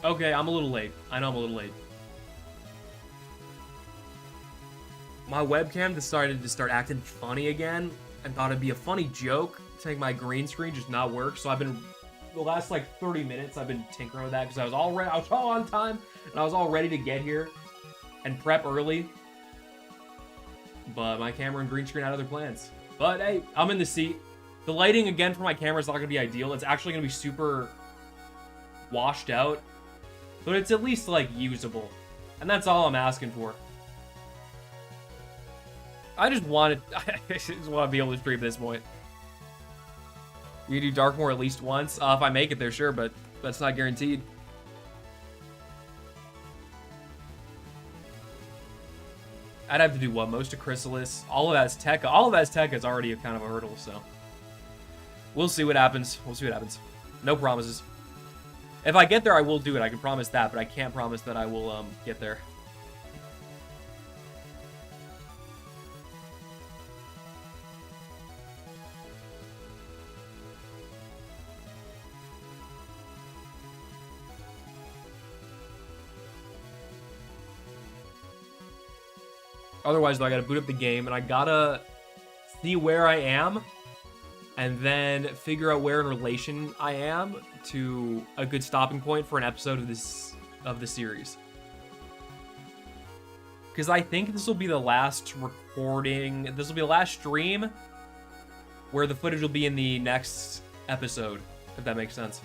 Okay, I'm a little late. I know I'm a little late. My webcam decided to start acting funny again and thought it'd be a funny joke to make my green screen just not work. So I've been, the last like 30 minutes, I've been tinkering with that because I was all on time and I was all ready to get here and prep early. But my camera and green screen had other plans. But hey, I'm in the seat. The lighting again for my camera is not going to be ideal. It's actually going to be super washed out. But it's at least like usable. And that's all I'm asking for. I just want to be able to stream at this point. You do Darkmoor at least once. If I make it there, sure, but that's not guaranteed. I'd have to do what? Most of Chrysalis, all of Azteca. All of Azteca is already kind of a hurdle, so we'll see what happens. We'll see what happens. No promises. If I get there, I will do it. I can promise that, but I can't promise that I will get there. Otherwise, though, I gotta boot up the game, and I gotta see where I am, and then figure out where in relation I am to a good stopping point for an episode of the series. Because I think this will be the last recording. This will be the last stream where the footage will be in the next episode, if that makes sense.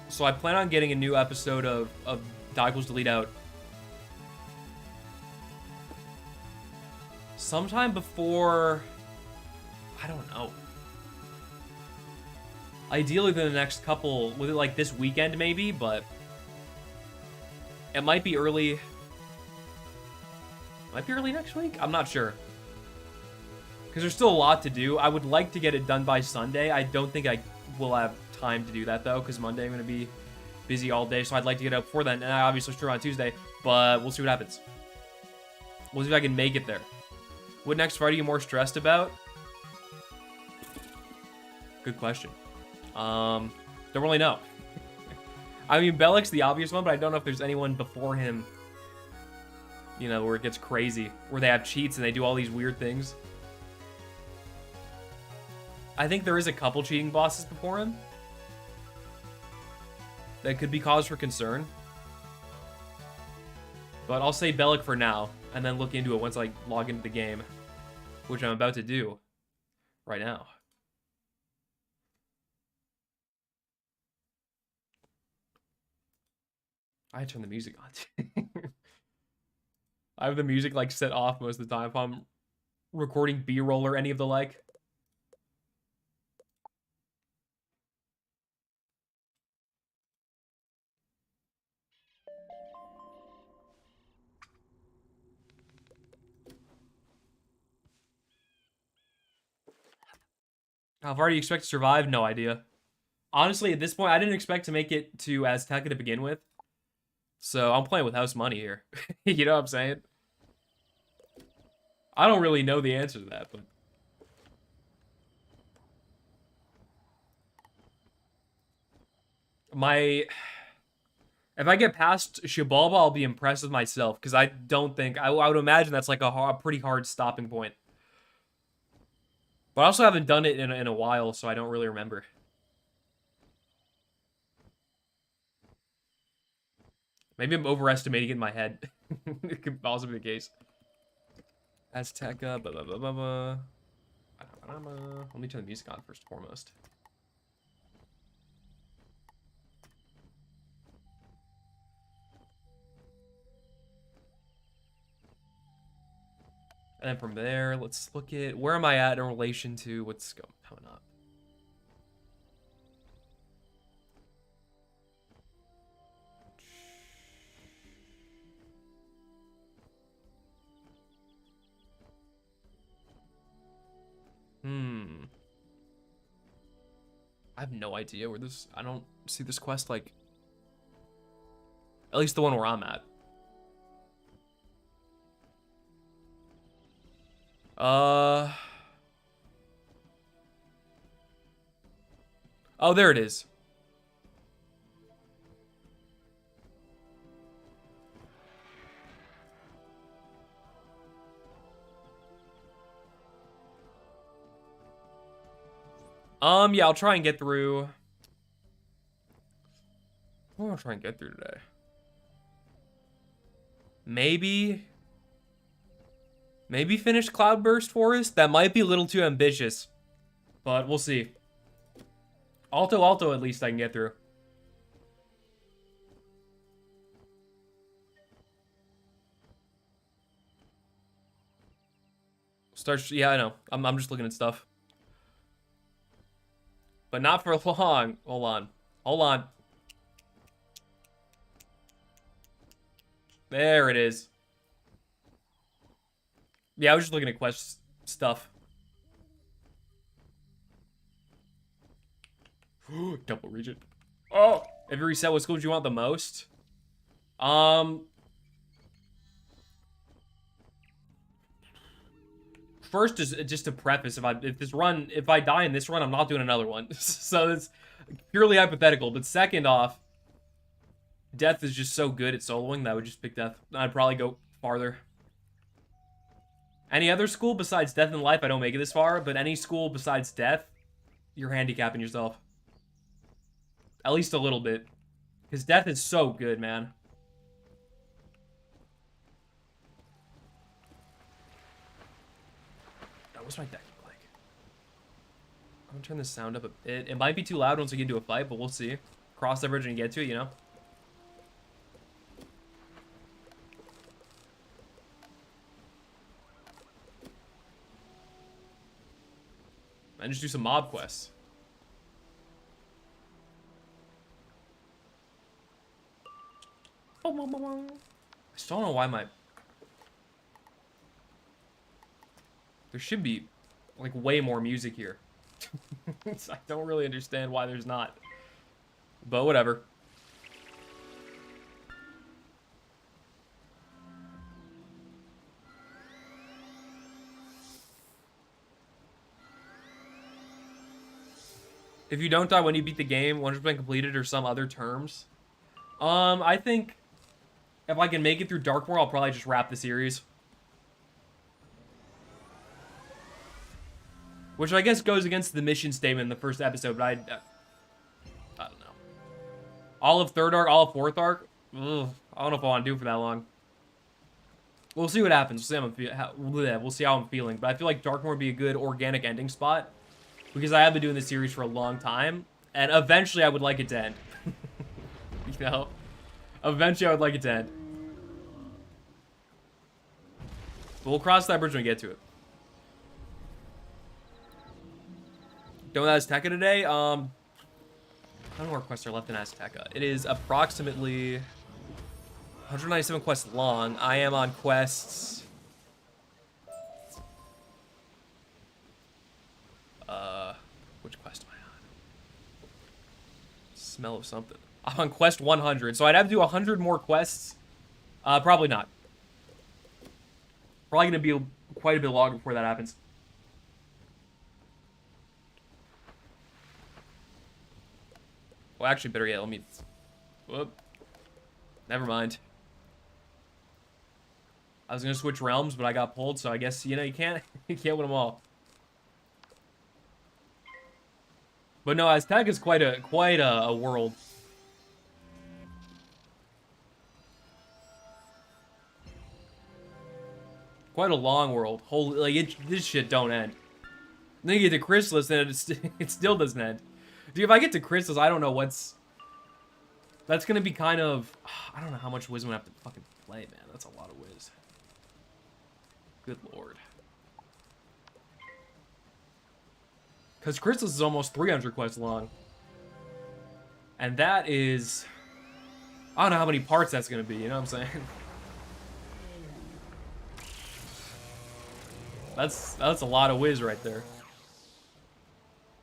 So I plan on getting a new episode of Die Delete out sometime before, I don't know. Ideally the next couple, with it like this weekend maybe, but it might be early. Might be early next week? I'm not sure. Because there's still a lot to do. I would like to get it done by Sunday. I don't think I will have time to do that though, because Monday I'm going to be busy all day, so I'd like to get it up before then, and I obviously stream on Tuesday, but we'll see what happens. We'll see if I can make it there. What next fight are you more stressed about? Good question. Don't really know. I mean, Bellic's the obvious one, but I don't know if there's anyone before him, you know, where it gets crazy, where they have cheats and they do all these weird things. I think there is a couple cheating bosses before him that could be cause for concern. But I'll say Bellic for now, and then look into it once I log into the game, which I'm about to do right now. I turn the music on. I have the music like set off most of the time if I'm recording B-roll or any of the like. How far do you expect to survive? No idea. Honestly, at this point, I didn't expect to make it to Azteca to begin with. So I'm playing with house money here. You know what I'm saying? I don't really know the answer to that, but... If I get past Shibalba, I'll be impressed with myself, because I don't think... I would imagine that's like a pretty hard stopping point. But I also haven't done it in a while, so I don't really remember. Maybe I'm overestimating it in my head. It could also be the case. Azteca, blah, blah, blah, blah, blah. Let me turn the music on first and foremost. And then from there, let's look at where am I at in relation to what's coming up. I have no idea where this... I don't see this quest, like... At least the one where I'm at. Oh, there it is. Yeah, I'll try and get through. What am I trying to get through today? Maybe finish Cloudburst Forest? That might be a little too ambitious. But we'll see. Alto at least I can get through. Yeah, I know. I'm just looking at stuff. But not for long. Hold on. There it is. Yeah, I was just looking at quest stuff. Double region. Oh, if you reset, what school do you want the most? First is just to preface, if I die in this run, I'm not doing another one. So it's purely hypothetical. But second off, Death is just so good at soloing that I would just pick Death. I'd probably go farther. Any other school besides Death and Life, I don't make it this far, but any school besides Death, you're handicapping yourself. At least a little bit. Because Death is so good, man. What's my deck look like? I'm gonna turn the sound up a bit. It might be too loud once we get into a fight, but we'll see. Cross that bridge and get to it, you know? And just do some mob quests. I still don't know why my... There should be, like, way more music here. I don't really understand why there's not. But whatever. If you don't die when you beat the game, 100% completed or some other terms. I think if I can make it through Darkmoor, I'll probably just wrap the series. Which I guess goes against the mission statement in the first episode, but I don't know. All of third arc, all of fourth arc? Ugh, I don't know if I want to do it for that long. We'll see what happens. We'll see how I'm feeling. But I feel like Darkmoor would be a good organic ending spot. Because I have been doing this series for a long time. And eventually I would like it to end. You know? Eventually I would like it to end. But we'll cross that bridge when we get to it. Done with Azteca today? How many more quests are left in Azteca? It is approximately 197 quests long. I am on quests... which quest am I on? Smell of something. I'm on quest 100, so I'd have to do 100 more quests. Probably not. Probably gonna be quite a bit longer before that happens. Well, actually, better yet, let me... Whoop. Never mind. I was gonna switch realms, but I got pulled, so I guess, you know, you can't win them all. But no, Azteca is quite a world. Quite a long world. Holy, like, this shit don't end. Then you get to Chrysalis, and it still doesn't end. Dude, if I get to Chrysalis, I don't know what's... That's gonna be kind of... I don't know how much Wiz I'm gonna have to fucking play, man. That's a lot of Wiz. Good lord. Because Chrysalis is almost 300 quests long. And that is... I don't know how many parts that's gonna be, you know what I'm saying? That's a lot of Wiz right there.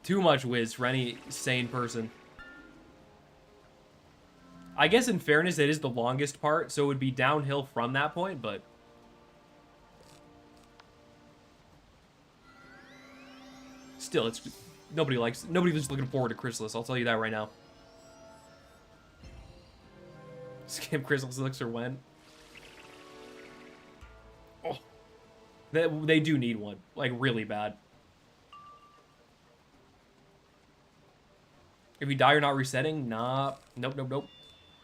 Too much Wiz for any sane person. I guess in fairness, it is the longest part, so it would be downhill from that point, but... still, it's nobody's looking forward to Chrysalis. I'll tell you that right now. Skip Chrysalis Elixir when? Oh, they do need one, like really bad. If you die, you're not resetting. Nah, nope.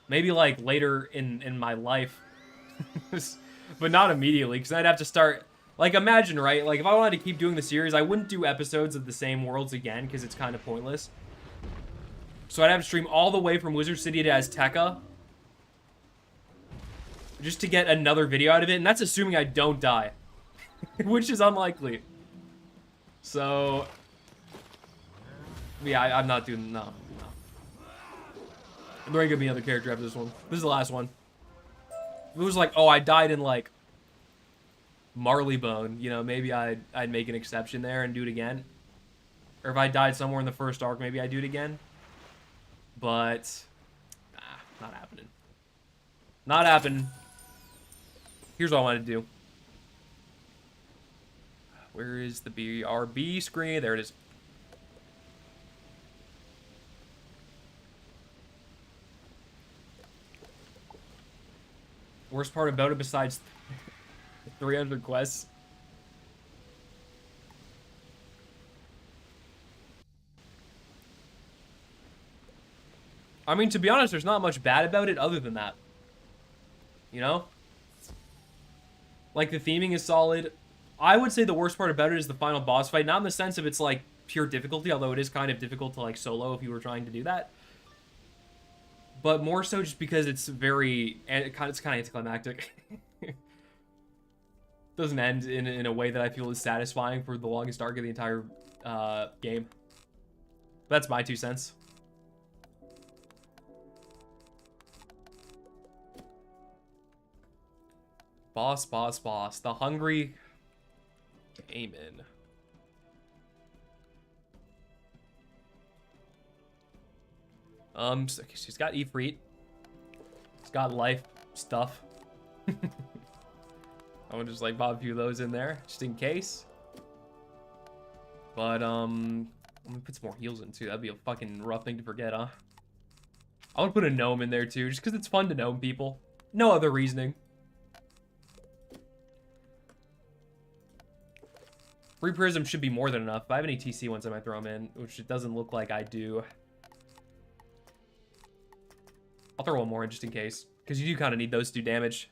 Maybe like later in my life, but not immediately, because I'd have to start. Like, imagine, right? Like, if I wanted to keep doing the series, I wouldn't do episodes of the same worlds again, because it's kind of pointless. So I'd have to stream all the way from Wizard City to Azteca, just to get another video out of it, and that's assuming I don't die, which is unlikely. So, yeah, I'm not doing, no. There ain't gonna be another character after this one. This is the last one. If it was like, oh, I died in, like, Marleybone, you know, maybe I'd make an exception there and do it again. Or if I died somewhere in the first arc, maybe I'd do it again. But, not happening. Not happening. Here's what I want to do. Where is the BRB screen? There it is. Worst part about it besides 300 quests. I mean, to be honest, there's not much bad about it other than that. You know? Like, the theming is solid. I would say the worst part about it is the final boss fight. Not in the sense of it's, like, pure difficulty, although it is kind of difficult to, like, solo if you were trying to do that. But more so just because it's very... It's kind of anticlimactic. Doesn't end in a way that I feel is satisfying for the longest arc of the entire game. That's my 2 cents. Boss. The hungry Amen. So she's got Ifrit. She's got life stuff. I would just like pop a few of those in there, just in case. But, I'm gonna put some more heals in too. That'd be a fucking rough thing to forget, huh? I would put a gnome in there too, just because it's fun to gnome people. No other reasoning. Free Prism should be more than enough. If I have any TC ones, I might throw them in, which it doesn't look like I do. I'll throw one more in just in case, because you do kind of need those to do damage.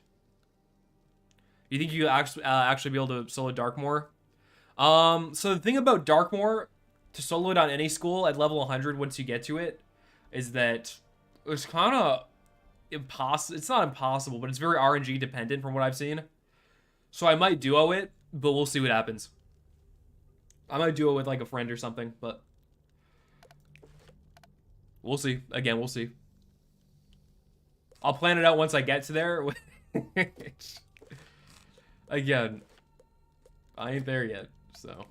You think you actually be able to solo Darkmoor? So the thing about Darkmoor, to solo it on any school at level 100 once you get to it, is that it's kind of impossible. It's not impossible, but it's very RNG dependent from what I've seen. So I might duo it, but we'll see what happens. I might duo it with like a friend or something, but we'll see. Again, we'll see. I'll plan it out once I get to there. Again, I ain't there yet, so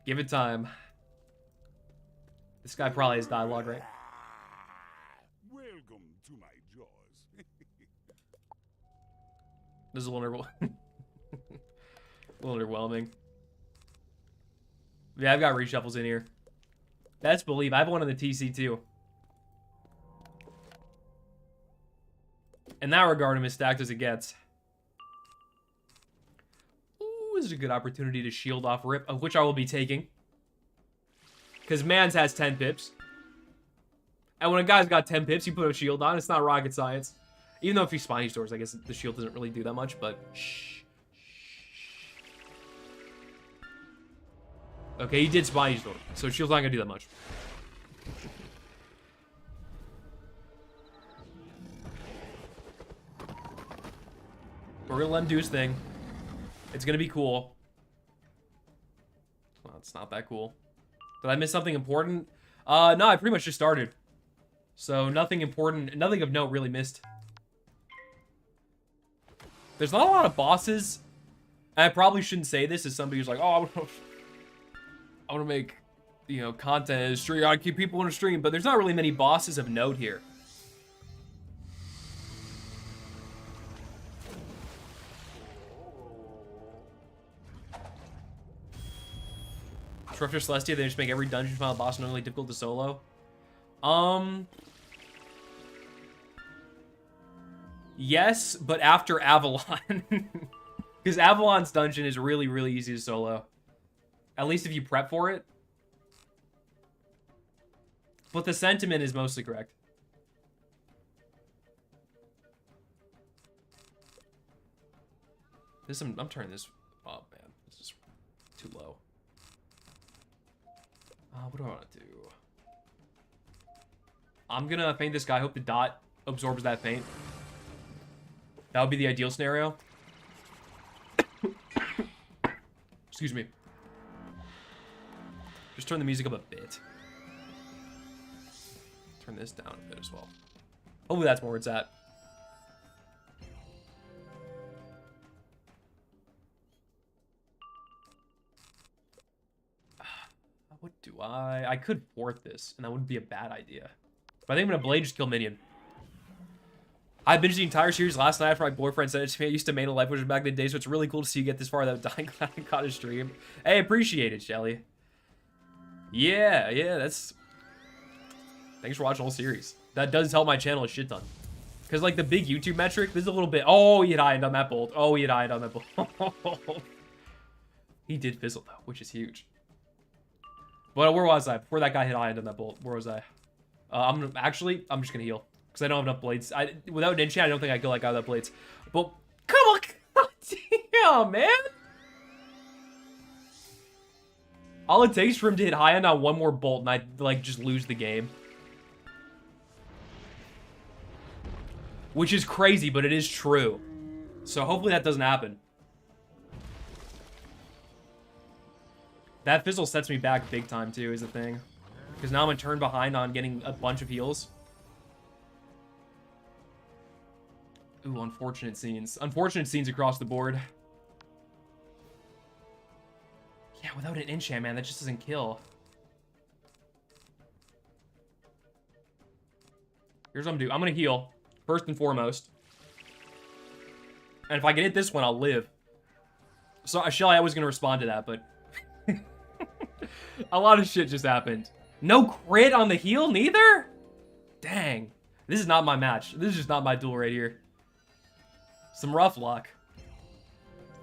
give it time. This guy probably has dialogue, right? Welcome to my jaws. This is a little underwhelming. Yeah, I've got reshuffles in here. That's believe. I have one on the TC too. In that regard, I'm as stacked as it gets. Ooh, this is a good opportunity to shield off Rip, of which I will be taking. Because Mans has 10 pips. And when a guy's got 10 pips, you put a shield on. It's not rocket science. Even though if he spiny stores, I guess the shield doesn't really do that much, but shh. Okay, he did spiny store, so shield's not gonna do that much. We're gonna let him do his thing. It's gonna be cool. Well, it's not that cool. Did I miss something important? No, I pretty much just started. So nothing important, nothing of note really missed. There's not a lot of bosses. And I probably shouldn't say this as somebody who's like, oh, I want to make, you know, content in a stream. I keep people in a stream, but there's not really many bosses of note here. After Celestia, they just make every dungeon final boss normally difficult to solo. Yes, but after Avalon. Because Avalon's dungeon is really, really easy to solo. At least if you prep for it. But the sentiment is mostly correct. I'm turning this up, man. This is too low. What do I want to do? I'm gonna feint this guy. Hope the dot absorbs that feint. That would be the ideal scenario. Excuse me. Just turn the music up a bit. Turn this down a bit as well. Hopefully that's more where it's at. What do I could fort this, and that wouldn't be a bad idea. But I think I'm gonna blade just kill minion. I binged the entire series last night after my boyfriend said it to me. I used to main a life which was back in the day, so it's really cool to see you get this far without dying. Glad I caught a stream. Hey, appreciate it, Shelly. Yeah, that's... Thanks for watching the whole series. That does help my channel a shit ton. Because, like, the big YouTube metric, this is a little bit... Oh, he had high on that bolt. Oh, he had high on that bolt. He did fizzle, though, which is huge. But where was I? Before that guy hit high on that bolt, where was I? I'm just gonna heal. Because I don't have enough blades. Without an enchant, I don't think I kill that guy without blades. But, come on! Damn, man! All it takes for him to hit high on now one more bolt, and I, like, just lose the game. Which is crazy, but it is true. So hopefully that doesn't happen. That fizzle sets me back big time, too, is the thing. Because now I'm a turn behind on getting a bunch of heals. Ooh, unfortunate scenes. Unfortunate scenes across the board. Yeah, without an enchant, man, that just doesn't kill. Here's what I'm gonna do. I'm gonna heal, first and foremost. And if I can hit this one, I'll live. So, Shelly, I was gonna respond to that, but... a lot of shit just happened. No crit on the heal, neither? Dang. This is not my match. This is just not my duel right here. Some rough luck.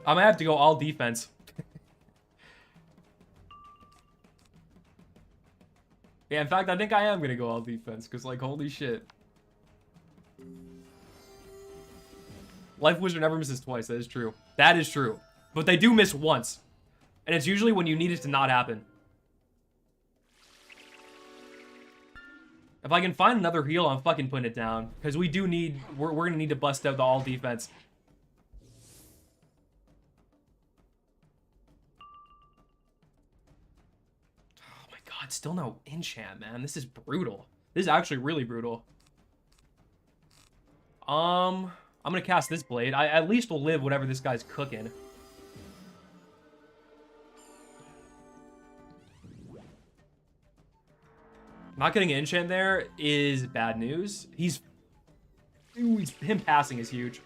I'm gonna have to go all defense. Yeah, in fact, I think I am gonna go all defense, because, like, holy shit. Life Wizard never misses twice, that is true. That is true. But they do miss once. And it's usually when you need it to not happen. If I can find another heal, I'm fucking putting it down. Because we do need... We're gonna need to bust out the all defense. Oh my god, still no enchant, man. This is brutal. This is actually really brutal. I'm gonna cast this blade. I at least will live whatever this guy's cooking. Not getting an enchant there is bad news. Him passing is huge.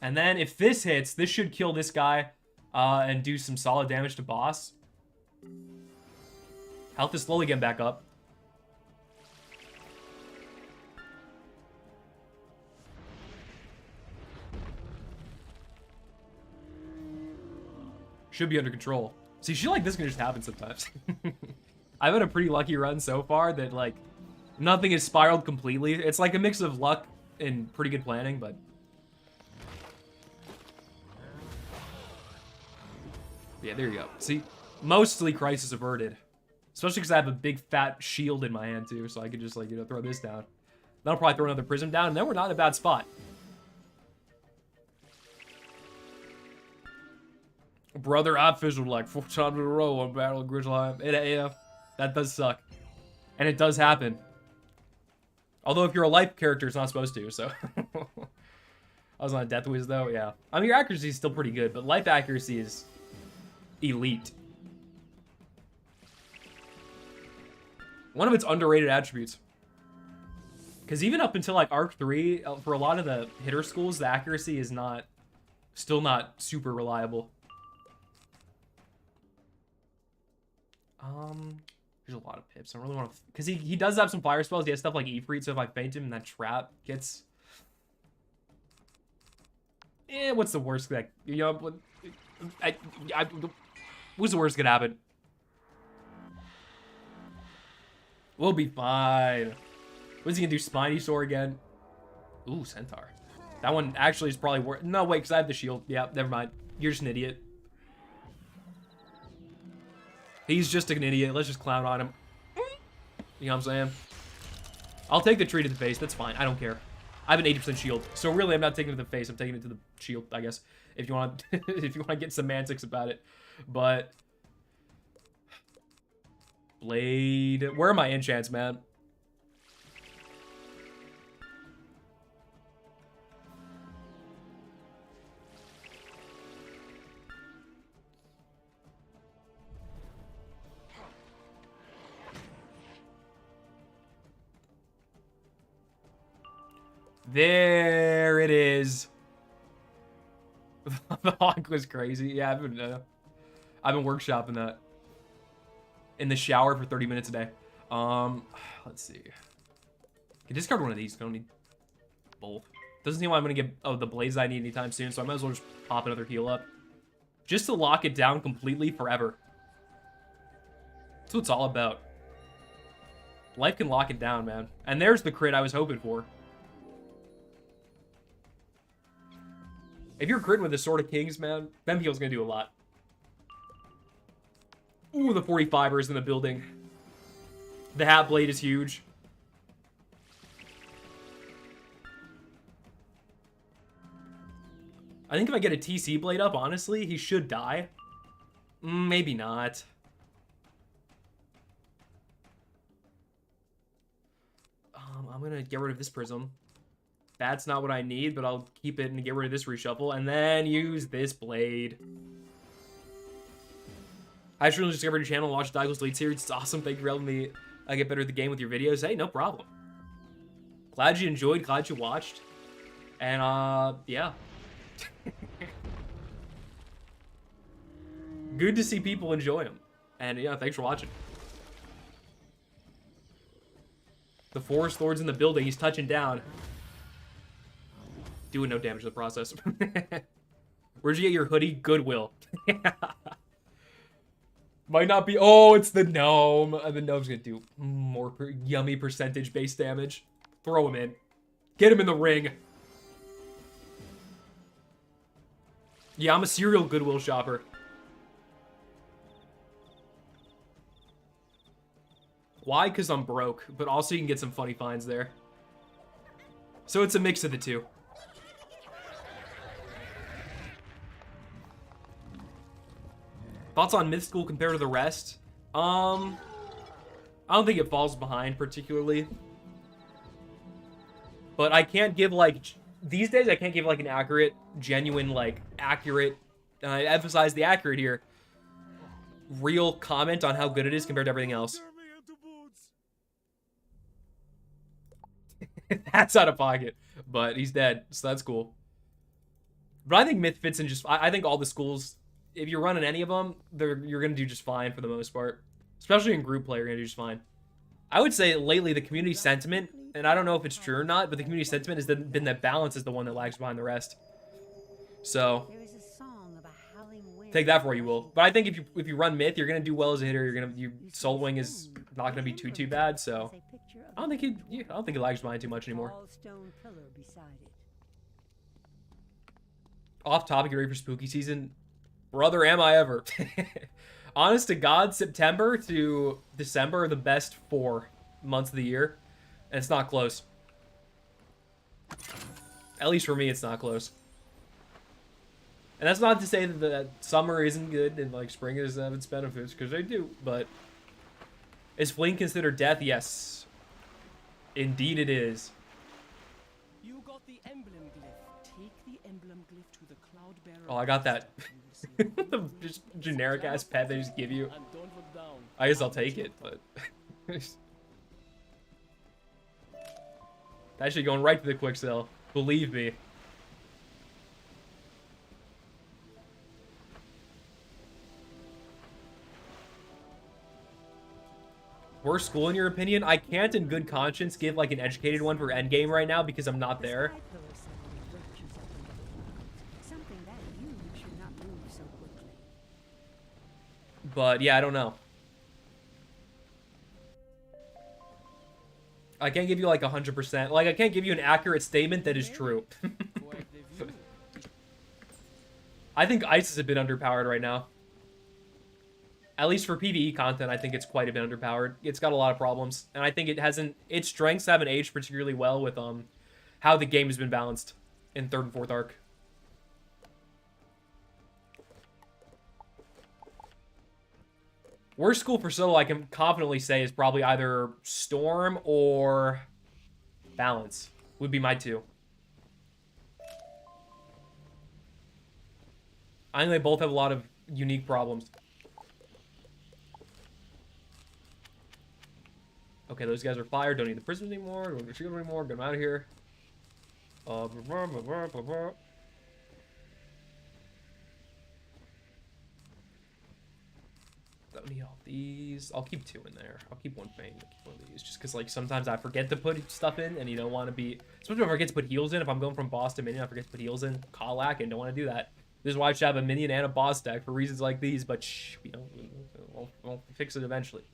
And then if this hits, this should kill this guy and do some solid damage to boss. Health is slowly getting back up. Should be under control. See, shit like this can just happen sometimes. I've had a pretty lucky run so far that, like, nothing has spiraled completely. It's like a mix of luck and pretty good planning, but... yeah, there you go. See, mostly crisis averted. Especially because I have a big fat shield in my hand, too, so I could just, like, you know, throw this down. Then I'll probably throw another prism down, and then we're not in a bad spot. Brother, I fizzled like 4 times in a row on Battle of Grizzleheim. Yeah, that does suck. And it does happen. Although if you're a life character, it's not supposed to, so... I was on a Death Wiz, though, yeah. I mean, your accuracy is still pretty good, but life accuracy is elite. One of its underrated attributes. Because even up until, like, Arc 3, for a lot of the hitter schools, the accuracy is not Still not super reliable. There's a lot of pips. I don't really want to, because he does have some fire spells. He has stuff like Ifrit, so if I feint him and that trap gets, what's the worst that, you know, what's the worst that could happen? We'll be fine. What's he gonna do? Spiny Sore again? Ooh, Centaur. That one actually is probably worth. No, wait, because I have the shield. Yeah, never mind. You're just an idiot. He's just an idiot. Let's just clown on him. You know what I'm saying? I'll take the tree to the face. That's fine. I don't care. I have an 80% shield, so really, I'm not taking it to the face. I'm taking it to the shield, I guess. If you want, if you want to get semantics about it, but blade. Where are my enchants, man? There it is. The hawk was crazy. Yeah, I've been workshopping that in the shower for 30 minutes a day. Let's see. I can discard one of these. I don't need both. Doesn't seem like I'm gonna get the blades I need anytime soon, so I might as well just pop another heal up, just to lock it down completely forever. That's what it's all about. Life can lock it down, man. And there's the crit I was hoping for. If you're critting with the Sword of Kings, man, Benfiel's gonna do a lot. Ooh, the 45ers in the building. The Hat Blade is huge. I think if I get a TC Blade up, honestly, he should die. Maybe not. I'm gonna get rid of this Prism. That's not what I need, but I'll keep it and get rid of this reshuffle, and then use this blade. I just really discovered your channel and watched Die Delete series. It's awesome. Thank you for helping me get better at the game with your videos. Hey, no problem. Glad you enjoyed. Glad you watched. And, yeah. Good to see people enjoy them. And, yeah, thanks for watching. The Forest Lord's in the building. He's touching down. Doing no damage to the process. Where'd you get your hoodie? Goodwill. Might not be. Oh, it's the gnome. The gnome's gonna do more yummy percentage base damage. Throw him in. Get him in the ring. Yeah, I'm a serial Goodwill shopper. Why? Because I'm broke, but also you can get some funny finds there. So it's a mix of the two. Thoughts on Myth School compared to the rest? I don't think it falls behind particularly. But I can't give, like, these days I can't give, like, an accurate, genuine, like, accurate, and I emphasize the accurate here, real comment on how good it is compared to everything else. That's out of pocket, but he's dead, so that's cool. But I think Myth fits in just, I think all the schools, if you're running any of them, you're going to do just fine for the most part. Especially in group play, you're going to do just fine. I would say lately the community sentiment, and I don't know if it's true or not, but the community sentiment has been that balance is the one that lags behind the rest. So, take that for what you will. But I think if you run Myth, you're going to do well as a hitter. Your soloing is not going to be too bad, so I don't think it lags behind too much anymore. Off topic, you ready for spooky season? Brother, am I ever. Honest to God, September to December are the best 4 months of the year. And it's not close. At least for me, it's not close. And that's not to say that summer isn't good and like spring has its benefits, because they do. But is fleeing considered death? Yes. Indeed it is. You got the emblem glyph. Take the emblem glyph to the cloud bearer. Oh, I got that. Just generic ass pet they just give you. I guess I'll take it, but actually going right to the quick sell. Believe me. Worst school in your opinion? I can't in good conscience give like an educated one for endgame right now because I'm not there. Something that huge should not move so quickly. But yeah, I don't know. I can't give you like 100%. Like I can't give you an accurate statement that is true. Quite the view. I think Ice is a bit underpowered right now. At least for PvE content, I think it's quite a bit underpowered. It's got a lot of problems, and I think it hasn't. Its strengths haven't aged particularly well with how the game has been balanced in 3rd and 4th arc. Worst school for solo, I can confidently say, is probably either Storm or Balance. Would be my 2. I think they both have a lot of unique problems. Okay, those guys are fired. Don't need the prisoners anymore. Don't need the shield anymore. Get them out of here. Don't need all these. I'll keep 2 in there. I'll keep 1 Fang. I'll keep 1 of these. Just because, like, sometimes I forget to put stuff in, and you don't want to be... Especially if I forget to put heals in. If I'm going from boss to minion, I forget to put heals in. Colac, and don't want to do that. This is why I should have a minion and a boss deck for reasons like these, but shh, you know, we'll fix it eventually.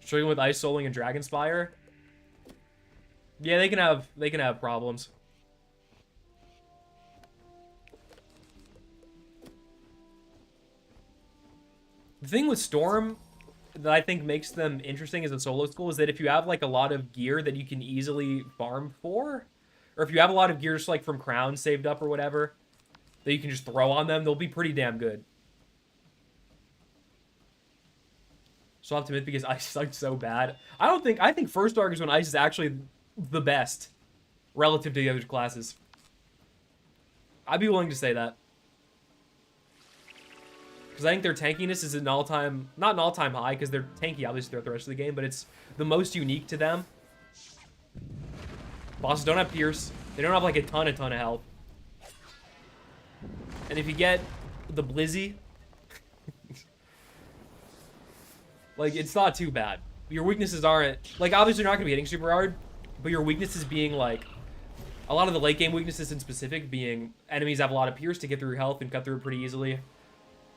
Struggling with Ice Souling and Dragonspire? Yeah, they can have problems. The thing with Storm that I think makes them interesting as a solo school is that if you have like a lot of gear that you can easily farm for, or if you have a lot of gear just like from crowns saved up or whatever that you can just throw on them, they'll be pretty damn good. So optimistic because Ice sucked so bad. I think 1st arc is when Ice is actually the best relative to the other classes. I'd be willing to say that. Because I think their tankiness is an all-time, not an all-time high, because they're tanky obviously throughout the rest of the game, but it's the most unique to them. Bosses don't have Pierce. They don't have like a ton of health. And if you get the Blizzy, like, it's not too bad. Your weaknesses aren't... Like, obviously you're not going to be hitting super hard, but your weaknesses being, like... A lot of the late game weaknesses in specific being enemies have a lot of Pierce to get through your health and cut through it pretty easily.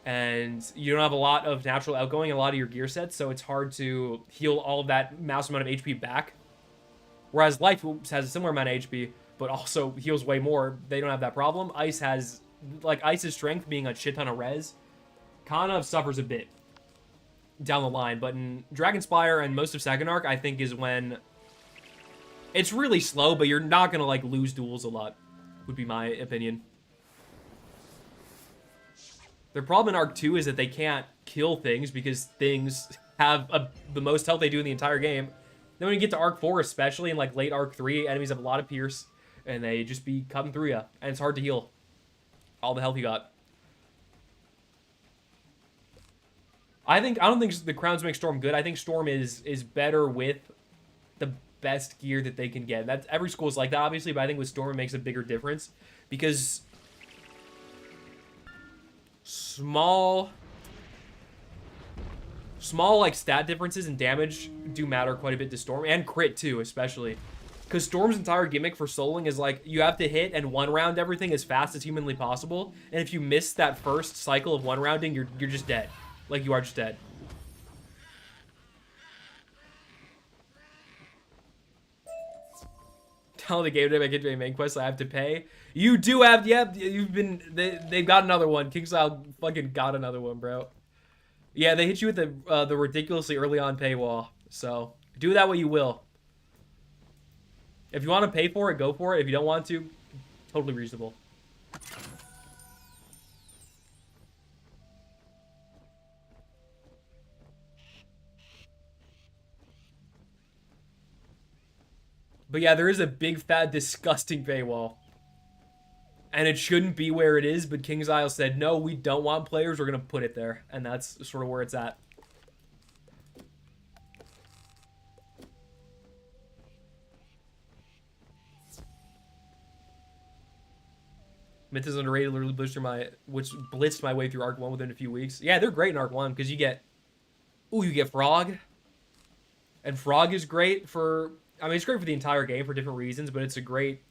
And you don't have a lot of natural outgoing in a lot of your gear sets, so it's hard to heal all of that massive amount of HP back. Whereas Life has a similar amount of HP, but also heals way more. They don't have that problem. Ice has... Like, Ice's strength being a shit ton of res kind of suffers a bit down the line, but in Dragonspire and most of 2nd arc, I think is when it's really slow, but you're not gonna like lose duels a lot, would be my opinion. Their problem in Arc 2 is that they can't kill things because things have the most health they do in the entire game. Then when you get to Arc 4, especially in like late Arc 3, enemies have a lot of Pierce, and they just be cutting through you, and it's hard to heal all the health you got. I don't think the crowns make Storm good. I think Storm is better with the best gear that they can get. That's every school is like that, obviously, but I think with Storm it makes a bigger difference because small like stat differences and damage do matter quite a bit to Storm, and crit too, especially. Because Storm's entire gimmick for soloing is like you have to hit and 1-round everything as fast as humanly possible, and if you miss that first cycle of 1-rounding, you're just dead. Like, you are just dead. Tell the game to make it to a main quest I have to pay. You do have, yep, you've been, they've got another one. Kingstyle fucking got another one, bro. Yeah, they hit you with the ridiculously early on paywall. So, do that what you will. If you want to pay for it, go for it. If you don't want to, totally reasonable. But yeah, there is a big, fat, disgusting paywall. And it shouldn't be where it is, but King's Isle said, no, we don't want players, we're going to put it there. And that's sort of where it's at. Myth is underrated. Literally blitzed my way through Arc 1 within a few weeks. Yeah, they're great in Arc 1 because you get Frog. And Frog is great for... I mean, it's great for the entire game for different reasons, but it's a great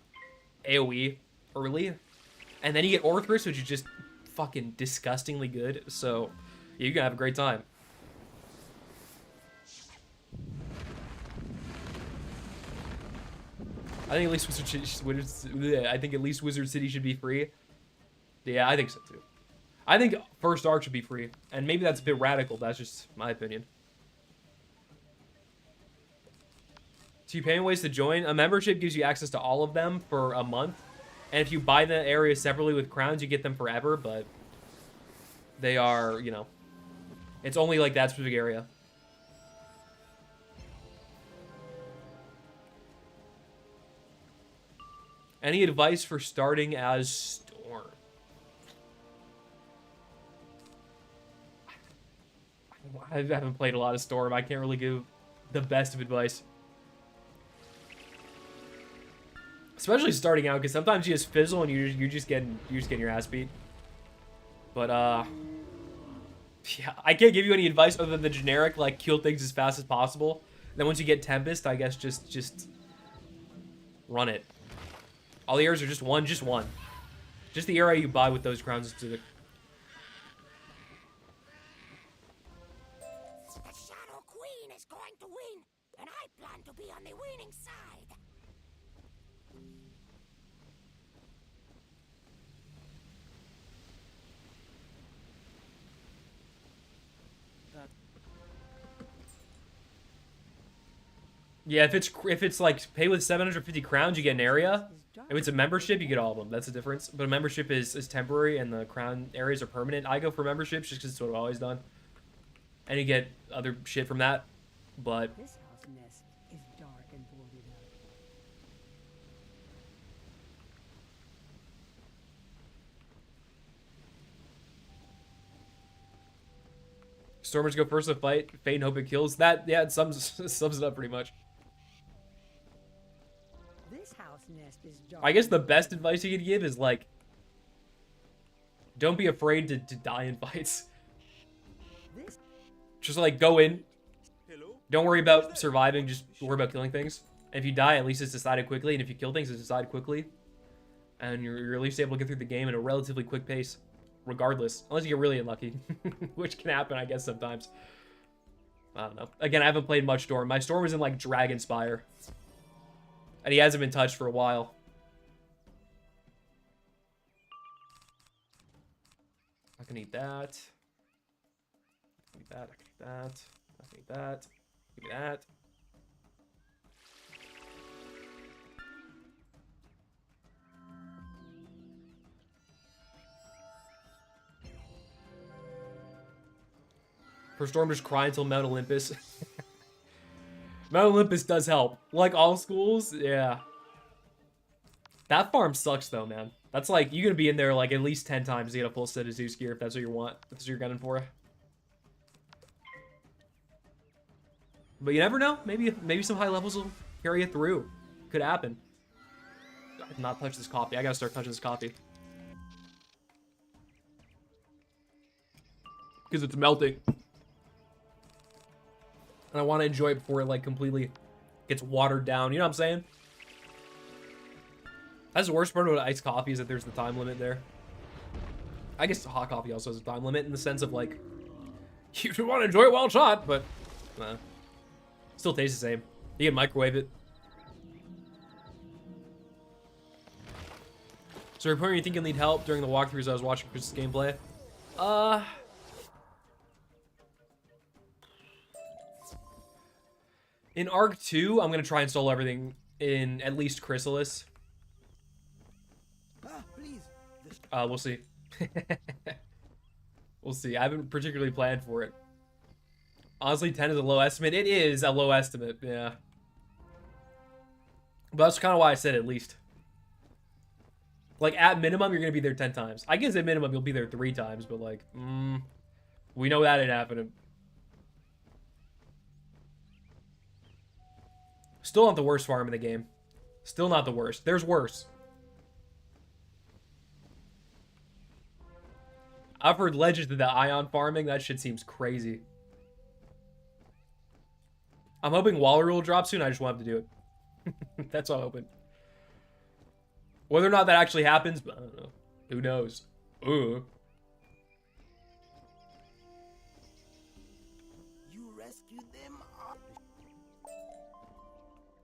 AoE early. And then you get Orthrus, which is just fucking disgustingly good. So, yeah, you're gonna have a great time. I think at least Wizard City should be free. Yeah, I think so too. I think first Arc should be free, and maybe that's a bit radical. That's just my opinion. So you paying ways to join. A membership gives you access to all of them for a month, and if you buy the area separately with crowns, you get them forever. But they are, you know, it's only like that specific area. Any advice for starting as Storm? I haven't played a lot of Storm. I can't really give the best of advice. Especially starting out, because sometimes you just fizzle and you're just getting your ass beat. But yeah, I can't give you any advice other than the generic, like, kill things as fast as possible. Then once you get Tempest, I guess just run it. All the areas are just one. Just the area you buy with those crowns is specific. The Shadow Queen is going to win, and I plan to be on the winning side. Yeah, if it's like pay with 750 crowns, you get an area. If it's a membership, you get all of them. That's the difference. But a membership is temporary, and the crown areas are permanent. I go for memberships just because it's what I've always done. And you get other shit from that. But This house nest is dark and boarded up. Stormers go first to fight, fate and hope it kills. That, yeah, it sums it up pretty much. This house nest is dark. I guess the best advice you could give is, like, don't be afraid to die in fights. This Just, like, go in. Hello? Don't worry about surviving, just worry about killing things. And if you die, at least it's decided quickly. And if you kill things, it's decided quickly. And you're at least able to get through the game at a relatively quick pace. Regardless. Unless you get really unlucky. Which can happen, I guess, sometimes. I don't know. Again, I haven't played much Storm. My Storm was in, like, Dragonspire. And he hasn't been touched for a while. I can eat that. I can eat that. I can eat that. I can eat that. Give me that. For Storm, just cry until Mount Olympus. Mount Olympus does help. Like all schools, yeah. That farm sucks though, man. That's like, you're gonna be in there like at least 10 times to get a full set of Zeus gear if that's what you want. If that's what you're gunning for. But you never know. Maybe some high levels will carry you through. Could happen. I did not touch this coffee. I gotta start touching this coffee. Because it's melting. And I want to enjoy it before it, like, completely gets watered down. You know what I'm saying? That's the worst part about iced coffee is that there's the time limit there. I guess hot coffee also has a time limit in the sense of, like, you want to enjoy it while it's hot, but still tastes the same. You can microwave it. So, reporting you think you'll need help during the walkthroughs I was watching Chris's gameplay? In Arc 2, I'm going to try and solo everything in at least Chrysalis. Please. We'll see. We'll see. I haven't particularly planned for it. Honestly, 10 is a low estimate. It is a low estimate, yeah. But that's kind of why I said at least. Like, at minimum, you're going to be there 10 times. I guess at minimum, you'll be there 3 times, but, like, we know that ain't happening. Still not the worst farm in the game. Still not the worst. There's worse. I've heard legends of the ion farming. That shit seems crazy. I'm hoping Waller will drop soon. I just want him to do it. That's all I'm hoping. Whether or not that actually happens, but I don't know. Who knows? You rescued them.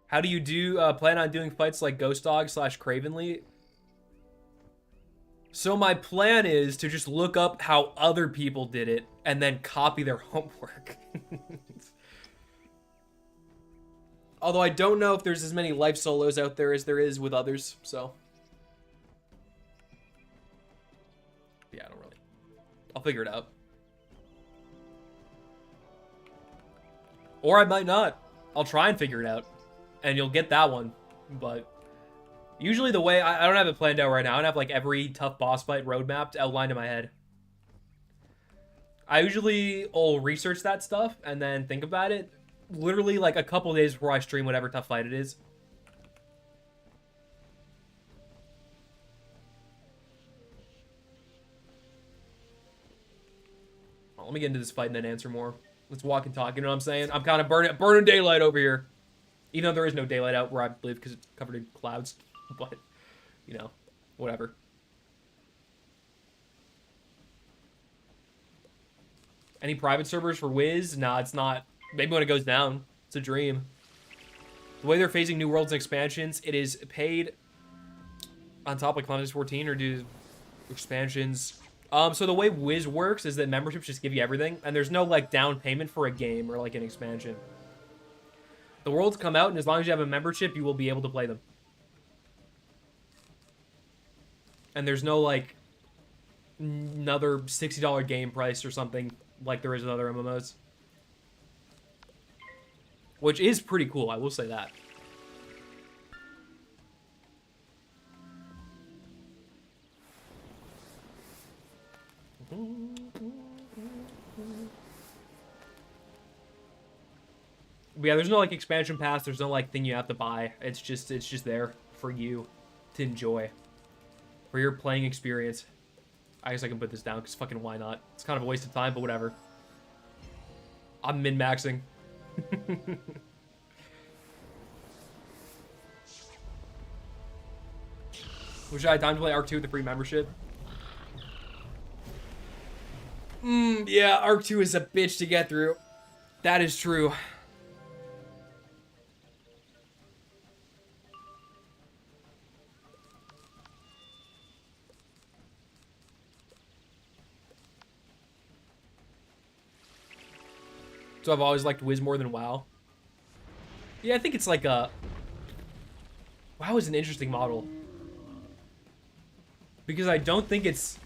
How do you plan on doing fights like Ghost Dog / Cravenly? So my plan is to just look up how other people did it and then copy their homework. Although I don't know if there's as many life solos out there as there is with others, so. Yeah, I don't really. I'll figure it out. Or I might not. I'll try and figure it out. And you'll get that one. But usually the way, I don't have it planned out right now. I don't have like every tough boss fight roadmapped outlined in my head. I usually will research that stuff and then think about it. Literally like a couple days before I stream whatever tough fight it is. Well, let me get into this fight and then answer more. Let's walk and talk, you know what I'm saying? I'm kind of burning daylight over here. Even though there is no daylight out where I live because it's covered in clouds. But, you know, whatever. Any private servers for Wiz? Nah, it's not. Maybe when it goes down. It's a dream. The way they're phasing new worlds and expansions, it is paid on top like Climactic 14 or do expansions. So the way Wiz works is that memberships just give you everything, and there's no like down payment for a game or like an expansion. The worlds come out, and as long as you have a membership, you will be able to play them. And there's no like another $60 game price or something like there is in other MMOs. Which is pretty cool, I will say that. But yeah, there's no like expansion pass, there's no like thing you have to buy. It's just there for you to enjoy. For your playing experience. I guess I can put this down because fucking why not? It's kind of a waste of time, but whatever. I'm min-maxing. Wish I had time to play Arc 2 with the free membership. Yeah, Arc 2 is a bitch to get through. That is true. So I've always liked Wiz more than WoW. Yeah, I think it's like a... WoW is an interesting model. Because I don't think it's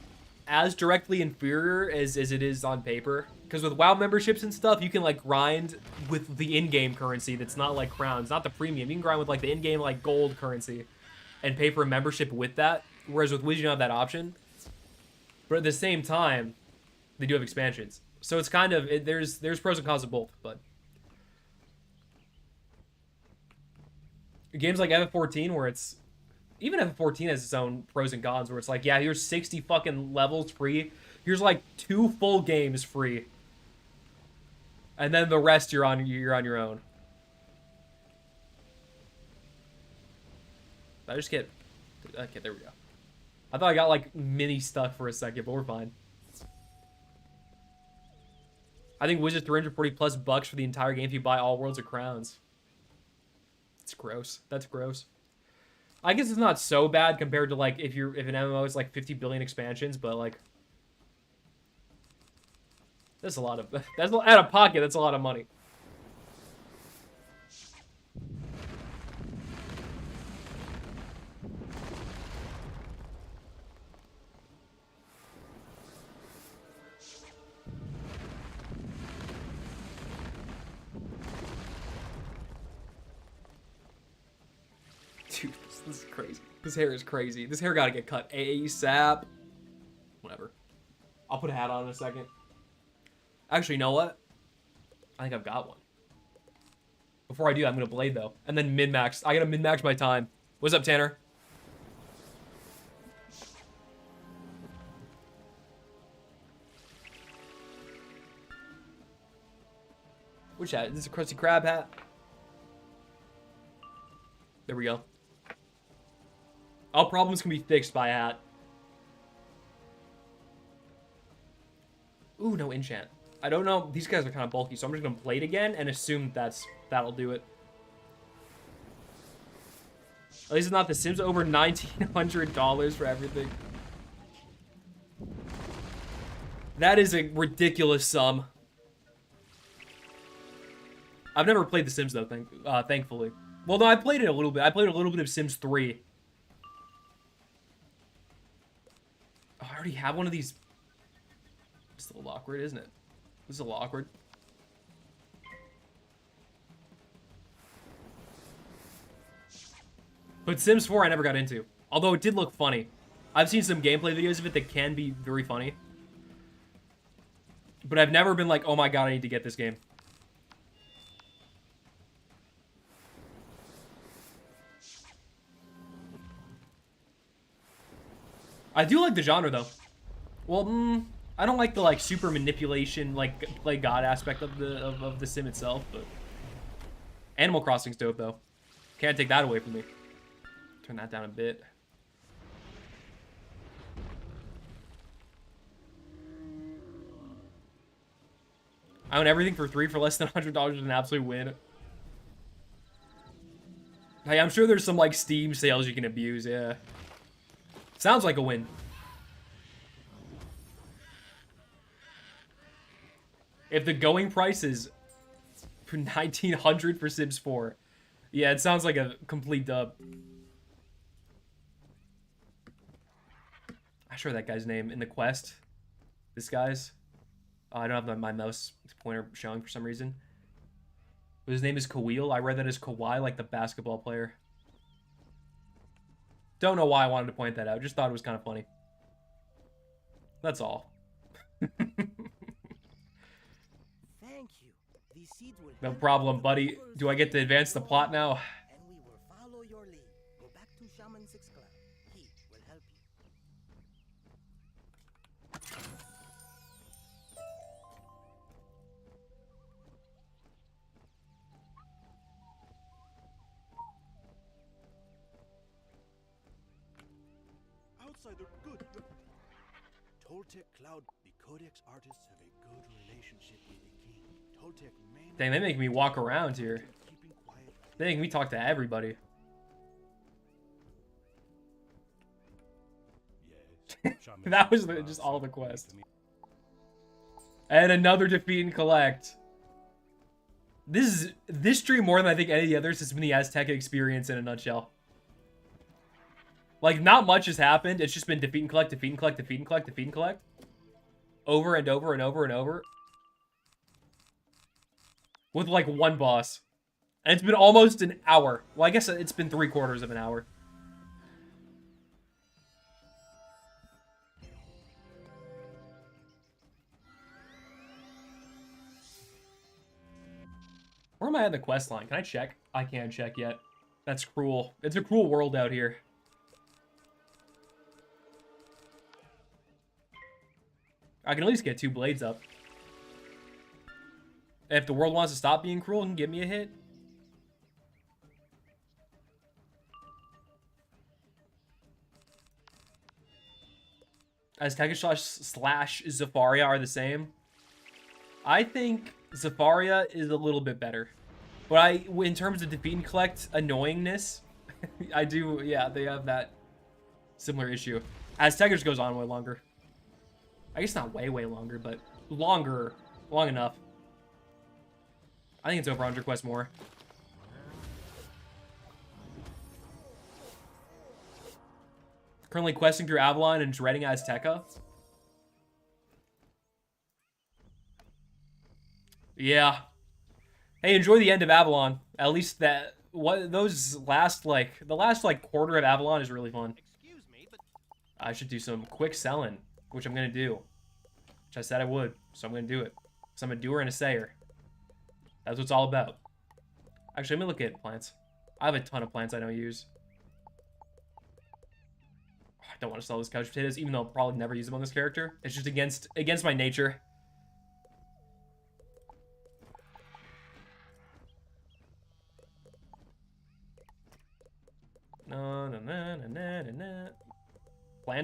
as directly inferior as it is on paper. Because with WoW memberships and stuff, you can like grind with the in-game currency that's not like crowns, not the premium. You can grind with like the in-game like gold currency and pay for a membership with that. Whereas with Wiz, you don't have that option. But at the same time, they do have expansions. So it's kind of, there's pros and cons of both, but. Games like FF14 where it's, even FF14 has its own pros and cons where it's like, yeah, here's 60 fucking levels free. Here's like 2 full games free. And then the rest you're on your own. I just get, okay, there we go. I thought I got like mini stuck for a second, but we're fine. I think Wiz is 340 plus bucks for the entire game if you buy all Worlds of Crowns. It's gross. That's gross. I guess it's not so bad compared to like if an MMO is like 50 billion expansions, but like that's a lot of out of pocket. That's a lot of money. Dude, this is crazy. This hair is crazy. This hair gotta get cut ASAP. Whatever. I'll put a hat on in a second. Actually, you know what? I think I've got one. Before I do, I'm gonna blade though. And then min-max. I gotta min-max my time. What's up, Tanner? Which hat? This is a Krusty Krab hat. There we go. All problems can be fixed by a hat. Ooh, no enchant. I don't know. These guys are kind of bulky, so I'm just going to plate again and assume that'll do it. At least it's not The Sims. Over $1,900 for everything. That is a ridiculous sum. I've never played The Sims, though, thankfully. Well, no, I played it a little bit. I played a little bit of Sims 3. Oh, I already have one of these. It's a little awkward, isn't it? This is a little awkward. But Sims 4 I never got into. Although it did look funny. I've seen some gameplay videos of it that can be very funny. But I've never been like, oh my god, I need to get this game. I do like the genre, though. Well, I don't like the, like, super manipulation, like, play God aspect of the sim itself, but... Animal Crossing's dope, though. Can't take that away from me. Turn that down a bit. I own everything for 3 for less than $100 is an absolute win. Hey, I'm sure there's some, like, Steam sales you can abuse, yeah. Sounds like a win. If the going price is $1,900 for Sims 4, yeah, it sounds like a complete dub. I'm sure that guy's name in the quest. This guy's. Oh, I don't have my mouse pointer showing for some reason. But his name is Kawil. I read that as Kawhi, like the basketball player. Don't know why I wanted to point that out. Just thought it was kind of funny. That's all. Thank you. These seeds will No help problem, the buddy. people Do I get to advance the plot now? And we will follow your lead. Go back to Shaman 6 Club. He will help you. Outsider, good. Toltec Cloud, the Codex artists have a good relationship with the king. Toltec main. Dang, they make me walk around here. Keeping quiet. They make me talk to everybody. Yes. Shaman That was Six just Club all the said quest. to me. And another defeat and collect. This stream more than I think any of the others has been the Azteca experience in a nutshell. Like, not much has happened. It's just been defeat and collect, defeat and collect, defeat and collect, defeat and collect. Over and over and over and over. With, like, one boss. And it's been almost an hour. Well, I guess it's been 3/4 of an hour. Where am I at the quest line? Can I check? I can't check yet. That's cruel. It's a cruel world out here. I can at least get 2 blades up. If the world wants to stop being cruel and give me a hit. Azteca slash Zafaria are the same. I think Zafaria is a little bit better. But in terms of defeat and collect annoyingness, I do, yeah, they have that similar issue. Azteca just goes on way longer. I guess not way longer, but long enough. I think it's over 100 quests more. Currently questing through Avalon and dreading Azteca. Yeah. Hey, enjoy the end of Avalon. At least the last quarter of Avalon is really fun. Excuse me, but I should do some quick selling, which I'm gonna do. Which I said I would, so I'm gonna do it. So I'm a doer and a sayer. That's what it's all about. Actually, let me look at plants. I have a ton of plants I don't use. I don't want to sell those couch potatoes, even though I'll probably never use them on this character. It's just against my nature.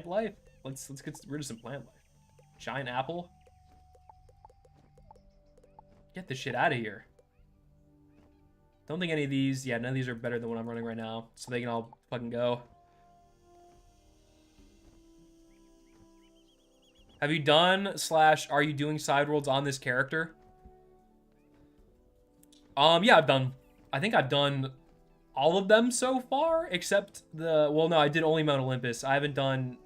plant life? Let's get rid of some plant life. Giant apple. Get the shit out of here. Don't think any of these, yeah, none of these are better than what I'm running right now. So they can all fucking go. Have you done / are you doing side worlds on this character? Yeah, I think I've done all of them so far, except well, no, I did only Mount Olympus. I don't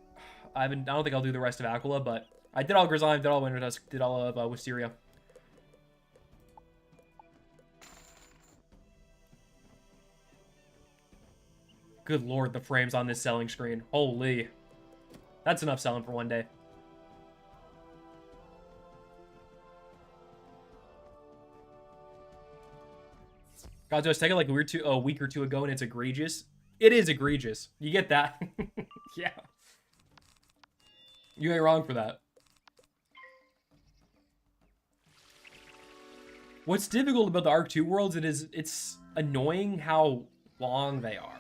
think I'll do the rest of Aquila, but I did all Grizzly, did all Winter Dusk, did all of Wisteria. Good lord, the frames on this selling screen. Holy. That's enough selling for one day. God, I was taking like a week or two ago, and it's egregious. It is egregious. You get that? Yeah. You ain't wrong for that. What's difficult about the Arc 2 worlds, it's annoying how long they are.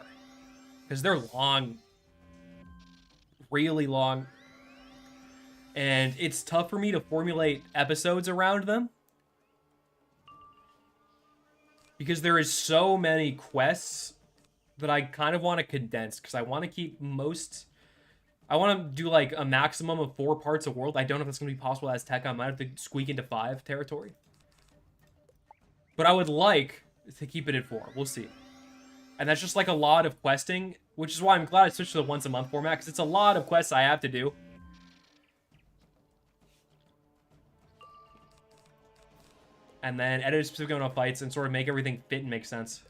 Because they're long. Really long. And it's tough for me to formulate episodes around them. Because there is so many quests that I kind of want to condense. Because I want to keep I want to do like a maximum of 4 parts a world. I don't know if that's going to be possible as Azteca. I might have to squeak into 5 territory. But I would like to keep it at 4. We'll see. And that's just like a lot of questing. Which is why I'm glad I switched to the once a month format. Because it's a lot of quests I have to do. And then edit specific amount of fights and sort of make everything fit and make sense.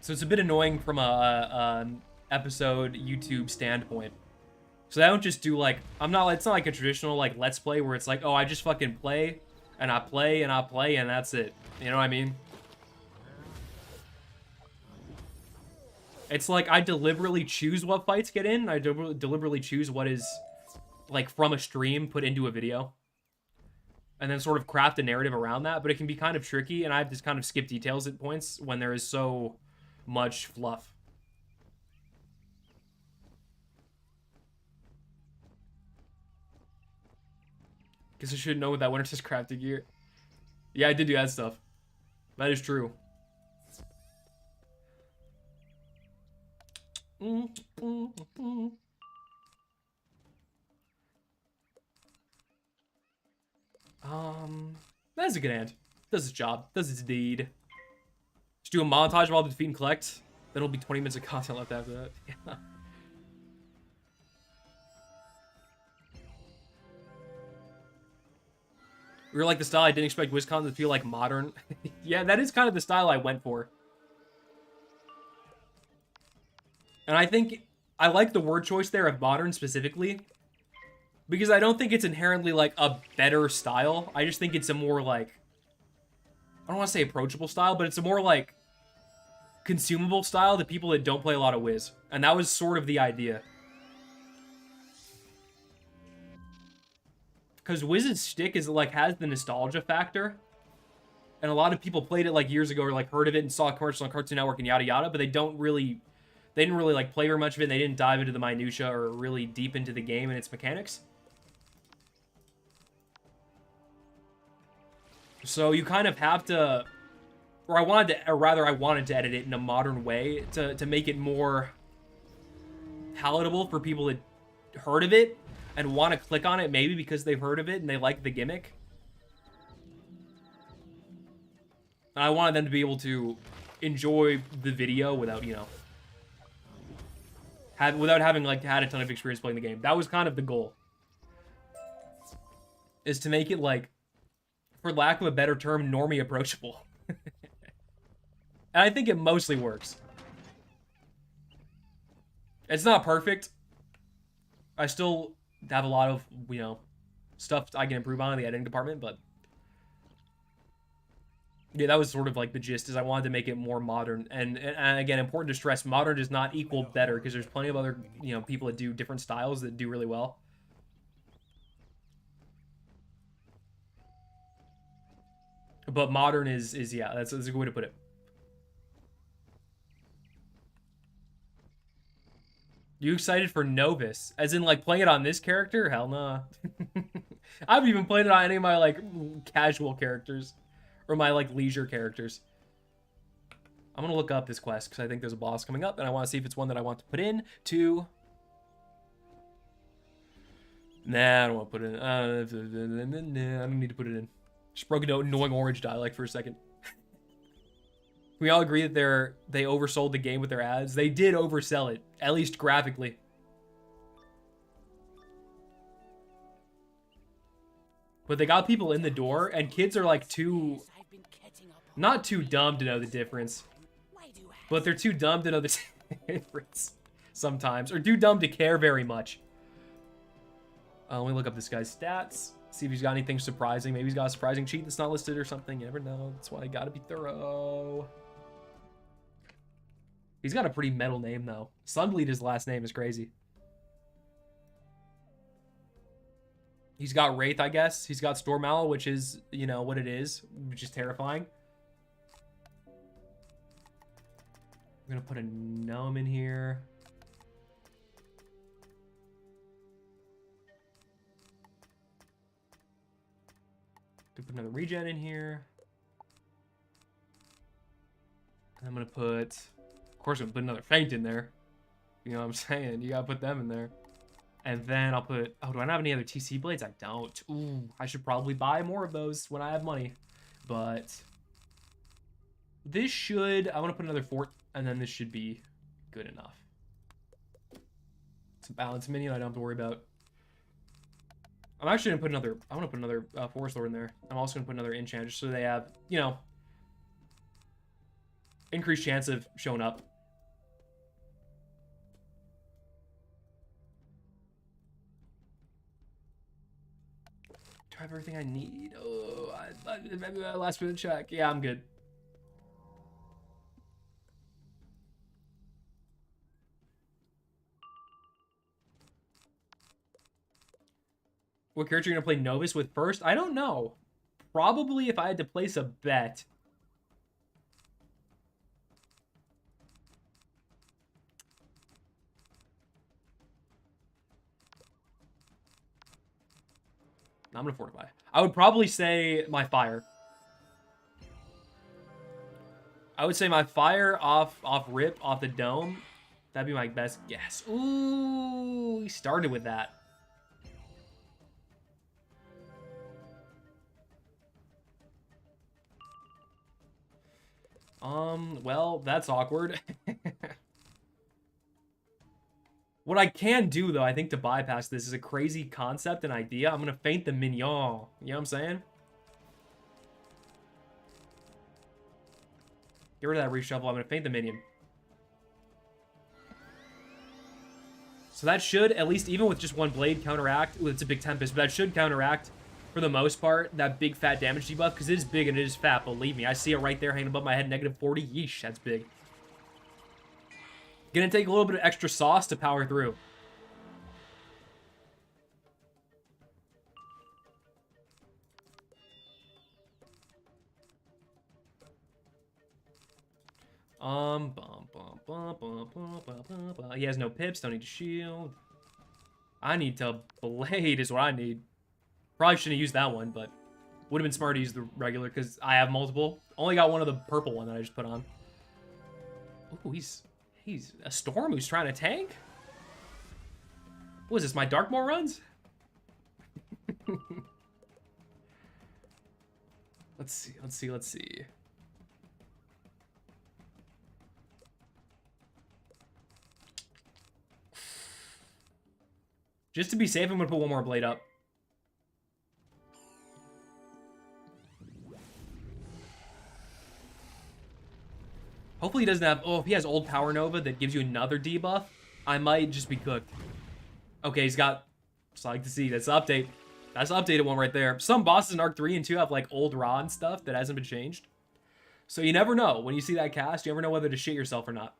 So it's a bit annoying from a episode YouTube standpoint. So I don't just do like, it's not like a traditional like Let's Play where it's like, oh, I just fucking play and I play and I play and that's it. You know what I mean? It's like I deliberately choose what fights get in. I deliberately choose what is like from a stream put into a video. And then sort of craft a narrative around that. But it can be kind of tricky and I have to kind of skip details at points when there is so much fluff. Guess I should know what that winter says crafted gear. Yeah, I did do that stuff. That is true. That's a good hand. Does its job. Does its deed. Just do a montage while defeat and collect. Then it'll be 20 minutes of content left after that. Yeah. We were like the style I didn't expect Wisconsin to feel like modern. Yeah, that is kind of the style I went for. And I think I like the word choice there of modern specifically. Because I don't think it's inherently like a better style. I just think it's a more like, I don't want to say approachable style, but it's a more like consumable style to people that don't play a lot of Wiz. And that was sort of the idea. Because Wiz's shtick is like has the nostalgia factor. And a lot of people played it like years ago or like heard of it and saw a commercial on Cartoon Network and yada yada, but they didn't really like play very much of it and they didn't dive into the minutia or really deep into the game and its mechanics. So you kind of have to, I wanted to edit it in a modern way to make it more palatable for people that heard of it and want to click on it maybe because they've heard of it and they like the gimmick. And I wanted them to be able to enjoy the video without, you know, without having like had a ton of experience playing the game. That was kind of the goal. Is to make it like, for lack of a better term, normie approachable. And I think it mostly works. It's not perfect. I still have a lot of, you know, stuff I can improve on in the editing department, but yeah, that was sort of like the gist, is I wanted to make it more modern. And again, important to stress, modern does not equal better, because there's plenty of other, you know, people that do different styles that do really well. But modern is yeah, that's a good way to put it. You excited for Novus? As in, like, playing it on this character? Hell nah. I haven't even played it on any of my, like, casual characters. Or my, like, leisure characters. I'm gonna look up this quest, because I think there's a boss coming up, and I want to see if it's one that I want to put in to... Nah, I don't want to put it in. Nah, I don't need to put it in. Just broke into annoying orange dialect for a second. We all agree that they oversold the game with their ads. They did oversell it, at least graphically. But they got people in the door, and kids are like too... Not too dumb to know the difference. But they're too dumb to know the difference sometimes. Or too dumb to care very much. Let me look up this guy's stats. See if he's got anything surprising. Maybe he's got a surprising cheat that's not listed or something. You never know. That's why I gotta be thorough. He's got a pretty metal name, though. Sunbleed, his last name, is crazy. He's got Wraith, I guess. He's got Storm Owl, which is, you know, what it is, which is terrifying. I'm gonna put a gnome in here. Put another regen in here. And I'm gonna put... Of course, I'm gonna put another feint in there. You know what I'm saying? You gotta put them in there. And then I'll put... Oh, do I not have any other TC blades? I don't. Ooh, I should probably buy more of those when I have money. But... This should... I want to put another fort, and then this should be good enough. It's a balanced minion I don't have to worry about. I'm actually gonna put another... I want to put another Forest Lord in there. I'm also gonna put another enchant, just so they have, you know... increased chance of showing up. Do I have everything I need? Oh, last minute check. Yeah, I'm good. What character are you gonna play Novus with first? I don't know. Probably if I had to place a bet. I'm gonna fortify. I would probably say my fire. I would say my fire off rip, off the dome. That'd be my best guess. Ooh, he started with that. Well, that's awkward. What I can do, though, I think, to bypass this is a crazy concept and idea. I'm going to feint the minion. You know what I'm saying? Get rid of that reshuffle. I'm going to feint the minion. So that should, at least even with just one blade, counteract. Ooh, it's a big Tempest, but that should counteract, for the most part, that big fat damage debuff, because it is big and it is fat, believe me. I see it right there hanging above my head, -40. Yeesh, that's big. Gonna take a little bit of extra sauce to power through. He has no pips, don't need to shield. I need to blade is what I need. Probably shouldn't have used that one, but would have been smart to use the regular because I have multiple. Only got one of the purple one that I just put on. Ooh, he's a Storm who's trying to tank? What is this, my Darkmoor runs? Let's see. Just to be safe, I'm gonna put one more blade up. Hopefully he doesn't have... Oh, if he has Old Power Nova that gives you another debuff, I might just be cooked. Okay, he's got... Just like to see. That's the update. That's the updated one right there. Some bosses in Arc 3 and 2 have, like, old Ra and stuff that hasn't been changed. So you never know. When you see that cast, you never know whether to shit yourself or not.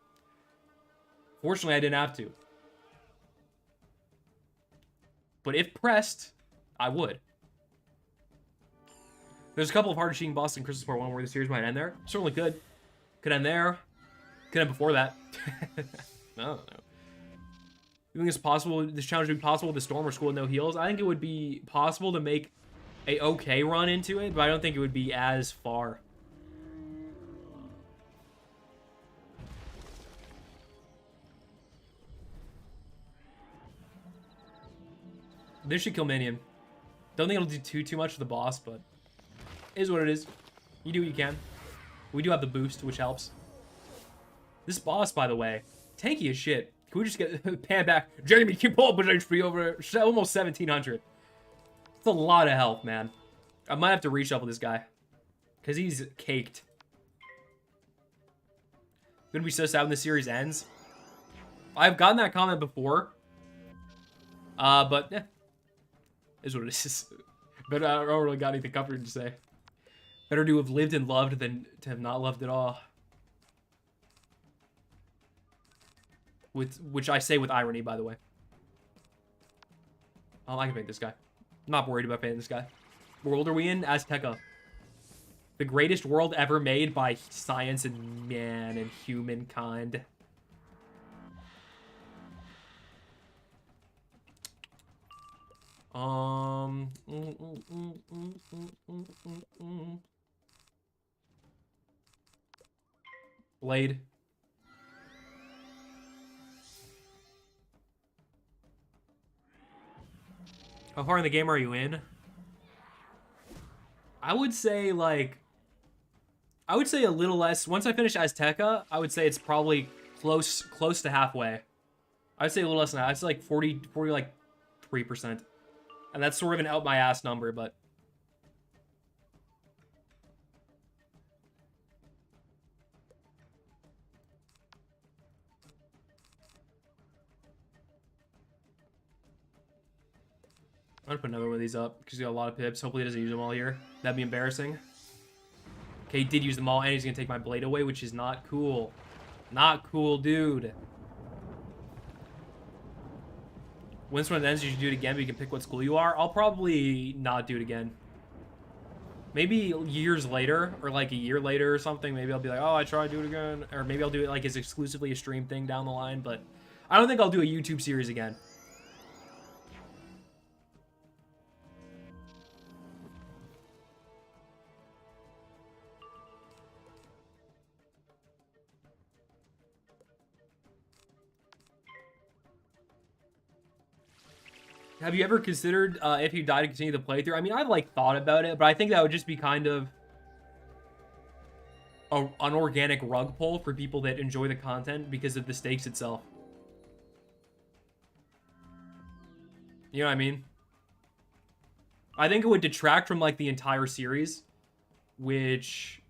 Fortunately, I didn't have to. But if pressed, I would. There's a couple of hard-cheating bosses in Christmas Part 1 where the series might end there. Certainly could. Could end there. Could end before that. I don't know. You think it's possible, this challenge would be possible with the Storm or School with no heals? I think it would be possible to make a okay run into it, but I don't think it would be as far. This should kill Minion. Don't think it'll do too much for the boss, but it is what it is. You do what you can. We do have the boost, which helps. This boss, by the way, tanky as shit. Can we just get pan back? Jamie, keep up with HP over almost 1700. It's a lot of health, man. I might have to reshuffle this guy because he's caked. I'm gonna be so sad when the series ends. I've gotten that comment before, but yeah, is what it is. But I don't really got anything comforting to say. Better to have lived and loved than to have not loved at all. Which I say with irony, by the way. I can paint this guy. I'm not worried about painting this guy. What world are we in? Azteca. The greatest world ever made by science and man and humankind. Blade. How far in the game are you in? I would say like, I would say a little less. Once I finish Azteca, I would say it's probably close to halfway. I'd say a little less than that. I'd say like 40 like 3%. And that's sort of an out my ass number, but I'm gonna put another one of these up because he got a lot of pips. Hopefully he doesn't use them all here. That'd be embarrassing. Okay, he did use them all, and he's gonna take my blade away, which is not cool. Not cool, dude. Once when it ends, you should do it again, but you can pick what school you are. I'll probably not do it again. Maybe years later, or like a year later or something, maybe I'll be like, oh, I tried to do it again. Or maybe I'll do it like as exclusively a stream thing down the line, but I don't think I'll do a YouTube series again. Have you ever considered, if you die, to continue the playthrough? I mean, I've, like, thought about it, but I think that would just be kind of an organic rug pull for people that enjoy the content because of the stakes itself. You know what I mean? I think it would detract from, like, the entire series, which,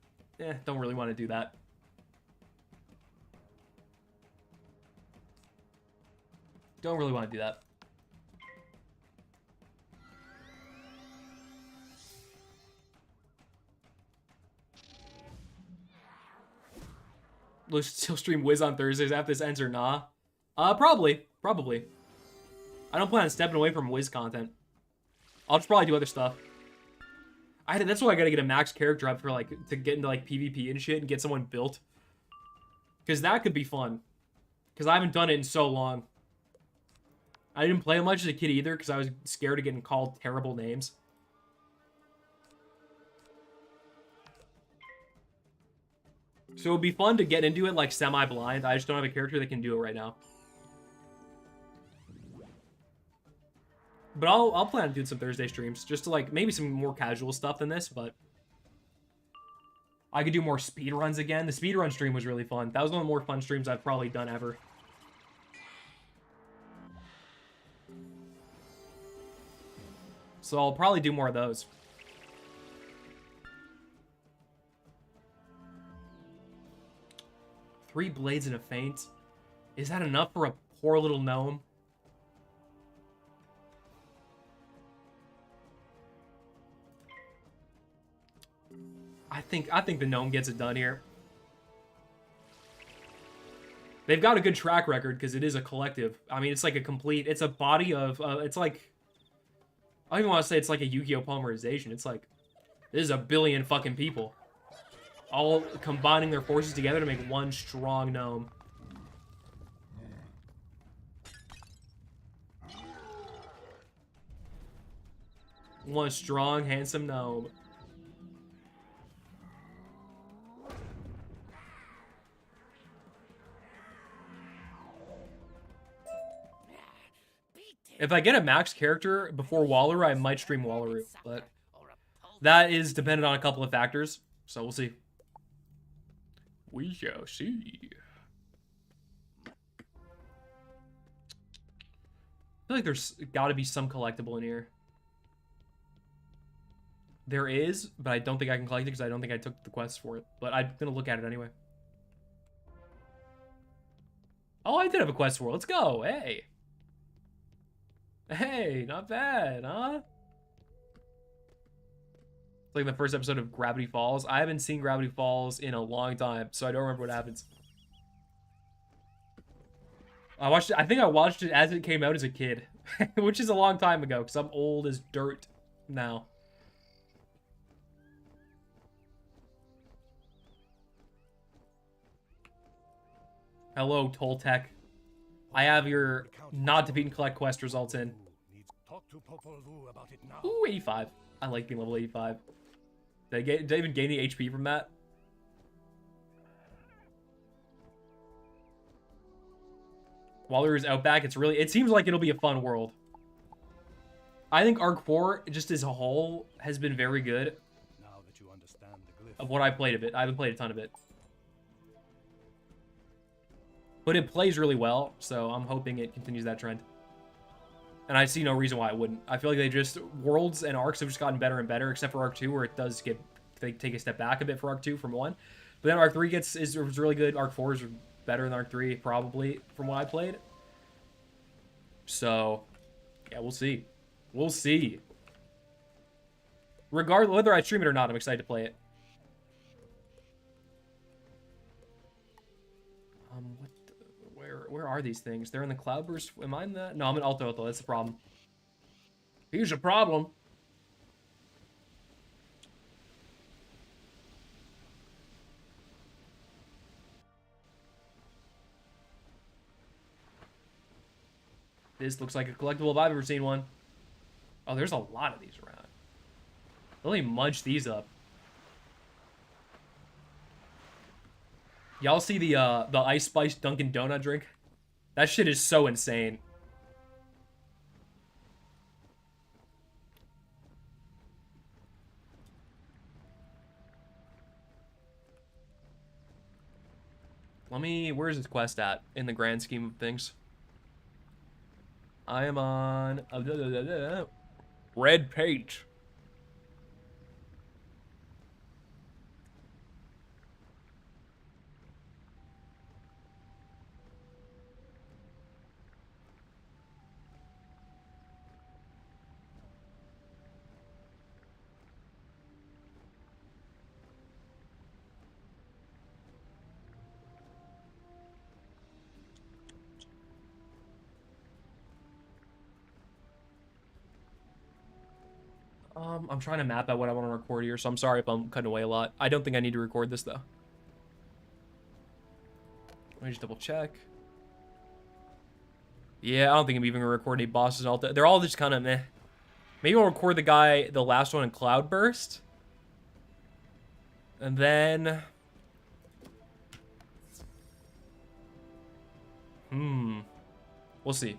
don't really want to do that. Don't really want to do that. Will still stream Wiz on Thursdays after this ends or nah? Probably. I don't plan on stepping away from Wiz content. I'll just probably do other stuff. That's why I gotta get a max character up for like to get into like PvP and shit and get someone built. Cause that could be fun. Cause I haven't done it in so long. I didn't play much as a kid either because I was scared of getting called terrible names. So it would be fun to get into it like semi-blind. I just don't have a character that can do it right now. But I'll plan on doing some Thursday streams. Just to like, maybe some more casual stuff than this, but I could do more speedruns again. The speedrun stream was really fun. That was one of the more fun streams I've probably done ever. So I'll probably do more of those. Three blades and a feint. Is that enough for a poor little gnome? I think the gnome gets it done here. They've got a good track record because it is a collective. I mean, it's like a complete. It's a body of. It's like. I don't even want to say it's like a Yu-Gi-Oh polymerization. It's like This is a billion fucking people. All combining their forces together to make one strong gnome. One strong, handsome gnome. If I get a max character before Wallaroo, I might stream Wallaroo, but that is dependent on a couple of factors, so we'll see. We shall see. I feel like there's got to be some collectible in here. There is, but I don't think I can collect it because I don't think I took the quest for it. But I'm going to look at it anyway. Oh, I did have a quest for it. Let's go. Hey. Hey, not bad, huh? It's like the first episode of Gravity Falls. I haven't seen Gravity Falls in a long time, so I don't remember what happens. I think I watched it as it came out as a kid, which is a long time ago because I'm old as dirt now. Hello, Toltec. I have your not defeat and collect quest results in. Ooh, 85. I like being level 85. Did I even gain any HP from that? Wallaroo's Outback. It seems like it'll be a fun world. I think Arc 4, just as a whole, has been very good. Now that you understand the glyph. Of what I played of it. I haven't played a ton of it. But it plays really well, so I'm hoping it continues that trend. And I see no reason why it wouldn't. I feel like Worlds and Arcs have just gotten better and better, except for Arc 2, where it does they take a step back a bit for Arc 2 from 1. But then Arc 3 is really good. Arc 4 is better than Arc 3, probably, from what I played. So, yeah, we'll see. We'll see. Regardless, whether I stream it or not, I'm excited to play it. Where are these things? They're in the Cloudburst. Am I in that? No, I'm in Alto. That's the problem. Here's a problem. This looks like a collectible if I've ever seen one. Oh, there's a lot of these around. Let me munch these up. Y'all see the Ice Spice Dunkin' Donut drink? That shit is so insane. Where's this quest at in the grand scheme of things? I am on red page. I'm trying to map out what I want to record here, so I'm sorry if I'm cutting away a lot. I don't think I need to record this, though. Let me just double check. Yeah, I don't think I'm even going to record any bosses and all that. They're all just kind of meh. Maybe I'll record the last one in Cloudburst. And then... We'll see.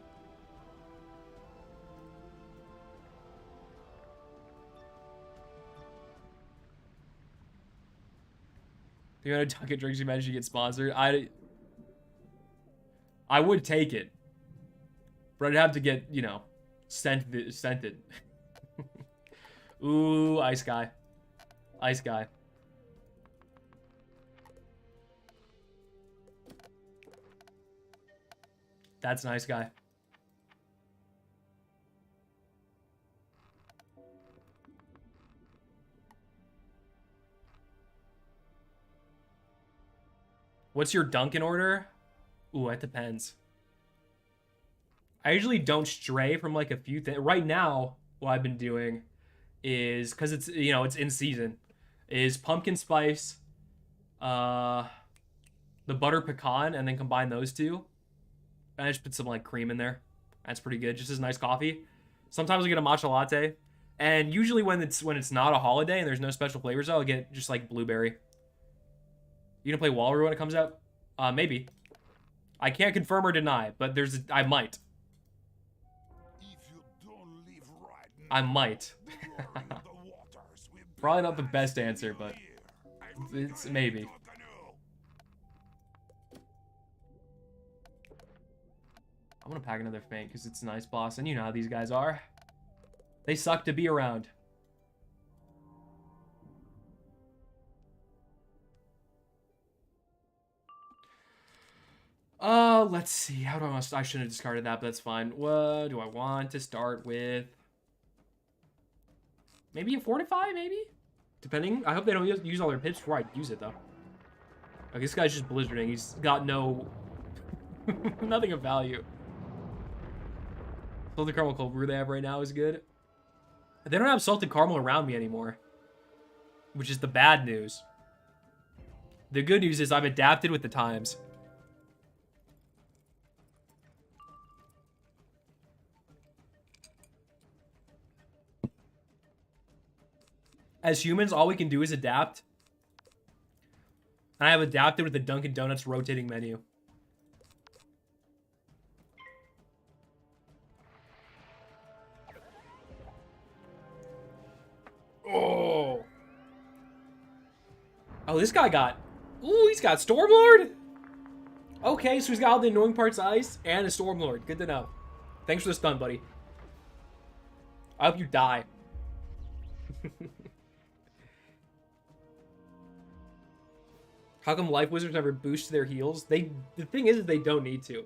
The amount of Dunkin' drinks you managed to get sponsored, I would take it, but I'd have to get, you know, scented. Ooh, ice guy, ice guy. That's nice guy. What's your Dunkin' order? Ooh, it depends. I usually don't stray from like a few things. Right now, what I've been doing is, because it's, you know, it's in season, is pumpkin spice, the butter pecan, and then combine those two. And I just put some like cream in there. That's pretty good. Just as nice coffee. Sometimes I get a matcha latte, and usually when it's not a holiday and there's no special flavors, I'll get just like blueberry. You gonna play Walrus when it comes out? Maybe. I can't confirm or deny, but I might. I might. Probably not the best answer, but it's maybe. I'm gonna pack another feint because it's a nice boss, and you know how these guys are. They suck to be around. Let's see. How do I want to... I shouldn't have discarded that, but that's fine. What do I want to start with? Maybe a fortify, maybe? Depending. I hope they don't use all their pips before I use it, though. Okay, this guy's just blizzarding. He's got no... nothing of value. Salted caramel cold brew they have right now is good. They don't have salted caramel around me anymore, which is the bad news. The good news is I've adapted with the times. As humans, all we can do is adapt. And I have adapted with the Dunkin' Donuts rotating menu. Oh. Oh, this guy got... Ooh, he's got Stormlord? Okay, so he's got all the annoying parts ice and a Stormlord. Good to know. Thanks for the stun, buddy. I hope you die. How come Life Wizards never boost their heals? The thing is they don't need to.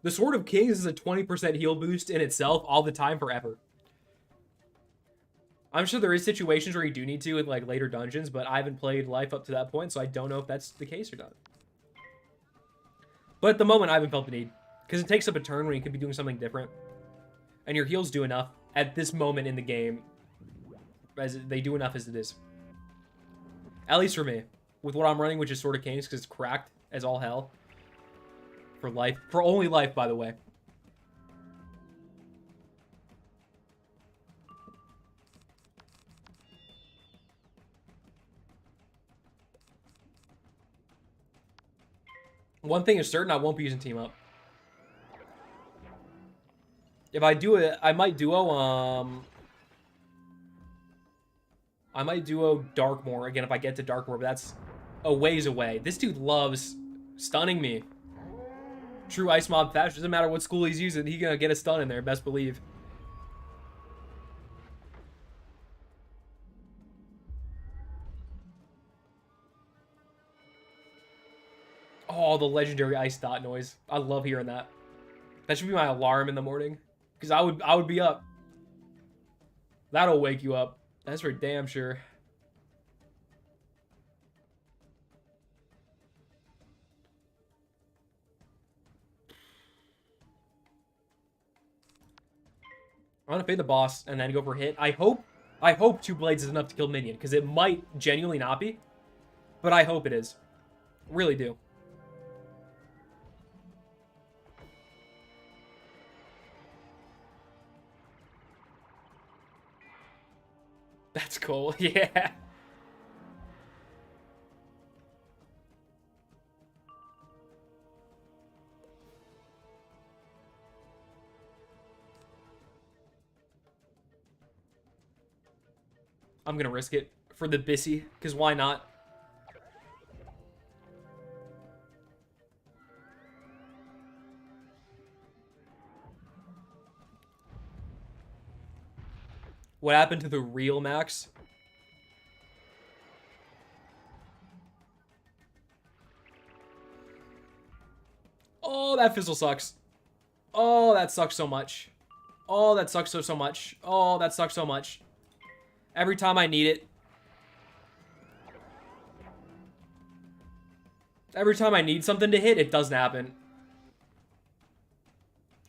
The Sword of Kings is a 20% heal boost in itself all the time forever. I'm sure there is situations where you do need to in like later dungeons, but I haven't played Life up to that point, so I don't know if that's the case or not. But at the moment, I haven't felt the need. Because it takes up a turn when you could be doing something different. And your heals do enough at this moment in the game. As they do enough as it is. At least for me. With what I'm running, which is Sword of Kings, because it's cracked as all hell. For life. For only life, by the way. One thing is certain, I won't be using Team Up. If I do it, I might duo, I might duo Darkmoor again if I get to Darkmoor, but that's a ways away. This dude loves stunning me. True ice mob fashion. Doesn't matter what school he's using, he's gonna get a stun in there, best believe. Oh, the legendary ice dot noise. I love hearing that. That should be my alarm in the morning. Because I would be up. That'll wake you up. That's for damn sure. I'm gonna fade the boss and then go for hit. I hope 2 blades is enough to kill minion, because it might genuinely not be. But I hope it is. Really do. That's cool, yeah. I'm gonna risk it for the Bissy, because why not? What happened to the real Max? Oh, that fizzle sucks. Oh, that sucks so much. Oh, that sucks so much. Oh, that sucks so much. Every time I need it. Every time I need something to hit, it doesn't happen.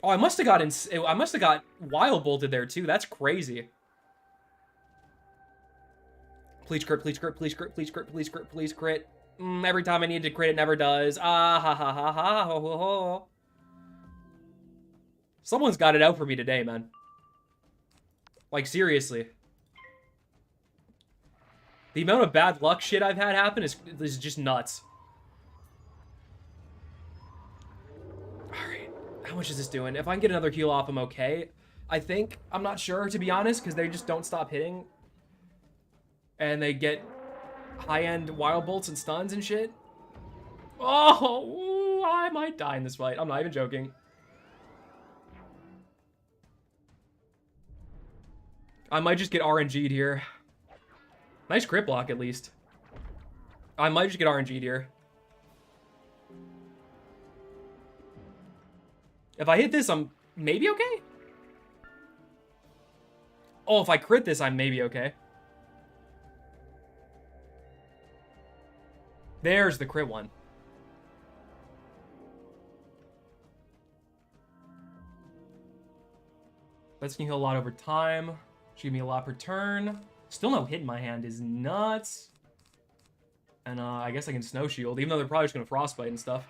Oh, I must have got wild bolted there too. That's crazy. Please crit, please crit, please crit, please crit, please crit, please crit. Every time I need to crit, it never does. Ah, ha, ha, ha, ha, ho, ho, ho. Someone's got it out for me today, man. Like, seriously. The amount of bad luck shit I've had happen is just nuts. Alright. How much is this doing? If I can get another heal off, I'm okay. I think. I'm not sure, to be honest, because they just don't stop hitting. And they get high-end wild bolts and stuns and shit. Oh, I might die in this fight. I'm not even joking. I might just get RNG'd here. Nice crit block, at least. I might just get RNG'd here. If I hit this, I'm maybe okay? Oh, if I crit this, I'm maybe okay. There's the crit one. That's gonna heal a lot over time. Should give me a lot per turn. Still no hit in my hand is nuts. And I guess I can snow shield, even though they're probably just gonna frostbite and stuff.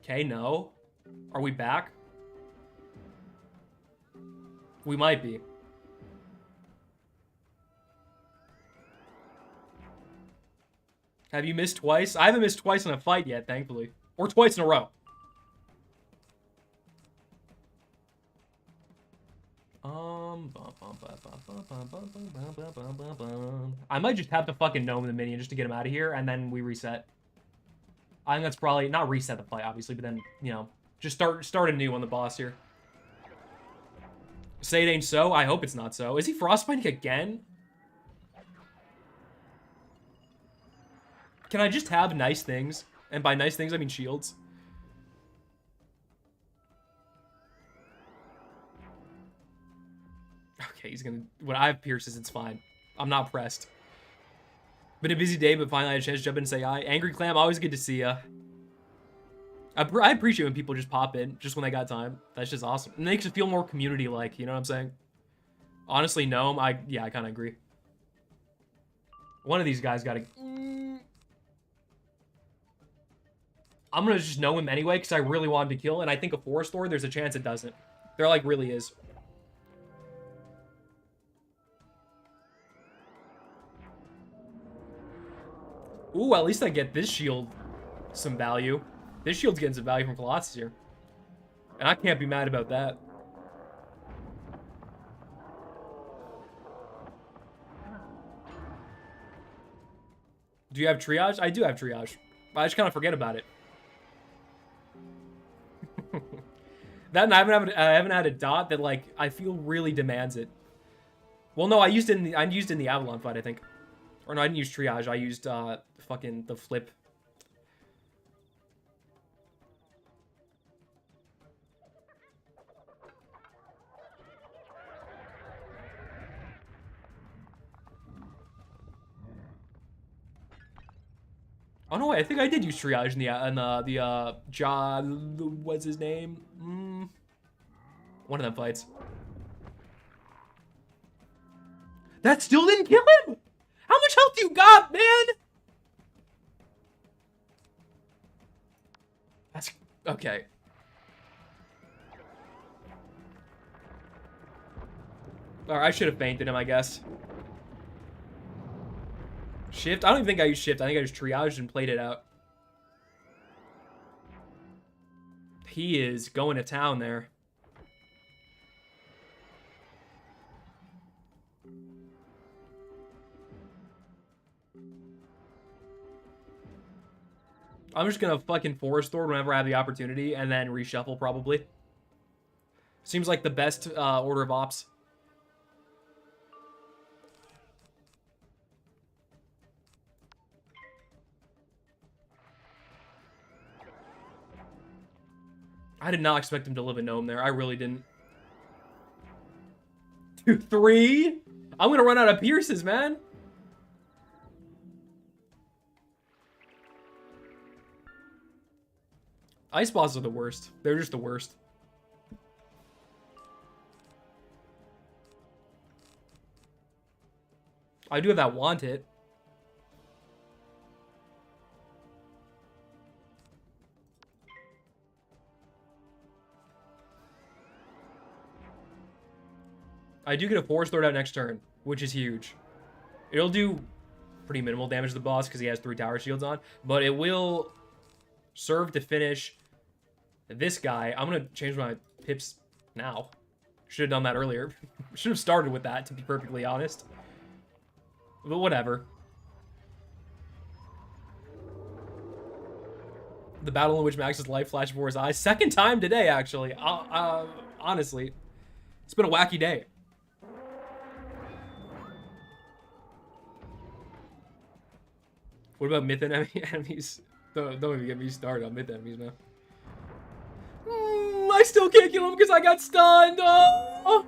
Okay, no. Are we back? We might be. Have you missed twice? I haven't missed twice in a fight yet, thankfully. Or twice in a row. I might just have to fucking gnome the minion just to get him out of here, and then we reset. I think that's probably not reset the fight, obviously, but then, you know, just start anew on the boss here. Say it ain't so. I hope it's not so. Is he frostbiting again? Can I just have nice things? And by nice things, I mean shields. Okay, he's gonna... When I have pierces, it's fine. I'm not pressed. Been a busy day, but finally I had a chance to jump in and say hi. Angry Clam, always good to see ya. I appreciate when people just pop in, just when they got time. That's just awesome. It makes it feel more community-like, you know what I'm saying? Honestly, Gnome, yeah, I kind of agree. One of these guys gotta... I'm gonna just know him anyway, because I really want him to kill, and I think a Forest Lord, there's a chance it doesn't. There, like, really is. Ooh, at least I get this shield some value. This shield's getting some value from Colossus here. And I can't be mad about that. Do you have triage? I do have triage. I just kind of forget about it. That and I haven't had a dot that, like, I feel really demands it. Well, no, I used it in the Avalon fight, I think. Or no, I didn't use triage. I used fucking the flip. Oh no, wait, I think I did use triage in the John, what's his name? One of them fights. That still didn't kill him. How much health you got, man? That's okay. All right, I should have fainted him, I guess. Shift? I don't even think I used shift. I think I just triaged and played it out. He is going to town there. I'm just gonna fucking Forest Lord whenever I have the opportunity and then reshuffle probably. Seems like the best order of ops. I did not expect him to live a gnome there. I really didn't. 2, 3? I'm gonna run out of pierces, man. Ice bosses are the worst. They're just the worst. I do have that want it. I do get a force throw down next turn, which is huge. It'll do pretty minimal damage to the boss because he has 3 tower shields on, but it will serve to finish this guy. I'm gonna change my pips now. Should have done that earlier. Should have started with that, to be perfectly honest. But whatever. The battle in which Max's life flashed before his eyes. Second time today, actually. Honestly, it's been a wacky day. What about myth enemies? Don't even get me started on myth enemies, man. I still can't kill him because I got stunned. Oh.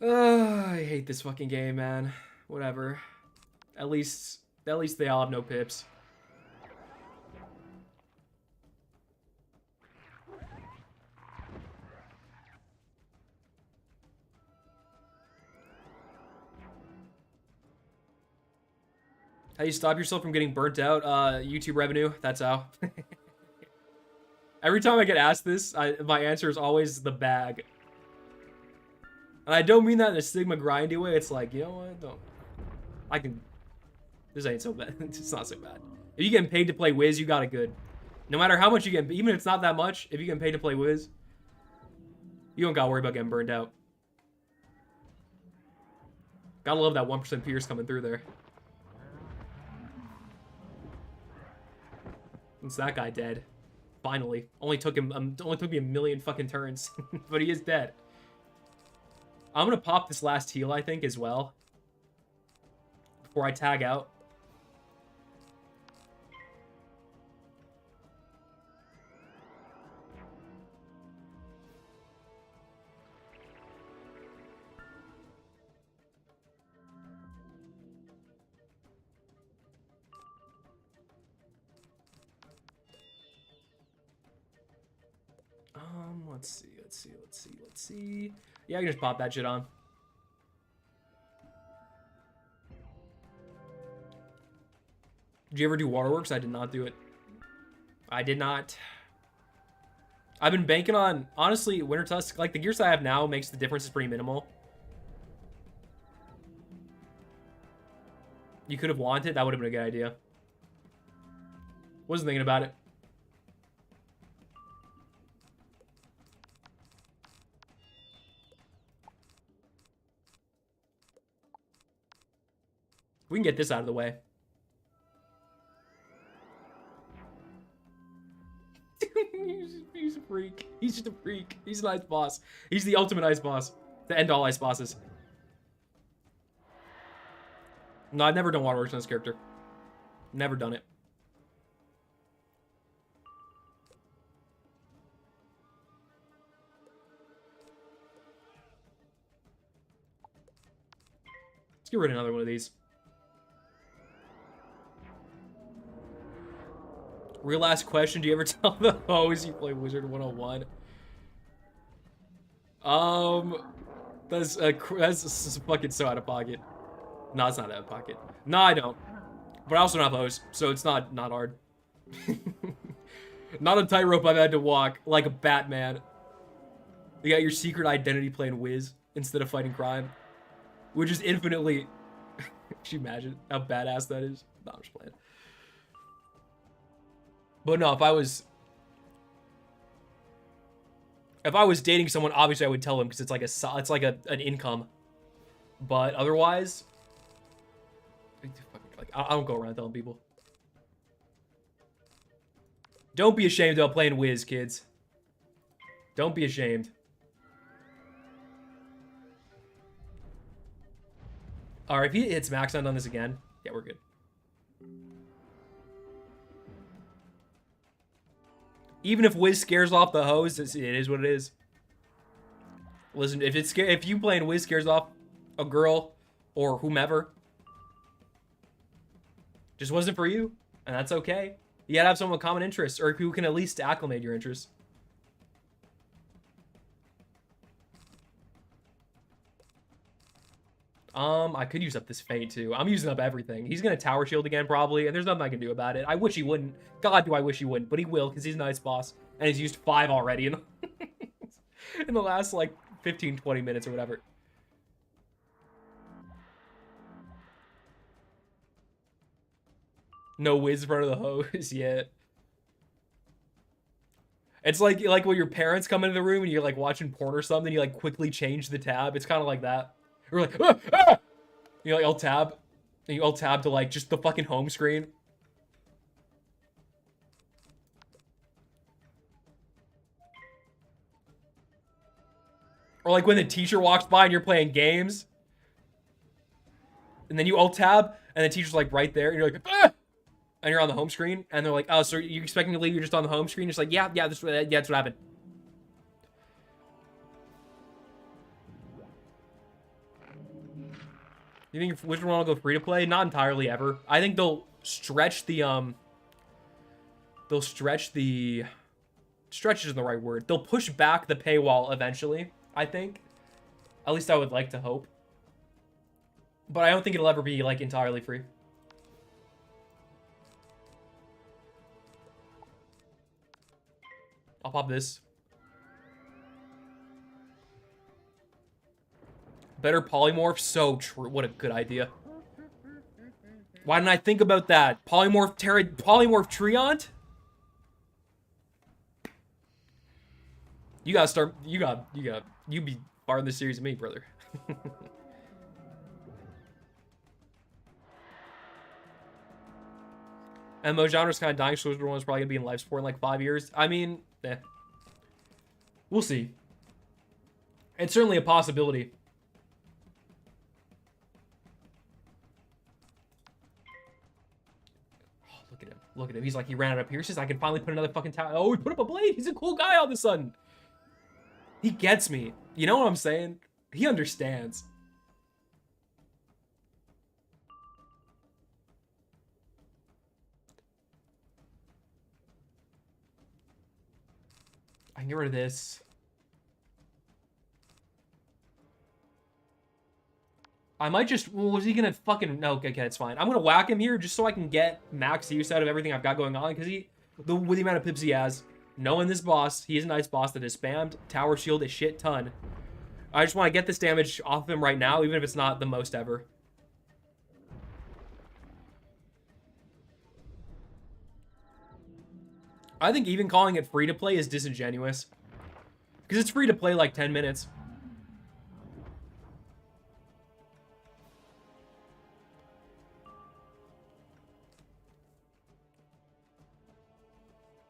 I hate this fucking game, man. Whatever. At least they all have no pips. How you stop yourself from getting burnt out? YouTube revenue. That's how. Every time I get asked this, my answer is always the bag. And I don't mean that in a Sigma grindy way. It's like, you know what? Don't. I can. This ain't so bad. It's not so bad. If you get paid to play Wiz, you got it good. No matter how much you get, even if it's not that much, if you get paid to play Wiz, you don't gotta worry about getting burned out. Gotta love that 1% Pierce coming through there. It's that guy dead. Finally. Only took me a million fucking turns. But he is dead. I'm gonna pop this last heal, I think, as well. Before I tag out. Let's see. Yeah, I can just pop that shit on. Did you ever do Waterworks? I did not do it. I did not. I've been banking on, honestly, Winter Tusk, like the gears I have now makes the difference is pretty minimal. You could have wanted, that would have been a good idea. Wasn't thinking about it. We can get this out of the way. He's a freak. He's just a freak. He's an ice boss. He's the ultimate ice boss. To end all ice bosses. No, I've never done Waterworks on this character. Never done it. Let's get rid of another one of these. Real last question, do you ever tell the hoes you play Wizard 101? That's fucking so out of pocket. No, it's not out of pocket. No, I don't. But I also don't have hoes, so it's not hard. Not a tightrope I've had to walk like a Batman. You got your secret identity playing Wiz instead of fighting crime. Which is infinitely... Can you imagine how badass that is? No, I'm just playing. But no, if I was dating someone, obviously I would tell them because it's like an income. But otherwise, I don't go around telling people. Don't be ashamed about playing Wiz, kids. Don't be ashamed. All right, if he hits max on this again, yeah, we're good. Even if Wiz scares off the hoes, it is what it is. Listen, if you playing Wiz scares off a girl or whomever, just wasn't for you, and that's okay. You gotta have someone with common interests, or who can at least acclimate your interests. I could use up this feint too. I'm using up everything. He's gonna tower shield again probably, and there's nothing I can do about it. I wish he wouldn't. God, do I wish he wouldn't, but he will because he's a nice boss, and he's used 5 already in in the last like 15, 20 minutes or whatever. No Wiz in front of the hose yet. It's like when your parents come into the room and you're like watching porn or something, you like quickly change the tab. It's kind of like that. Or like, ah, ah! You like alt tab, and you alt tab to like just the fucking home screen. Or like when the teacher walks by and you're playing games, and then you alt tab, and the teacher's like right there, and you're like, ah! And you're on the home screen, and they're like, oh, so you're expecting to leave? You're just on the home screen? It's like, yeah, that's what happened. You think which one will go free to play? Not entirely ever. I think they'll stretch the stretch isn't the right word. They'll push back the paywall eventually, I think. At least I would like to hope. But I don't think it'll ever be like entirely free. I'll pop this. Better polymorph? So true. What a good idea. Why didn't I think about that? Polymorph Treant? You gotta start. You be part of this series of me, brother. MMO genre's kind of dying. So one's probably gonna be in life support in like 5 years. I mean, we'll see. It's certainly a possibility. Oh, look at him. Look at him. He's like, he ran out of pierces. I can finally put another fucking tower. Oh, he put up a blade. He's a cool guy all of a sudden. He gets me. You know what I'm saying? He understands. I can get rid of this. I might just... Well, was he gonna fucking... No, okay, it's fine. I'm gonna whack him here just so I can get max use out of everything I've got going on. Because with the amount of pips he has, knowing this boss, he is a nice boss that has spammed tower shield a shit ton. I just want to get this damage off of him right now, even if it's not the most ever. I think even calling it free to play is disingenuous. Because it's free to play like 10 minutes.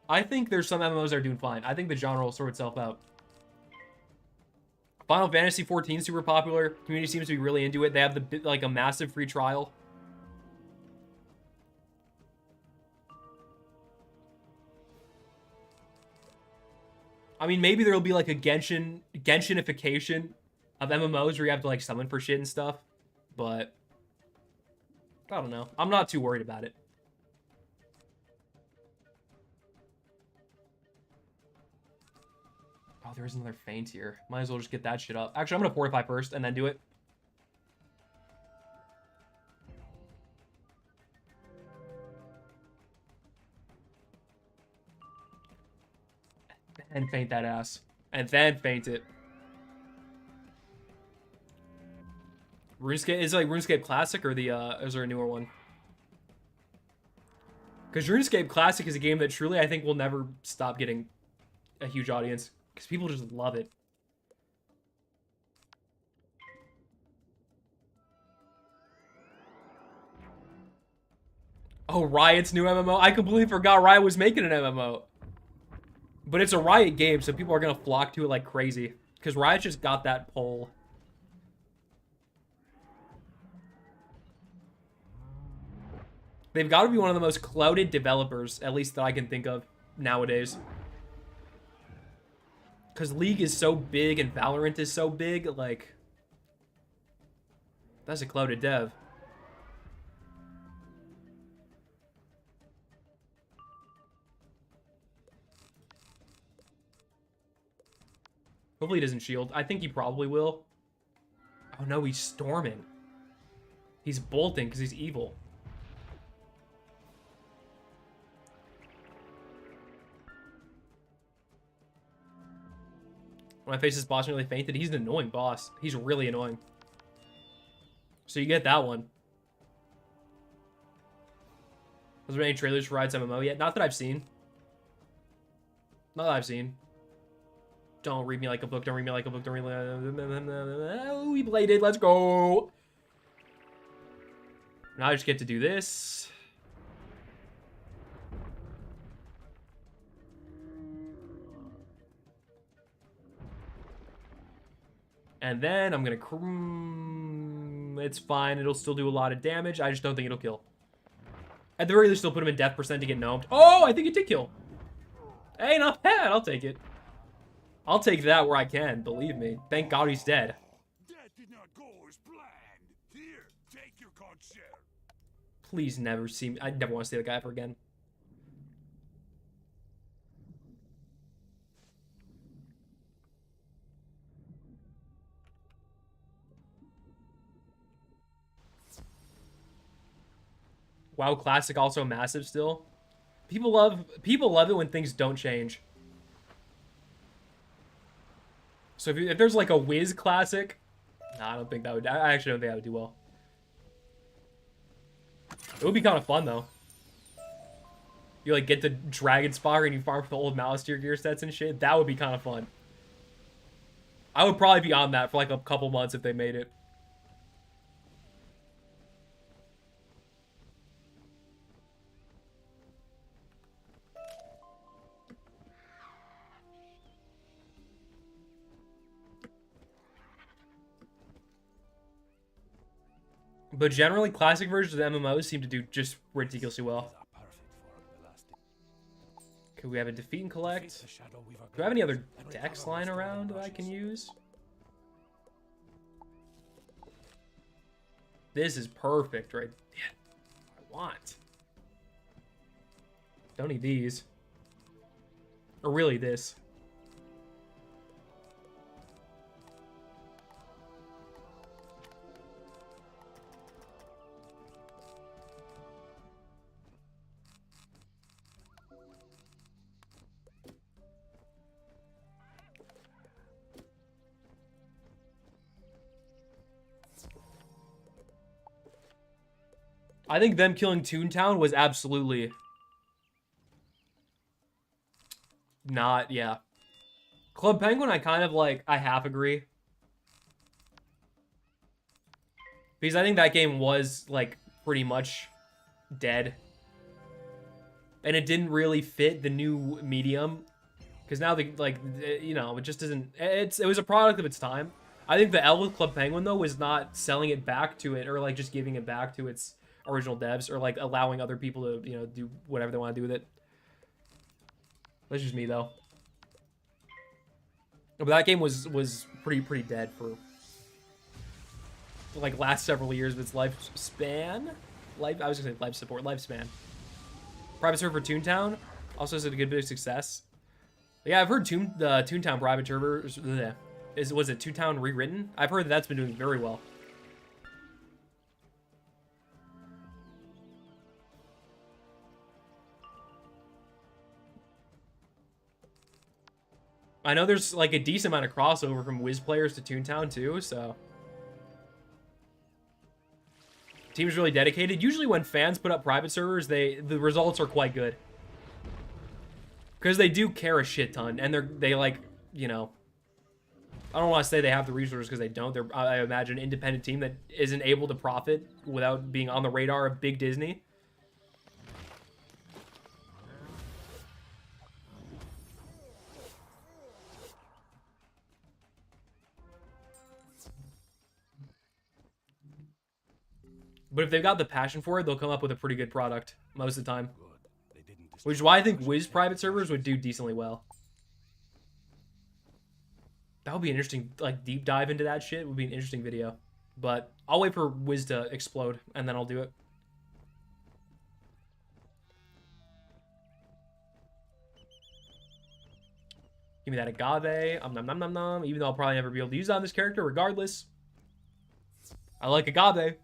I think there's some MMOs that are doing fine. I think the genre will sort itself out. Final Fantasy 14 is super popular. Community seems to be really into it. They have like a massive free trial. I mean, maybe there'll be like a Genshinification of MMOs where you have to like summon for shit and stuff. But I don't know. I'm not too worried about it. Oh, there is another feint here. Might as well just get that shit up. Actually, I'm going to fortify first and then do it. And feint that ass. And then feint it. RuneScape, is it like RuneScape Classic or the, is there a newer one? Because RuneScape Classic is a game that truly I think will never stop getting a huge audience. Because people just love it. Oh, Riot's new MMO? I completely forgot Riot was making an MMO. But it's a Riot game, so people are going to flock to it like crazy. Because Riot just got that pull. They've got to be one of the most clouded developers, at least that I can think of nowadays. Because League is so big and Valorant is so big, like... That's a clouded dev. Hopefully he doesn't shield. I think he probably will. Oh no, he's storming. He's bolting because he's evil. When I face this boss, I nearly fainted. He's an annoying boss. He's really annoying. So you get that one. Was there any trailers for Rides MMO yet? Not that I've seen. Not that I've seen. Don't read me like a book. Don't read me like a book. Don't read me like... Oh, we bladed. Let's go. Now I just get to do this. And then I'm gonna... It's fine. It'll still do a lot of damage. I just don't think it'll kill. At the very least, they'll put him in death percent to get gnomed. Oh, I think it did kill. Hey, not bad. I'll take it. I'll take that where I can. Believe me. Thank God he's dead. That did not go as planned. Here, take your concert. Please never see me. I never want to see that guy ever again. WoW Classic also massive still. People love it when things don't change. So if there's like a Wiz Classic, nah, I don't think that would. I actually don't think that would do well. It would be kind of fun though. You like get the Dragon Spire and you farm for the old Malisteer gear sets and shit. That would be kind of fun. I would probably be on that for like a couple months if they made it. But generally, classic versions of MMOs seem to do just ridiculously well. Okay, we have a defeat and collect. Do I have any other decks lying around that I can use? This is perfect, right? Yeah, I want. Don't need these. Or really this. I think them killing Toontown was absolutely not, yeah. Club Penguin, I kind of like, I half agree. Because I think that game was, like, pretty much dead. And it didn't really fit the new medium. Because now, like, you know, it just isn't, it was a product of its time. I think the L with Club Penguin, though, was not selling it back to it, or, like, just giving it back to its original devs, or like allowing other people to, you know, do whatever they want to do with it. That's just me though. But that game was pretty dead for like last several years of its lifespan. I was gonna say life support, lifespan. Private server for Toontown also has a good bit of success. Yeah, I've heard the Toontown private server was it Toontown rewritten? I've heard that's been doing very well. I know there's like a decent amount of crossover from Wiz players to Toontown too, so. Team's really dedicated. Usually when fans put up private servers, the results are quite good. Because they do care a shit ton, and they like, you know, I don't want to say they have the resources because they don't. They're, I imagine, an independent team that isn't able to profit without being on the radar of big Disney. But if they've got the passion for it, they'll come up with a pretty good product most of the time. Which is why I think Wiz private servers would do decently well. That would be an interesting, like, deep dive into that shit. It would be an interesting video. But I'll wait for Wiz to explode, and then I'll do it. Give me that agave. Nom nom nom nom. Even though I'll probably never be able to use that on this character, regardless. I like agave.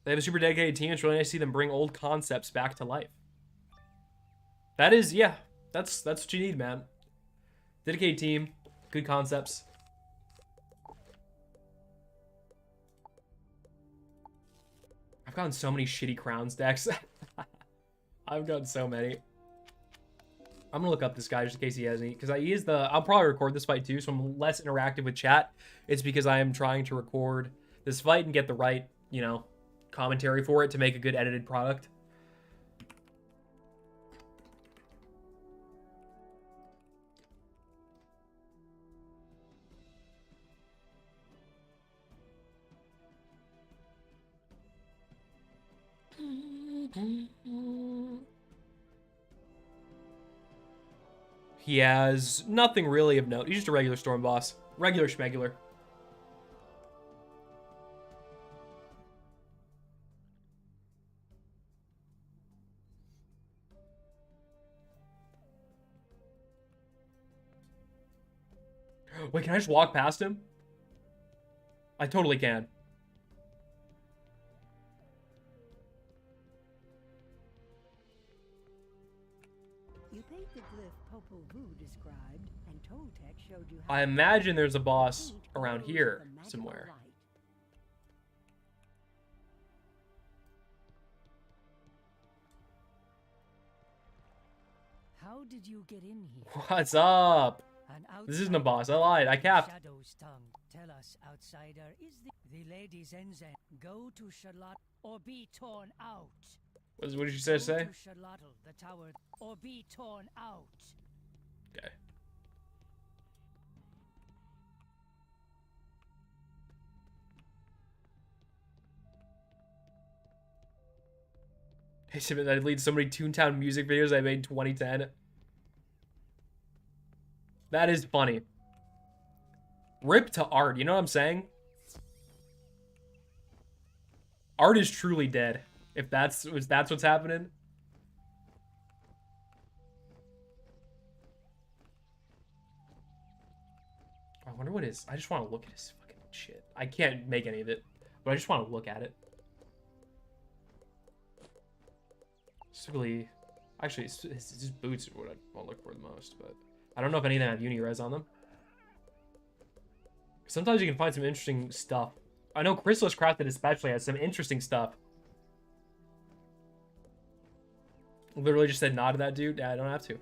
They have a super dedicated team. It's really nice to see them bring old concepts back to life. That is, yeah. That's what you need, man. Dedicated team. Good concepts. I've gotten so many shitty crowns decks. I've gotten so many. I'm gonna look up this guy just in case he has any, because he is the. I'll probably record this fight too, so I'm less interactive with chat. It's because I am trying to record this fight and get the right, you know, commentary for it to make a good edited product. He has nothing really of note. He's just a regular storm boss. Regular schmegular. Wait, can I just walk past him? I totally can. You paint the glyph Popol Vuh described, and Toltec showed you how I imagine there's a boss around here somewhere. How did you get in here? What's up? An This isn't a outsider boss. I lied. I capped. Shadow's tongue. Tell us, outsider, is the lady Zenzen go to Charlotte or be torn out? What did you say? Go to Charlotte, the tower, or be torn out. Okay. Hey, Simon, that leads so many Toontown music videos I made in 2010. That is funny. Rip to art, you know what I'm saying? Art is truly dead. If that's what's happening. I wonder what is. I just want to look at his fucking shit. I can't make any of it, but I just want to look at it. Specifically, actually, his boots are what I want to look for the most, but I don't know if any of them have uni-res on them. Sometimes you can find some interesting stuff. I know Chrysalis Crafted especially has some interesting stuff. Literally just said nod to that dude. Yeah, I don't have to.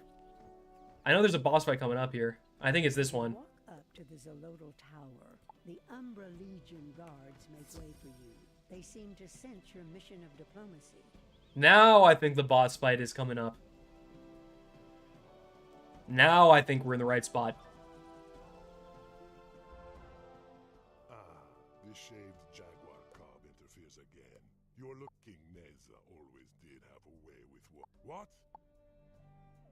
I know there's a boss fight coming up here. I think it's this one. walk up to the Zolotl Tower. The Umbra Legion guards make way for you. They seem to sense your mission of diplomacy. Now I think the boss fight is coming up. Now I think we're in the right spot. The shaved jaguar cob interferes again. Your looking Neza always did have a way with what?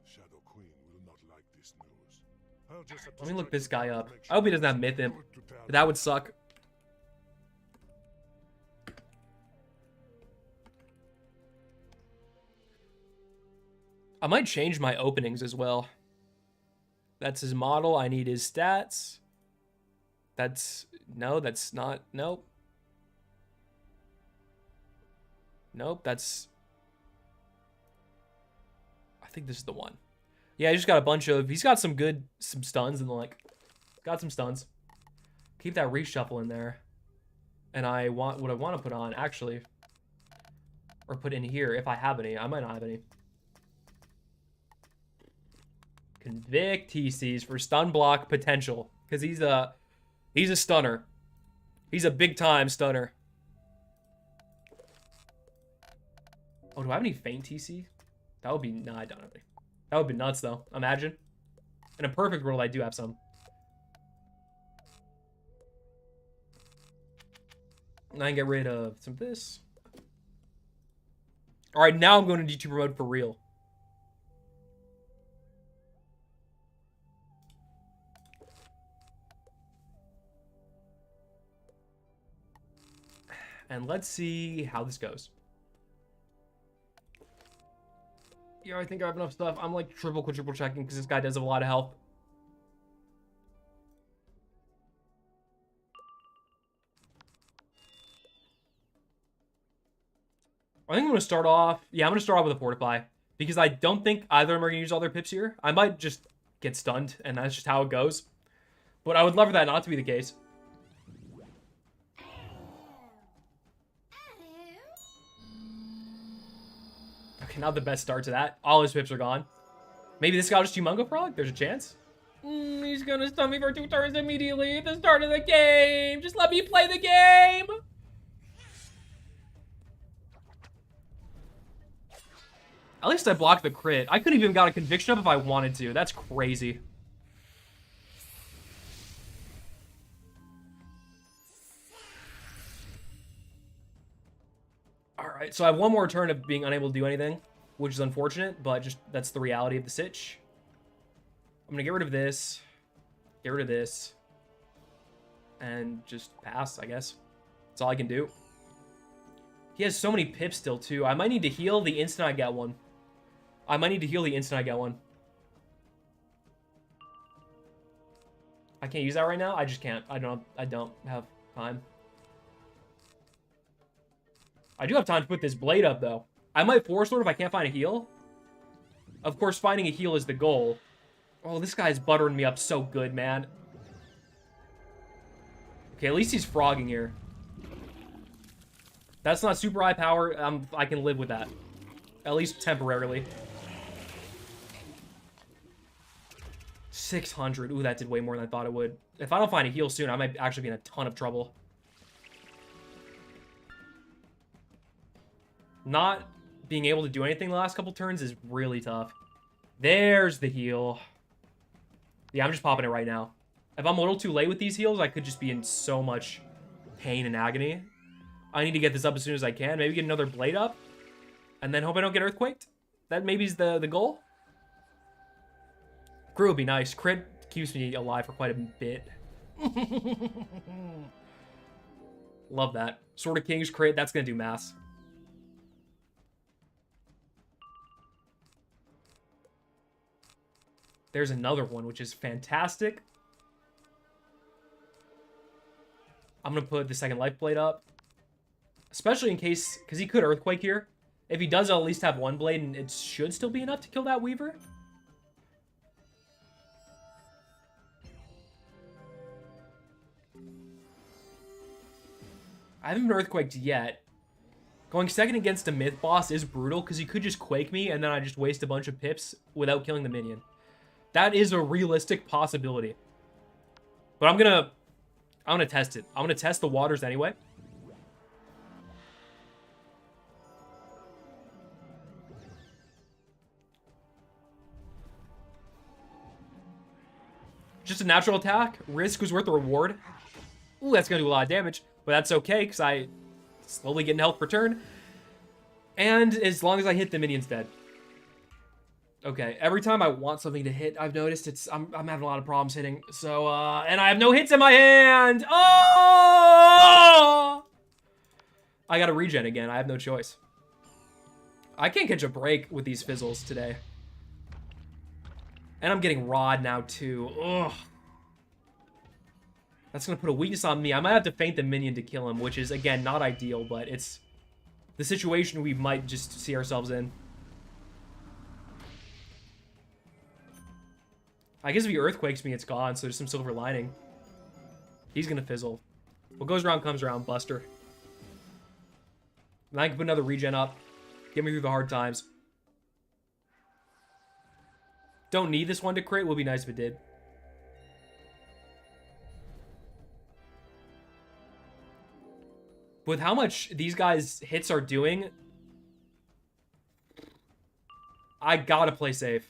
Shadow Queen will not like this news. I'll just have to Let me look strike this the guy blow up. to make I hope he sure doesn't have it's Myth Imp. good to tell. That would suck. I might change my openings as well. That's his model. I need his stats. That's... No, that's not... Nope. Nope, that's... I think this is the one. Yeah, he just got a bunch of... He's got some stuns and like... Got some stuns. Keep that reshuffle in there. And I want... What I want to put on, actually... Or put in here, if I have any. I might not have any. Convict TCs for stun block potential. Because he's a stunner. He's a big time stunner. Oh, do I have any feint TC? That would be... No, I don't have any. That would be nuts, though. Imagine. In a perfect world, I do have some. And I can get rid of some of this. Alright, now I'm going to YouTuber mode for real. And let's see how this goes. Yeah, I think I have enough stuff. I'm like triple, quadruple checking because this guy does have a lot of health. I think I'm going to start off... Yeah, I'm going to start off with a Fortify. Because I don't think either of them are going to use all their pips here. I might just get stunned, and that's just how it goes. But I would love for that not to be the case. Okay, not the best start to that. All his pips are gone. Maybe this guy will just Humongo Frog? There's a chance. He's going to stun me for 2 turns immediately at the start of the game. Just let me play the game. At least I blocked the crit. I could have even got a conviction up if I wanted to. That's crazy. Alright, so I have one more turn of being unable to do anything, which is unfortunate, but just that's the reality of the sitch. I'm gonna get rid of this, get rid of this, and just pass, I guess. That's all I can do. He has so many pips still, too. I might need to heal the instant I get one. I might need to heal the instant I get one. I can't use that right now. I just can't. I don't have time. I do have time to put this blade up, though. I might Force Lord if I can't find a heal. Of course, finding a heal is the goal. Oh, this guy's buttering me up so good, man. Okay, at least he's frogging here. That's not super high power. I can live with that. At least temporarily. 600. Ooh, that did way more than I thought it would. If I don't find a heal soon, I might actually be in a ton of trouble. Not being able to do anything the last couple turns is really tough. There's the heal. Yeah, I'm just popping it right now. If I'm a little too late with these heals, I could just be in so much pain and agony. I need to get this up as soon as I can. Maybe get another blade up. And then hope I don't get earthquaked. That maybe is the goal. Crit would be nice. Crit keeps me alive for quite a bit. Love that. Sword of Kings crit, that's going to do mass. There's another one, which is fantastic. I'm going to put the second life blade up. Especially in case, because he could earthquake here. If he does, I'll at least have one blade, and it should still be enough to kill that Weaver. I haven't been earthquaked yet. Going second against a myth boss is brutal, because he could just quake me, and then I just waste a bunch of pips without killing the minion. That is a realistic possibility. But I'm gonna test it. I'm gonna test the waters anyway. Just a natural attack. Risk was worth the reward. Ooh, that's gonna do a lot of damage. But that's okay, because I slowly get in health per turn. And as long as I hit, the minion's dead. Okay, every time I want something to hit, I've noticed I'm having a lot of problems hitting. So, and I have no hits in my hand! Oh! I gotta regen again. I have no choice. I can't catch a break with these fizzles today. And I'm getting Rod now, too. Ugh. That's gonna put a weakness on me. I might have to feint the minion to kill him, which is, again, not ideal, but it's the situation we might just see ourselves in. I guess if he earthquakes me, it's gone, so there's some silver lining. He's gonna fizzle. What goes around comes around, Buster. And I can put another regen up. Get me through the hard times. Don't need this one to crit. Would be nice if it did. With how much these guys' hits are doing, I gotta play safe.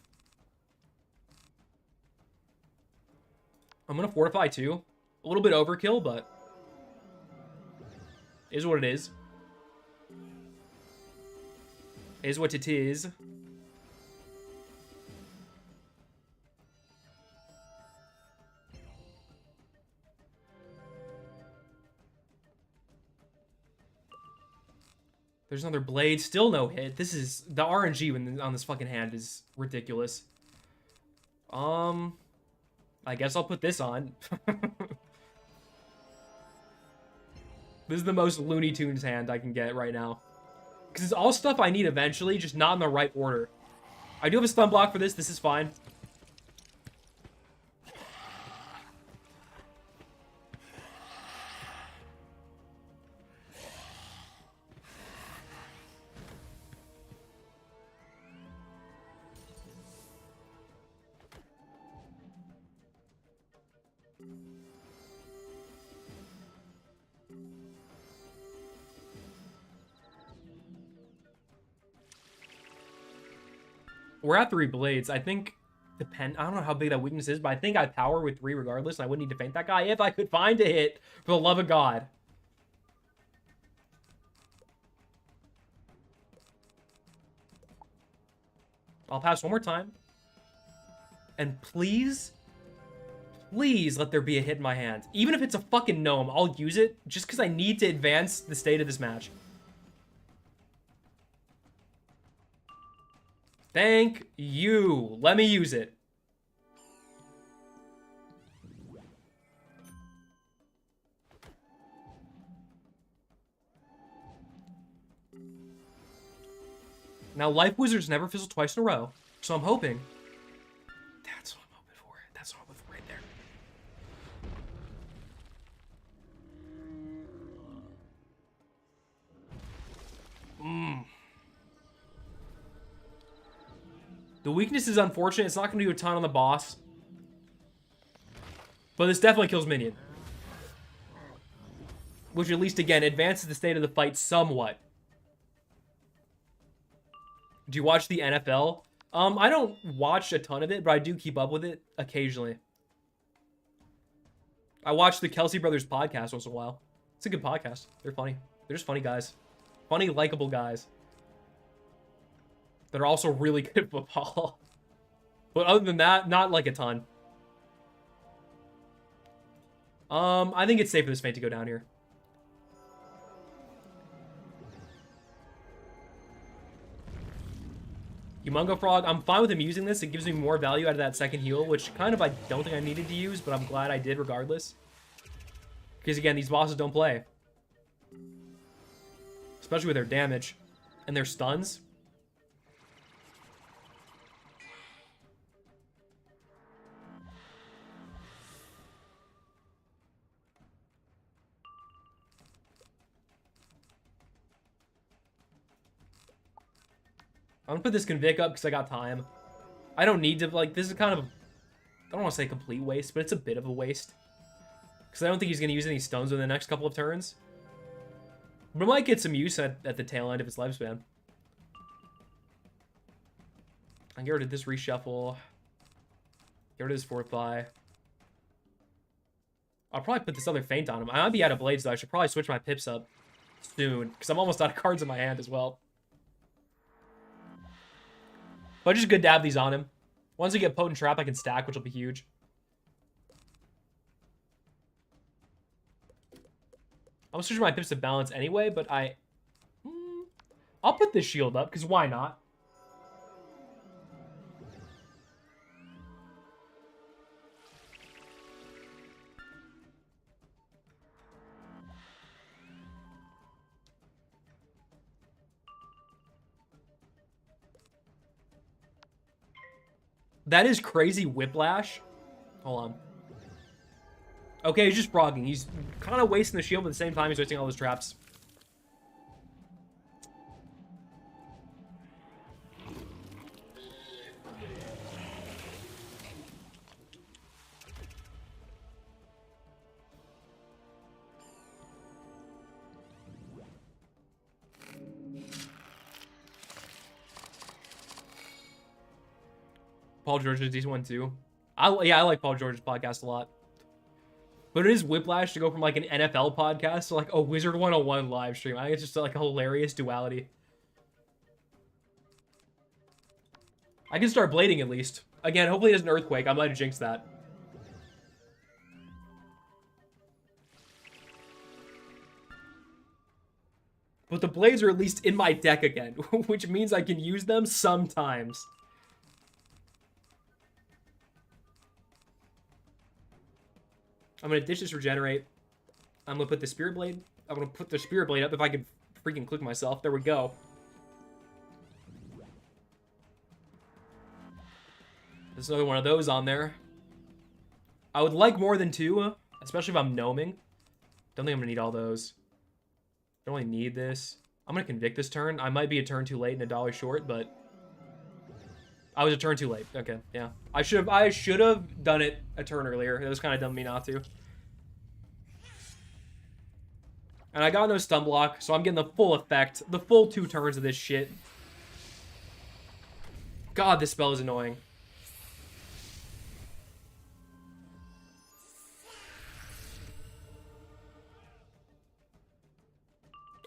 I'm gonna fortify too. A little bit overkill, but is what it is. Is what it is. There's another blade. Still no hit. This is... The RNG on this fucking hand is ridiculous. I guess I'll put this on. This is the most Looney Tunes hand I can get right now. Because it's all stuff I need eventually, just not in the right order. I do have a stun block for this. This is fine. We're at 3 blades. I think... I don't know how big that weakness is, but I think I power with 3 regardless, and I wouldn't need to feint that guy if I could find a hit, for the love of God. I'll pass one more time. And please, please let there be a hit in my hand. Even if it's a fucking gnome, I'll use it just because I need to advance the state of this match. Thank you. Let me use it. Now, Life Wizards never fizzle twice in a row, so I'm hoping. That's what I'm hoping for. That's what I'm hoping for right there. The weakness is unfortunate. It's not going to do a ton on the boss. But this definitely kills minion. Which at least, again, advances the state of the fight somewhat. Do you watch the NFL? I don't watch a ton of it, but I do keep up with it occasionally. I watch the Kelsey Brothers podcast once in a while. It's a good podcast. They're funny. They're just funny guys. Funny, likable guys. That are also really good at football. But other than that, not like a ton. I think it's safe for this feint to go down here. Humongo Frog, I'm fine with him using this. It gives me more value out of that second heal, which kind of I don't think I needed to use, but I'm glad I did regardless. Because again, these bosses don't play. Especially with their damage and their stuns. I'm gonna put this Convict up because I got time. I don't need to, like, this is kind of, I don't want to say complete waste, but it's a bit of a waste. Because I don't think he's gonna use any stones in the next couple of turns. But it might get some use at the tail end of his lifespan. I can get rid of this reshuffle. Get rid of this Fortify. I'll probably put this other feint on him. I might be out of blades though. I should probably switch my pips up soon. Because I'm almost out of cards in my hand as well. But just good to have these on him. Once we get Potent Trap, I can stack, which will be huge. I'm gonna switch my pips to balance anyway, but I'll put this shield up, because why not? That is crazy whiplash. Hold on. Okay, he's just frogging. He's kind of wasting the shield, but at the same time, he's wasting all his traps. Paul George is a decent one too. I like Paul George's podcast a lot. But it is whiplash to go from like an NFL podcast to like a Wizard 101 live stream. I think it's just like a hilarious duality. I can start blading at least. Again, hopefully it doesn't earthquake. I might have jinxed that. But the blades are at least in my deck again, which means I can use them sometimes. I'm going to ditch this regenerate. I'm going to put the Spirit Blade. I'm going to put the Spirit Blade up if I could freaking click myself. There we go. There's another one of those on there. I would like more than 2, especially if I'm gnoming. Don't think I'm going to need all those. Don't really need this. I'm going to convict this turn. I might be a turn too late and $1 short, but I was a turn too late. Okay, yeah. I should have done it a turn earlier. It was kind of dumb of me not to. And I got no stun block, so I'm getting the full effect. The full 2 turns of this shit. God, this spell is annoying.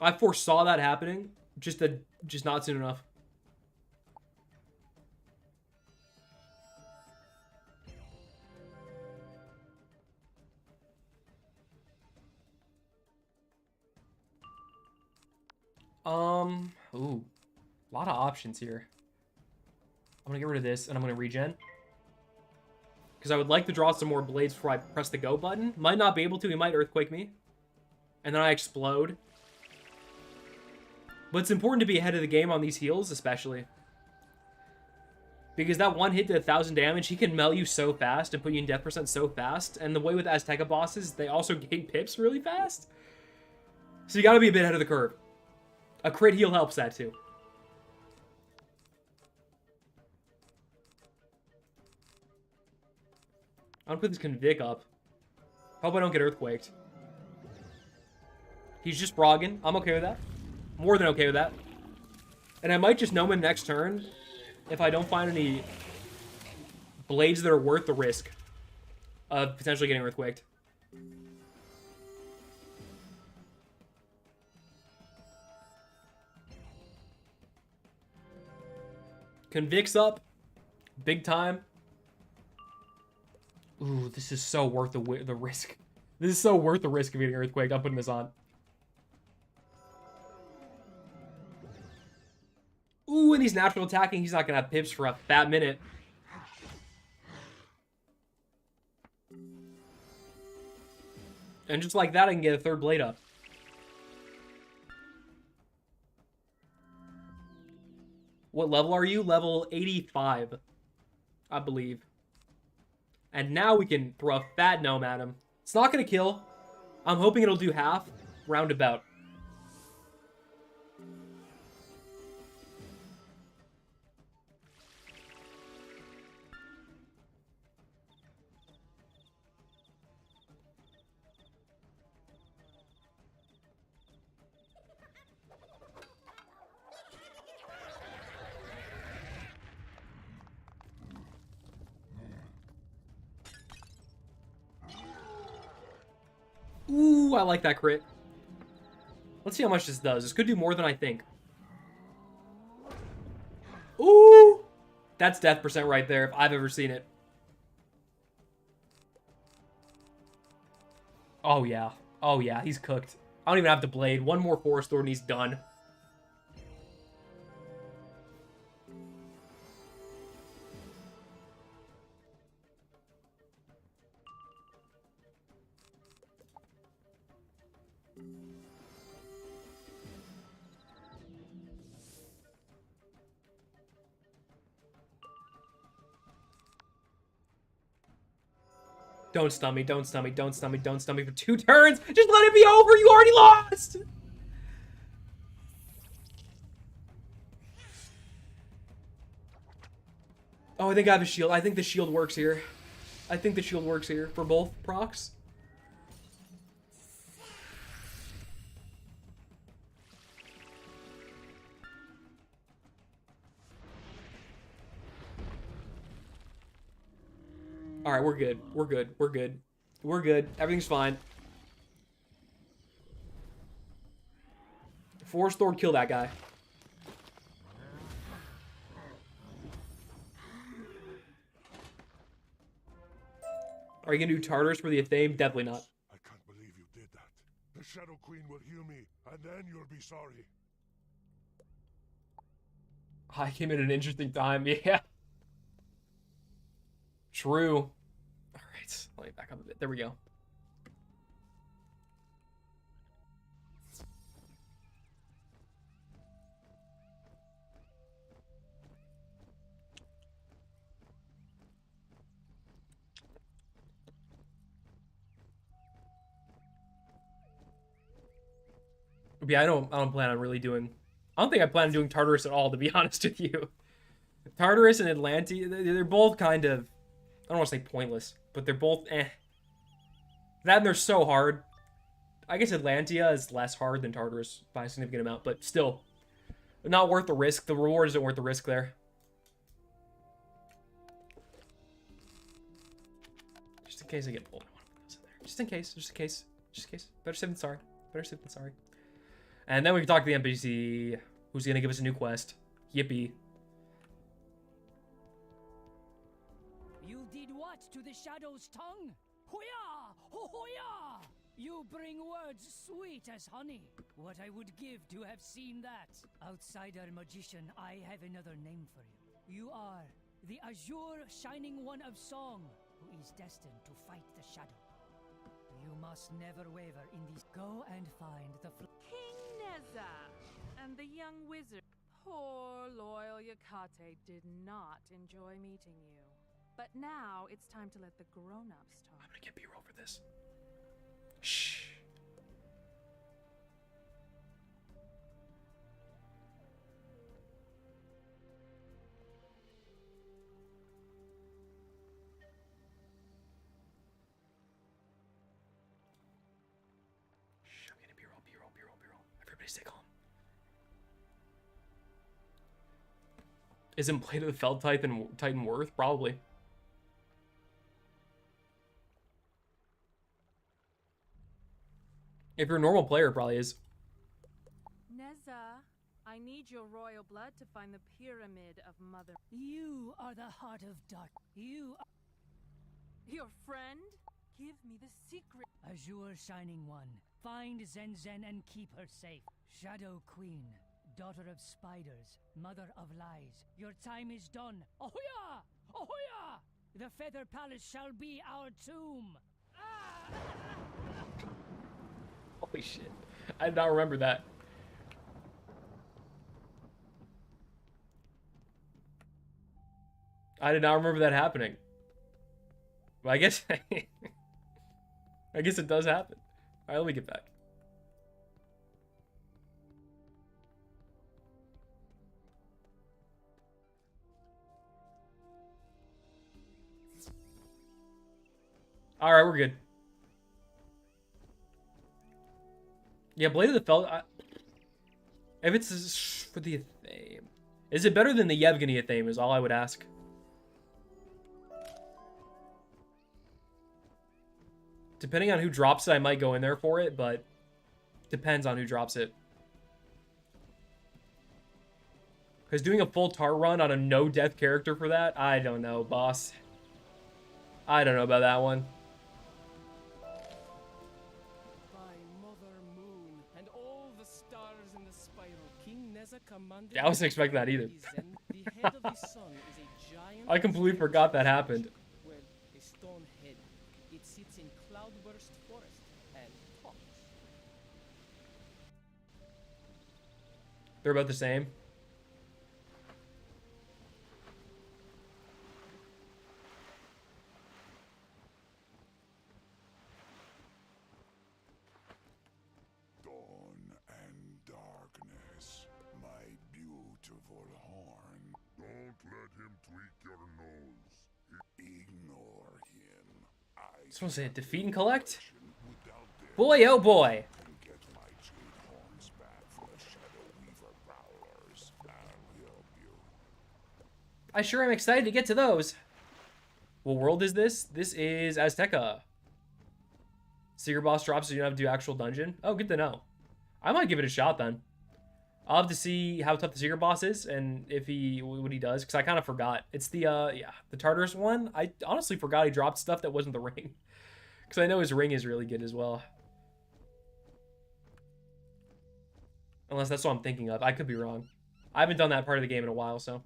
I foresaw that happening, just not soon enough. Ooh, a lot of options here. I'm gonna get rid of this, and I'm gonna regen. Because I would like to draw some more blades before I press the go button. Might not be able to, he might earthquake me. And then I explode. But it's important to be ahead of the game on these heals, especially. Because that one hit did 1,000 damage, he can melt you so fast and put you in death percent so fast. And the way with Azteca bosses, they also gain pips really fast. So you gotta be a bit ahead of the curve. A crit heal helps that too. I'm gonna put this Convict up. Hope I don't get earthquaked. He's just frogging. I'm okay with that. More than okay with that. And I might just gnome him next turn if I don't find any blades that are worth the risk of potentially getting earthquaked. Convicts up. Big time. Ooh, this is so worth the risk. This is so worth the risk of getting earthquaked. I'm putting this on. Ooh, and he's natural attacking. He's not going to have pips for a fat minute. And just like that, I can get a 3rd blade up. What level are you? Level 85, I believe. And now we can throw a fat gnome at him. It's not going to kill. I'm hoping it'll do half, roundabout. Ooh, I like that crit. Let's see how much this does. This could do more than I think. Ooh! That's death percent right there, if I've ever seen it. Oh, yeah. Oh, yeah. He's cooked. I don't even have to blade. One more Forest Lord and he's done. Don't stun me, don't stun me, don't stun me, don't stun me for 2 turns! Just let it be over! You already lost! Oh, I think I have a shield. I think the shield works here. I think the shield works here for both procs. Alright, we're good. We're good. We're good. We're good. Everything's fine. Forest Lord, kill that guy. Are you gonna do Tartarus for the Athame? Definitely not. I can't believe you did that. The Shadow Queen will heal me, and then you'll be sorry. I came at an interesting time. Yeah. True. All right. Let me back up a bit. There we go. Yeah, I don't plan on really doing... I don't think I plan on doing Tartarus at all, to be honest with you. Tartarus and Atlantia, they're both kind of... I don't want to say pointless, but they're both eh. That and they're so hard. I guess Atlantia is less hard than Tartarus by a significant amount, but still. Not worth the risk. The reward isn't worth the risk there. Just in case I get pulled, I want to put those in there. Just in case. Just in case. Just in case. Better safe than sorry. Better safe than sorry. And then we can talk to the NPC, who's going to give us a new quest. Yippee. You did what to the Shadow's tongue? Hoya! Hoya! You bring words sweet as honey. What I would give to have seen that. Outsider magician, I have another name for you. You are the azure shining one of song, who is destined to fight the Shadow. You must never waver in these. Go and find the King Neza and the young wizard. Poor loyal Yakate did not enjoy meeting you. But now it's time to let the grown-ups talk. I'm gonna get B-roll for this. Shh. I'm getting B-roll, B-roll, B-roll, B-roll. Everybody stay calm. Isn't Blade of the Fell Titan worth? Probably. If you're a normal player, it probably is. Neza, I need your royal blood to find the pyramid of Mother. You are the heart of dark. You are Your friend? Give me the secret. Azure Shining One. Find Zen Zen and keep her safe. Shadow Queen, daughter of spiders, mother of lies. Your time is done. Ahoya! Ahoya! The Feather Palace shall be our tomb. Holy shit. I did not remember that. I did not remember that happening. Well, I guess... I guess it does happen. Alright, let me get back. Alright, we're good. Yeah, Blade of the Fell... if it's for the Athame... Is it better than the Yevgeny Athame is all I would ask. Depending on who drops it, I might go in there for it, but... Depends on who drops it. Because doing a full tar run on a no-death character for that? I don't know, boss. I don't know about that one. Yeah, I wasn't expecting that either. I completely forgot that happened. Well, a stone head. It sits in Cloudburst Forest and talks. They're about the same. Dawn and darkness, my beautiful horn. Don't let him tweak your nose. Ignore him. I Supposed to say defeat and collect? without their Boy, oh boy. get my jade horns back from the Shadow Weaver prowlers. I'll help you. I sure am excited to get to those. What world is this? This is Azteca. Secret boss drops so you don't have to do actual dungeon. Oh, good to know. I might give it a shot then. I'll have to see how tough the secret boss is and if what he does, because I kind of forgot. It's the the Tartarus one. I honestly forgot he dropped stuff that wasn't the ring, because I know his ring is really good as well. Unless that's what I'm thinking of. I could be wrong. I haven't done that part of the game in a while, so.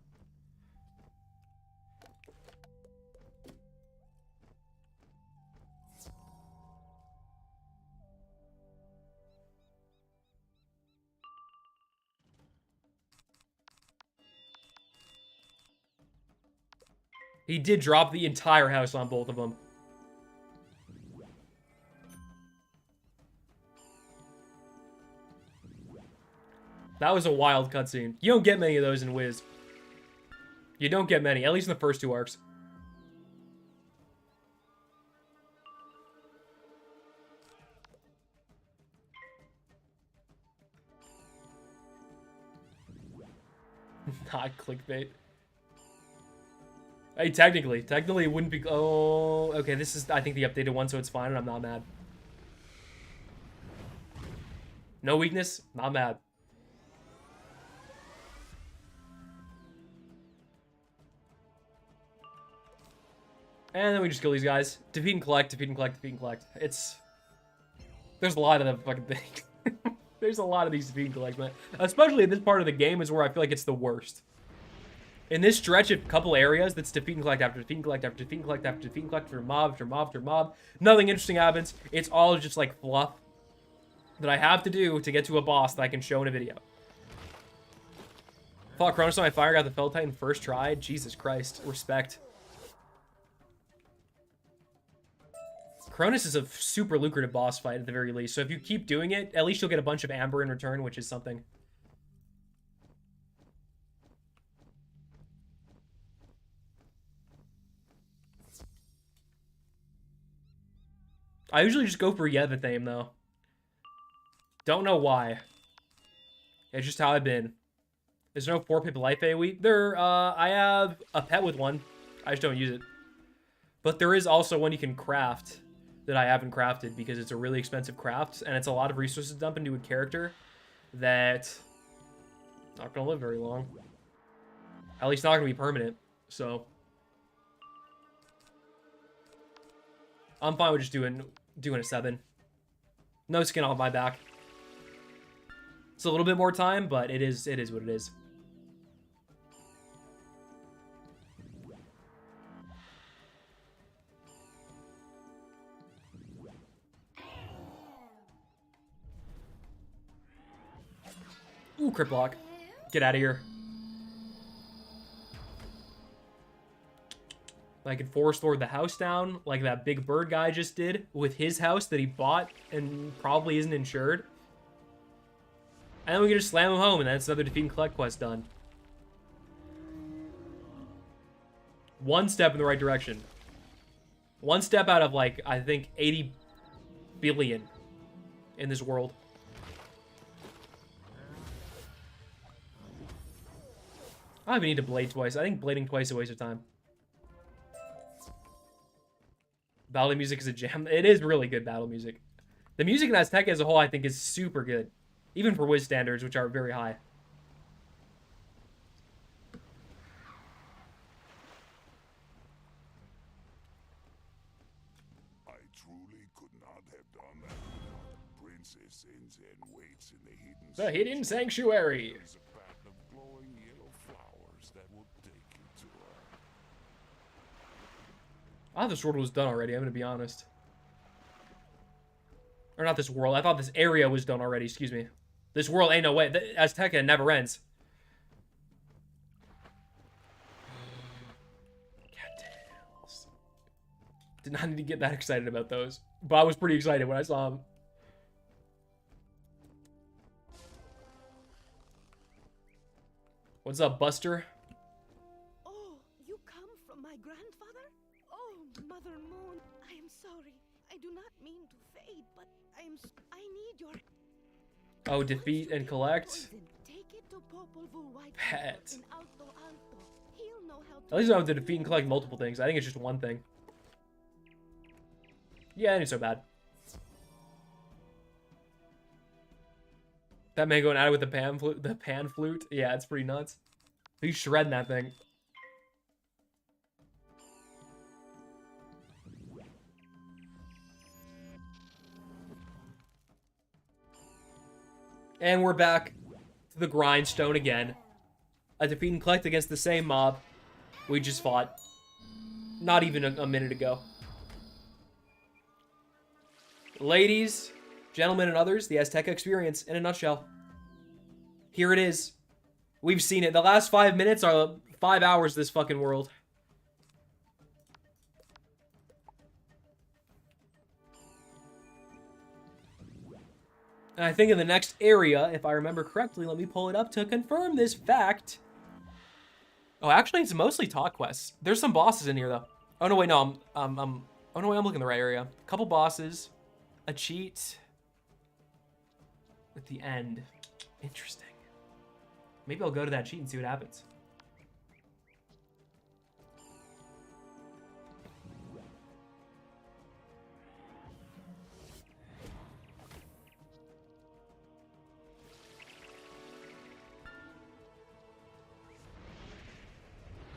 He did drop the entire house on both of them. That was a wild cutscene. You don't get many of those in Wiz. You don't get many, at least in the first 2 arcs. Not clickbait. Hey, technically it wouldn't be. Oh, okay. This is, I think, the updated one, so it's fine, and I'm not mad. No weakness, not mad. And then we just kill these guys. Defeat and collect, defeat and collect, defeat and collect. There's a lot of them fucking things. There's a lot of these defeat and collect, man. Especially in this part of the game is where I feel like it's the worst. In this stretch of couple areas, that's defeat and collect after defeat and collect after defeat and collect after defeat and collect after mob after mob after mob. Nothing interesting happens. It's all just like fluff that I have to do to get to a boss that I can show in a video. Fought Cronus on my fire, got the Fell Titan first try. Jesus Christ. Respect. Cronus is a super lucrative boss fight at the very least. So if you keep doing it, at least you'll get a bunch of amber in return, which is something. I usually just go for Yevithame, though. Don't know why. It's just how I've been. There's no 4-pip life AoE. I have a pet with one. I just don't use it. But there is also one you can craft that I haven't crafted because it's a really expensive craft, and it's a lot of resources dump into a character that not gonna live very long. At least not gonna be permanent, so I'm fine with just doing a 7. No skin off my back. It's a little bit more time, but it is what it is. Ooh, crit block. Get out of here. I could force Lord the house down like that big bird guy just did with his house that he bought and probably isn't insured. And then we can just slam him home, and that's another defeat and collect quest done. One step in the right direction. One step out of, like, I think 80 billion in this world. I don't even need to blade twice. I think blading twice is a waste of time. Battle music is a jam. It is really good battle music. The music in Azteca as a whole, I think, is super good. Even for Wiz standards, which are very high. I truly could not have done that without Princess Zen waits in the hidden sanctuary. There's a pattern of glowing yellow flowers that will take you to her. I thought this world was done already, I'm gonna be honest. Or not this world, I thought this area was done already, excuse me. This world ain't no way. Azteca never ends. Cattails. Did not need to get that excited about those. But I was pretty excited when I saw them. What's up, Buster? Oh, you come from my grandfather? Oh, Mother Moon, I am sorry. I do not mean to fade, but I need your... Oh, defeat and collect. Take it to Popol Vuh Pet. in Alto Alto. He'll know how to... At least I don't have to defeat and collect multiple things. I think it's just one thing. Yeah, it ain't so bad. That man going at it with the pan flute. Yeah, it's pretty nuts. He's shredding that thing. And we're back. the grindstone again. A defeat and collect against the same mob we just fought. Not even a minute ago. Ladies, gentlemen, and others, the Azteca experience in a nutshell. Here it is. We've seen it. The last 5 minutes are 5 hours of this fucking world. And I think in the next area, if I remember correctly, let me pull it up to confirm this fact. Oh, actually, it's mostly talk quests. There's some bosses in here, though. Oh, no, wait, no. Oh, no, wait, I'm looking in the right area. A couple bosses. A cheat. At the end. Interesting. Maybe I'll go to that cheat and see what happens.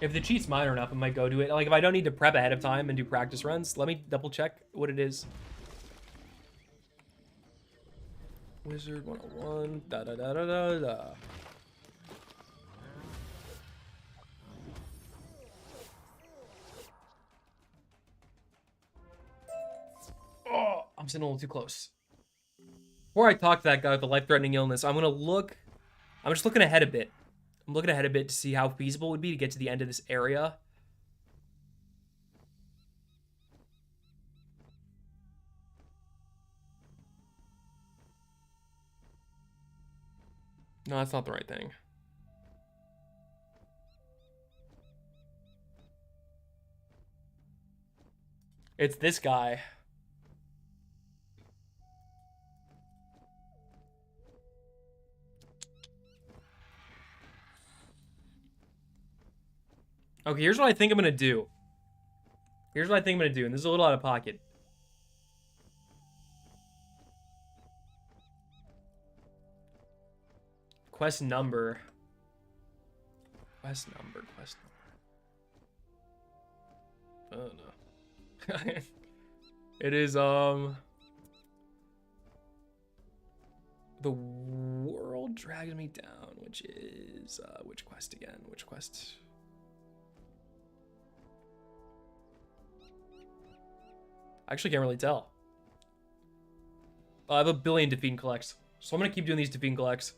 If the cheat's minor enough, I might go do it. Like, if I don't need to prep ahead of time and do practice runs, let me double check what it is. Wizard 101, da-da-da-da-da-da. Oh, I'm sitting a little too close. Before I talk to that guy with the life-threatening illness, I'm just looking ahead a bit. I'm looking ahead a bit to see how feasible it would be to get to the end of this area. No, that's not the right thing. It's this guy. Okay, here's what I think I'm gonna do. Here's what I think I'm gonna do, and this is a little out of pocket. Quest number. Quest number. Oh no. It is, the world dragging me down, which is, which quest again? Which quest? I actually can't really tell. I have a billion defeat and collects, so I'm gonna keep doing these defeat and collects.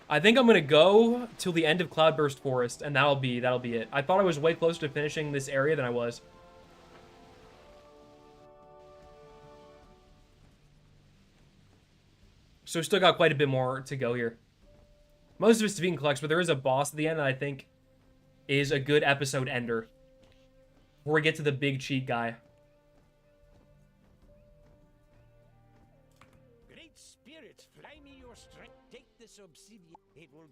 I think I'm gonna go till the end of Cloudburst Forest, and that'll be it. I thought I was way closer to finishing this area than I was. So still got quite a bit more to go here. Most of it's defeat and collects, but there is a boss at the end that I think is a good episode ender. Before we get to the big cheat guy. Great spirit, fly me your strength. Take this obsidian. It will.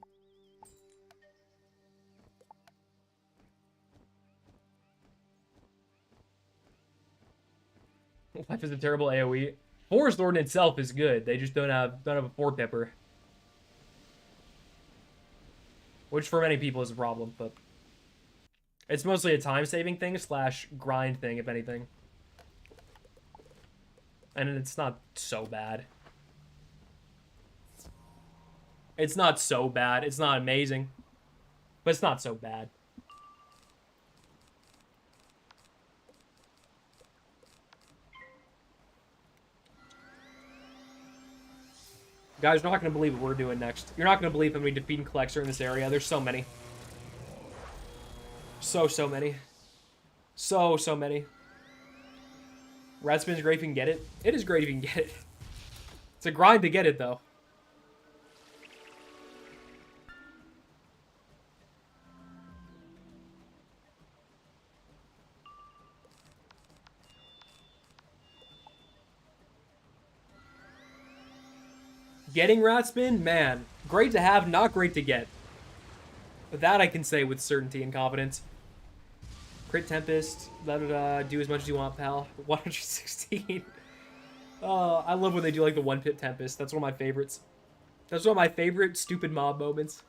Life is a terrible AoE. Forest Lord in itself is good. They just don't have a 4-pipper. Which for many people is a problem, but it's mostly a time-saving thing / grind thing, if anything. And it's not so bad. It's not so bad. It's not amazing. But it's not so bad. Guys, you're not going to believe what we're doing next. You're not going to believe how many defeat and collects are in this area. There's so many. So many. So many. Ratspin's great if you can get it. It is great if you can get it. It's a grind to get it, though. Getting Ratspin, man, great to have, not great to get. But that I can say with certainty and confidence. Crit Tempest, do as much as you want, pal. 116. I love when they do like the 1-pip Tempest. That's one of my favorites. That's one of my favorite stupid mob moments.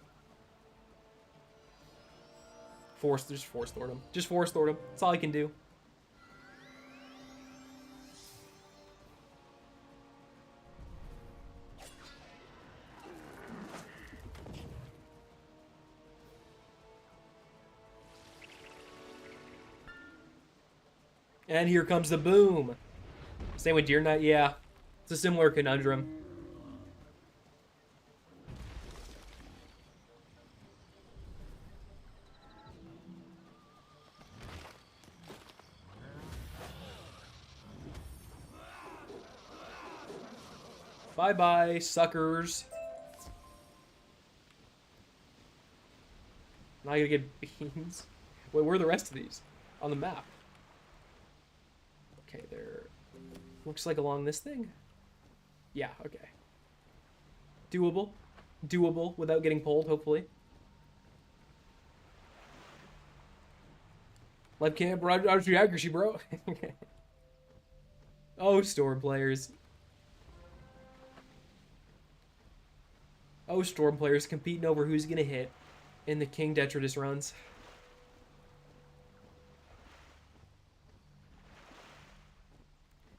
Just Force Lord him. Just Force Lord him. That's all I can do. And here comes the boom. Same with Deer Knight, yeah. It's a similar conundrum. Bye-bye, suckers. Now I gotta get beans. Wait, where are the rest of these? On the map. Okay, they're... Looks like along this thing. Yeah, okay. Doable. Doable without getting pulled, hopefully. Left camp, roger your accuracy, bro. Oh, Storm players. Oh, Storm players competing over who's gonna hit in the King Detritus runs.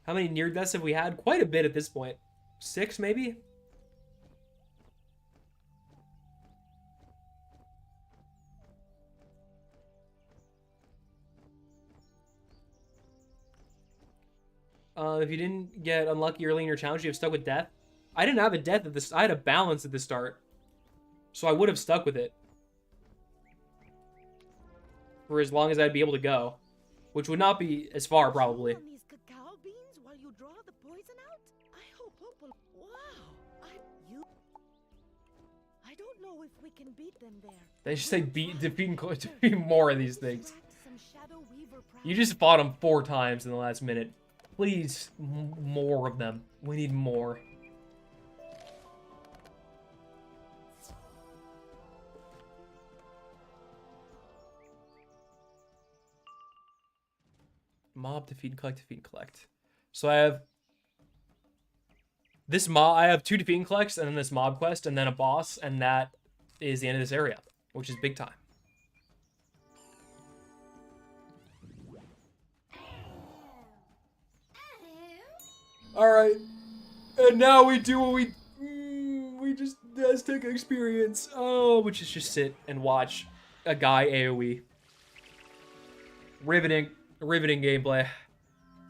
How many near deaths have we had? Quite a bit at this point. 6, maybe? If you didn't get unlucky early in your challenge, you have stuck with death. I didn't have a death at this. I had a balance at the start, so I would have stuck with it for as long as I'd be able to go, which would not be as far probably. These cacao beans while you draw the poison out? I hope Opal. Wow, I don't know if we can beat them there. They should say defeat more of these things. You just fought them 4 times in the last minute. Please, more of them. We need more. Mob, defeat, and collect. So I have this mob. I have 2 defeat and collects, and then this mob quest, and then a boss, and that is the end of this area, which is big time. All right, and now we do what we just Azteca experience. Oh, which is just sit and watch a guy AOE. Riveting gameplay.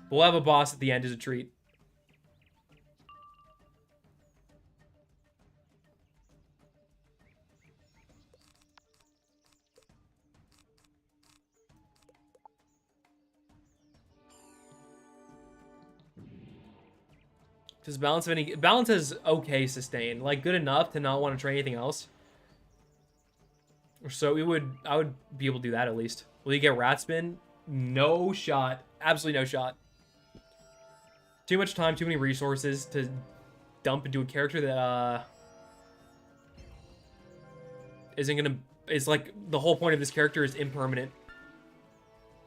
We'll have a boss at the end as a treat. Does balance have any... Balance has okay sustain. Like, good enough to not want to try anything else. So I would be able to do that at least. Will you get rat spin? No shot. Absolutely no shot. Too much time, too many resources to dump into a character that isn't gonna... It's like the whole point of this character is impermanent.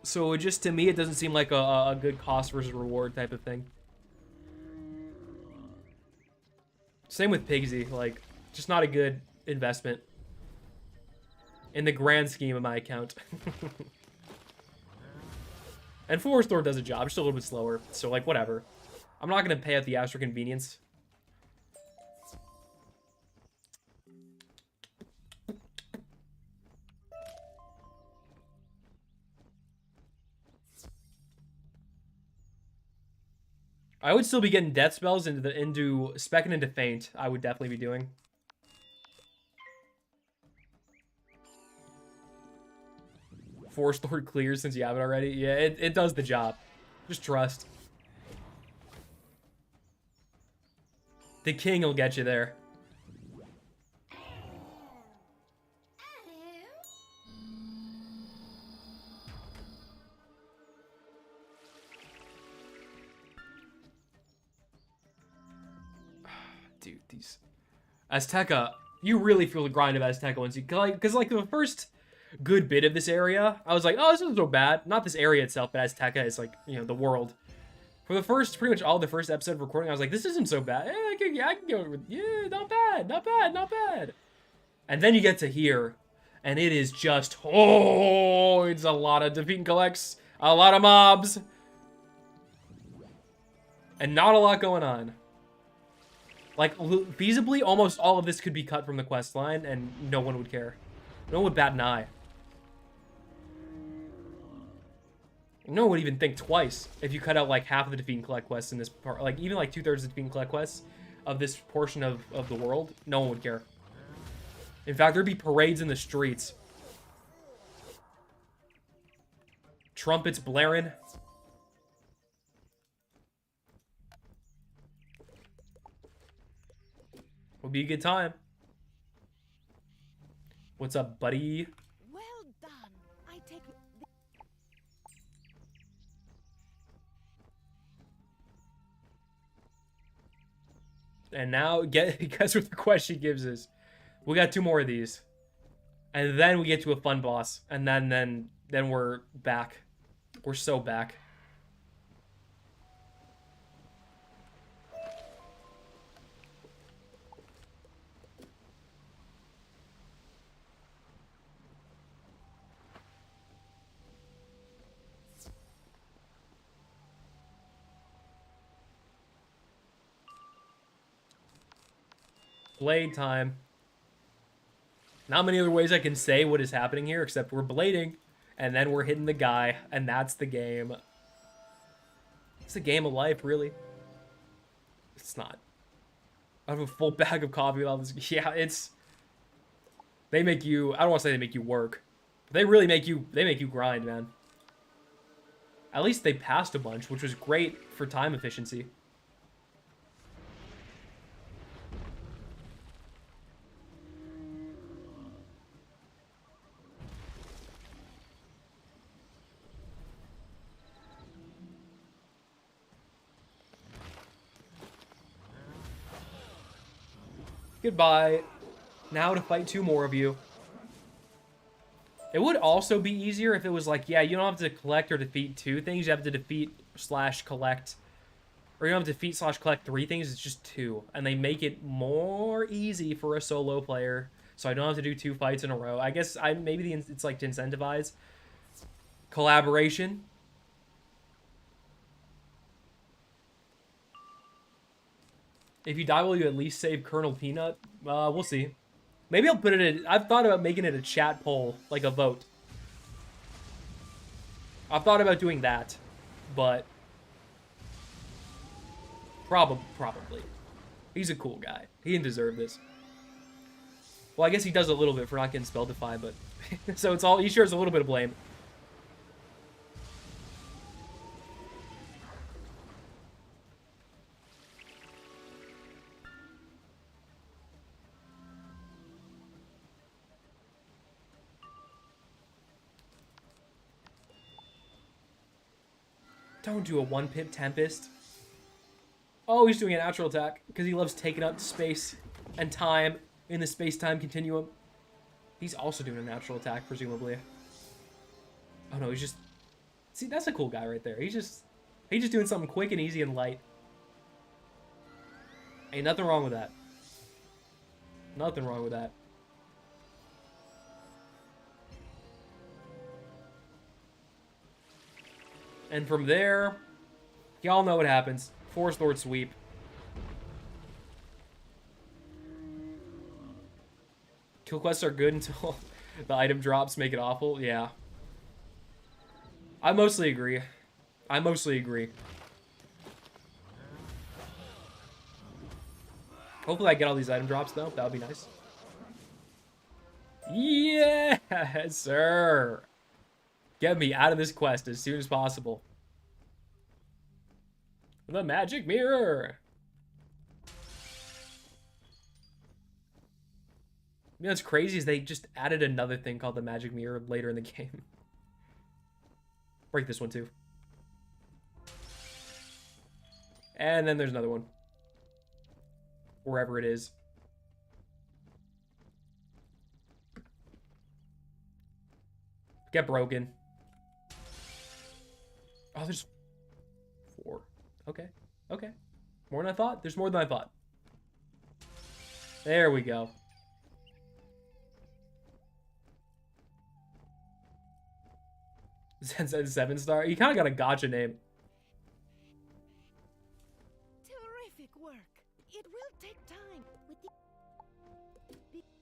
So just to me, it doesn't seem like a good cost versus reward type of thing. Same with Pigsy, like, just not a good investment in the grand scheme of my account. And Forest Thorn does a job, just a little bit slower, so, like, whatever. I'm not going to pay out the extra convenience. I would still be getting death spells into specking into feint. I would definitely be doing. Force Lord clears since you have it already. Yeah, it does the job. Just trust. The king will get you there. Dude, these Azteca, you really feel the grind of Azteca once you because like the first good bit of this area, I was like, oh, this isn't so bad. Not this area itself, but Azteca is like, you know, the world. For the first, pretty much all the first episode of recording, I was like, this isn't so bad. I can go with, yeah, not bad, not bad, not bad. And then you get to here, and it is just, oh, it's a lot of defeat and collects, a lot of mobs, and not a lot going on. Like, feasibly, almost all of this could be cut from the quest line, and no one would care. No one would bat an eye. No one would even think twice if you cut out like half of the defeat and collect quests in this part, like even like 2/3 of the defeat and collect quests of this portion of the world. No one would care. In fact, there'd be parades in the streets. Trumpets blaring. Would be a good time. What's up, buddy? Well done. I take. And now, guess what the quest she gives us. We got 2 more of these. And then we get to a fun boss. And then we're back. We're so back. Blade time. Not many other ways I can say what is happening here, except we're blading, and then we're hitting the guy, and that's the game. It's a game of life, really. It's not. I have a full bag of coffee with all this. Yeah, it's... They make you... I don't want to say they make you work. But they really make you... They make you grind, man. At least they passed a bunch, which was great for time efficiency. Goodbye. Now to fight 2 more of you. It would also be easier if it was like, yeah, you don't have to collect or defeat 2 things. You have to defeat / collect. Or you don't have to defeat / collect 3 things. It's just 2. And they make it more easy for a solo player. So I don't have to do 2 fights in a row. I guess maybe it's like to incentivize collaboration. If you die, will you at least save Colonel Peanut? We'll see. Maybe I'll put it in... I've thought about making it a chat poll, like a vote. I've thought about doing that, but... Probably. He's a cool guy. He didn't deserve this. Well, I guess he does a little bit for not getting spell defy, but... so it's all... He shares a little bit of blame. Don't do a 1-pip Tempest. Oh, he's doing a natural attack because he loves taking up space and time in the space-time continuum. He's also doing a natural attack, presumably. Oh no, he's just... See, that's a cool guy right there. He's just doing something quick and easy and light. Ain't nothing wrong with that. Nothing wrong with that. And from there, y'all know what happens. Forest Lord sweep. Kill quests are good until the item drops make it awful. Yeah. I mostly agree. Hopefully I get all these item drops, though. That would be nice. Yes, sir. Get me out of this quest as soon as possible. The magic mirror. You know what's crazy is they just added another thing called the magic mirror later in the game. Break this one too. And then there's another one. Wherever it is. Get broken. Oh, there's 4. Okay. Okay. More than I thought? There's more than I thought. There we go. Zen said 7-star. You kind of got a gotcha name. Terrific work. It will take time. With the...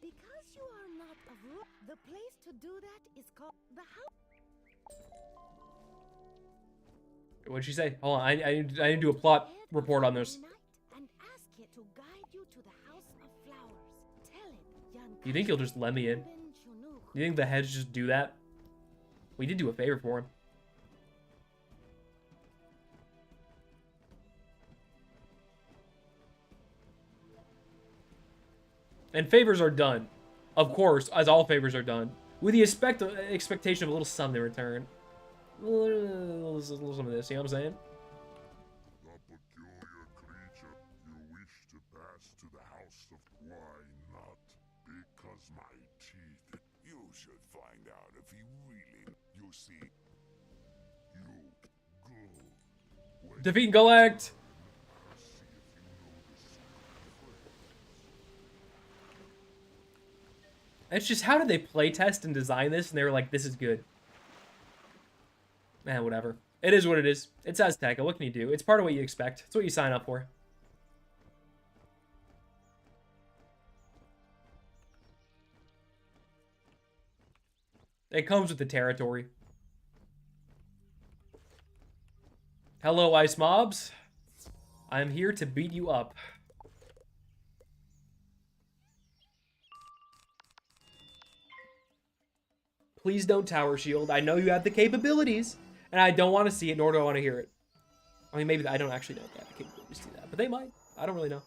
because you are not of the place to do that is called the house. What'd she say? Hold on, I need to do a plot report on this. And ask it to guide you to the House of Flowers. Tell it, You think he'll just let me in? You think the heads just do that? We did do a favor for him. And favors are done. Of course, as all favors are done. With the expectation of a little something in return. A little some of this, you know what I'm saying? The peculiar creature you wish to pass to the House of Why Not? Because my teeth. You should find out if he really. You see, you go. Defeat Galactic! It's just, how did they playtest and design this and they were like, this is good? Man, whatever. It is what it is. It's Azteca. What can you do? It's part of what you expect. It's what you sign up for. It comes with the territory. Hello, ice mobs. I'm here to beat you up. Please don't tower shield. I know you have the capabilities, and I don't want to see it, nor do I want to hear it. I mean, maybe I don't actually know if they have the capabilities to do that, but they might. I don't really know.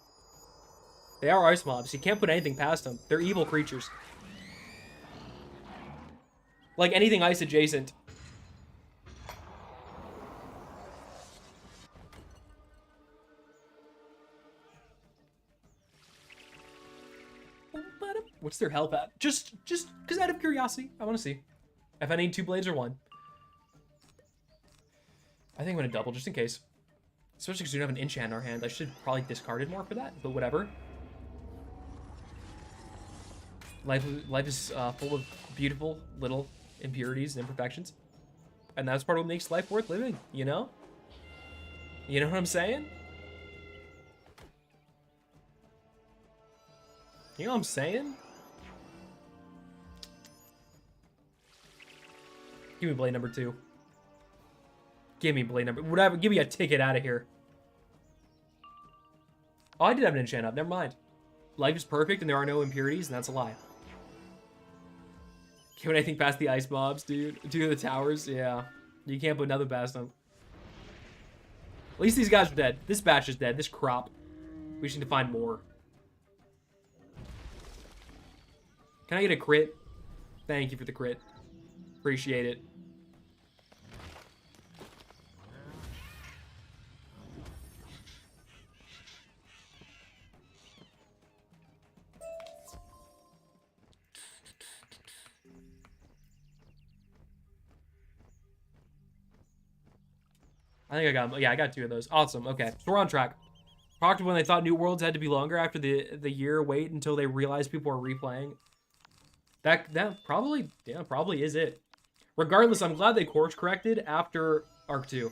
They are ice mobs. You can't put anything past them. They're evil creatures. Like anything ice adjacent. What's their health at? Just because out of curiosity, I want to see if I need 2 blades or 1. I think I'm gonna double just in case, especially because we don't have an enchant in our hand. I should probably discard it more for that, but whatever. Life is full of beautiful little impurities and imperfections, and that's part of what makes life worth living. You know? You know what I'm saying? You know what I'm saying? Give me blade number 2. Give me blade number... Whatever. Give me a ticket out of here. Oh, I did have an enchant up. Never mind. Life is perfect and there are no impurities, and that's a lie. Can anything past the ice mobs, dude? Do the towers? Yeah. You can't put nothing past them. At least these guys are dead. This batch is dead. This crop. We just need to find more. Can I get a crit? Thank you for the crit. Appreciate it. I think I got, yeah, I got 2 of those. Awesome. Okay, so we're on track. Talked when they thought New Worlds had to be longer after the year wait until they realized people are replaying. That probably, yeah, probably is it. Regardless, I'm glad they course corrected after Arc 2.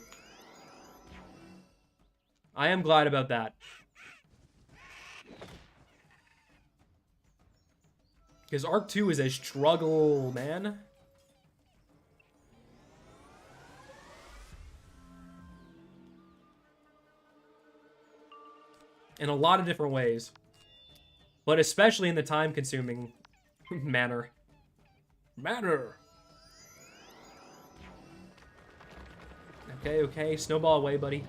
I am glad about that. Because Arc 2 is a struggle, man. In a lot of different ways. But especially in the time-consuming manner. Okay, okay. Snowball away, buddy.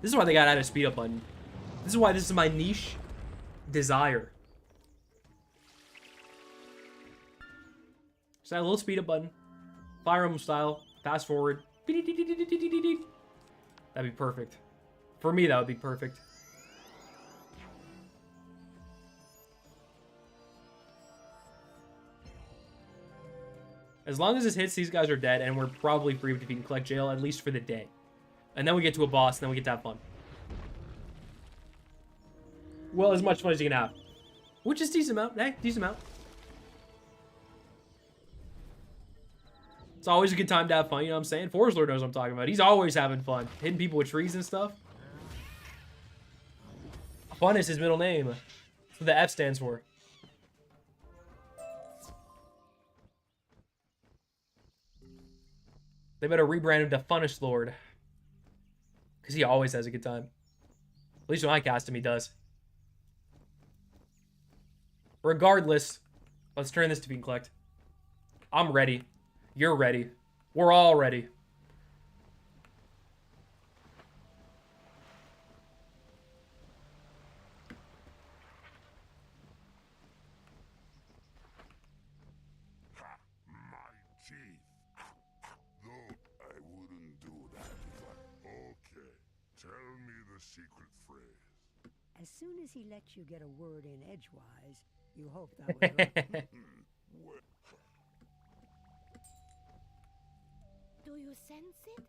This is why they got added a speed up button. This is why this is my niche desire. Just that little speed up button. Fire Emblem style. Fast forward. That'd be perfect. For me, that would be perfect. As long as this hits, these guys are dead, and we're probably free to defeat and collect jail, at least for the day. And then we get to a boss, and then we get to have fun. Well, as much fun as you can have. Which is decent amount. Hey, decent amount. It's always a good time to have fun, you know what I'm saying? Forest Lord knows what I'm talking about. He's always having fun. Hitting people with trees and stuff. Fun is his middle name. That's what the F stands for. They better rebrand him to Funnest Lord. Because he always has a good time. At least when I cast him, he does. Regardless, let's turn this to being collect. I'm ready. You're ready. We're all ready. As soon as he lets you get a word in edgewise, you hope that would work. Do you sense it?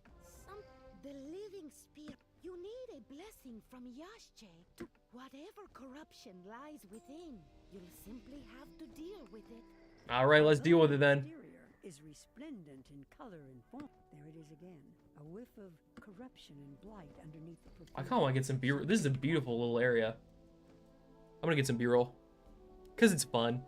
The living spirit. You need a blessing from Yashche to whatever corruption lies within. You'll simply have to deal with it. All right, let's deal with it then. Is resplendent in color and form. There it is again. A whiff of corruption and blight underneath the perfume. I kind of want to get some B-roll. This is a beautiful little area. I'm going to get some B-roll. Because it's fun.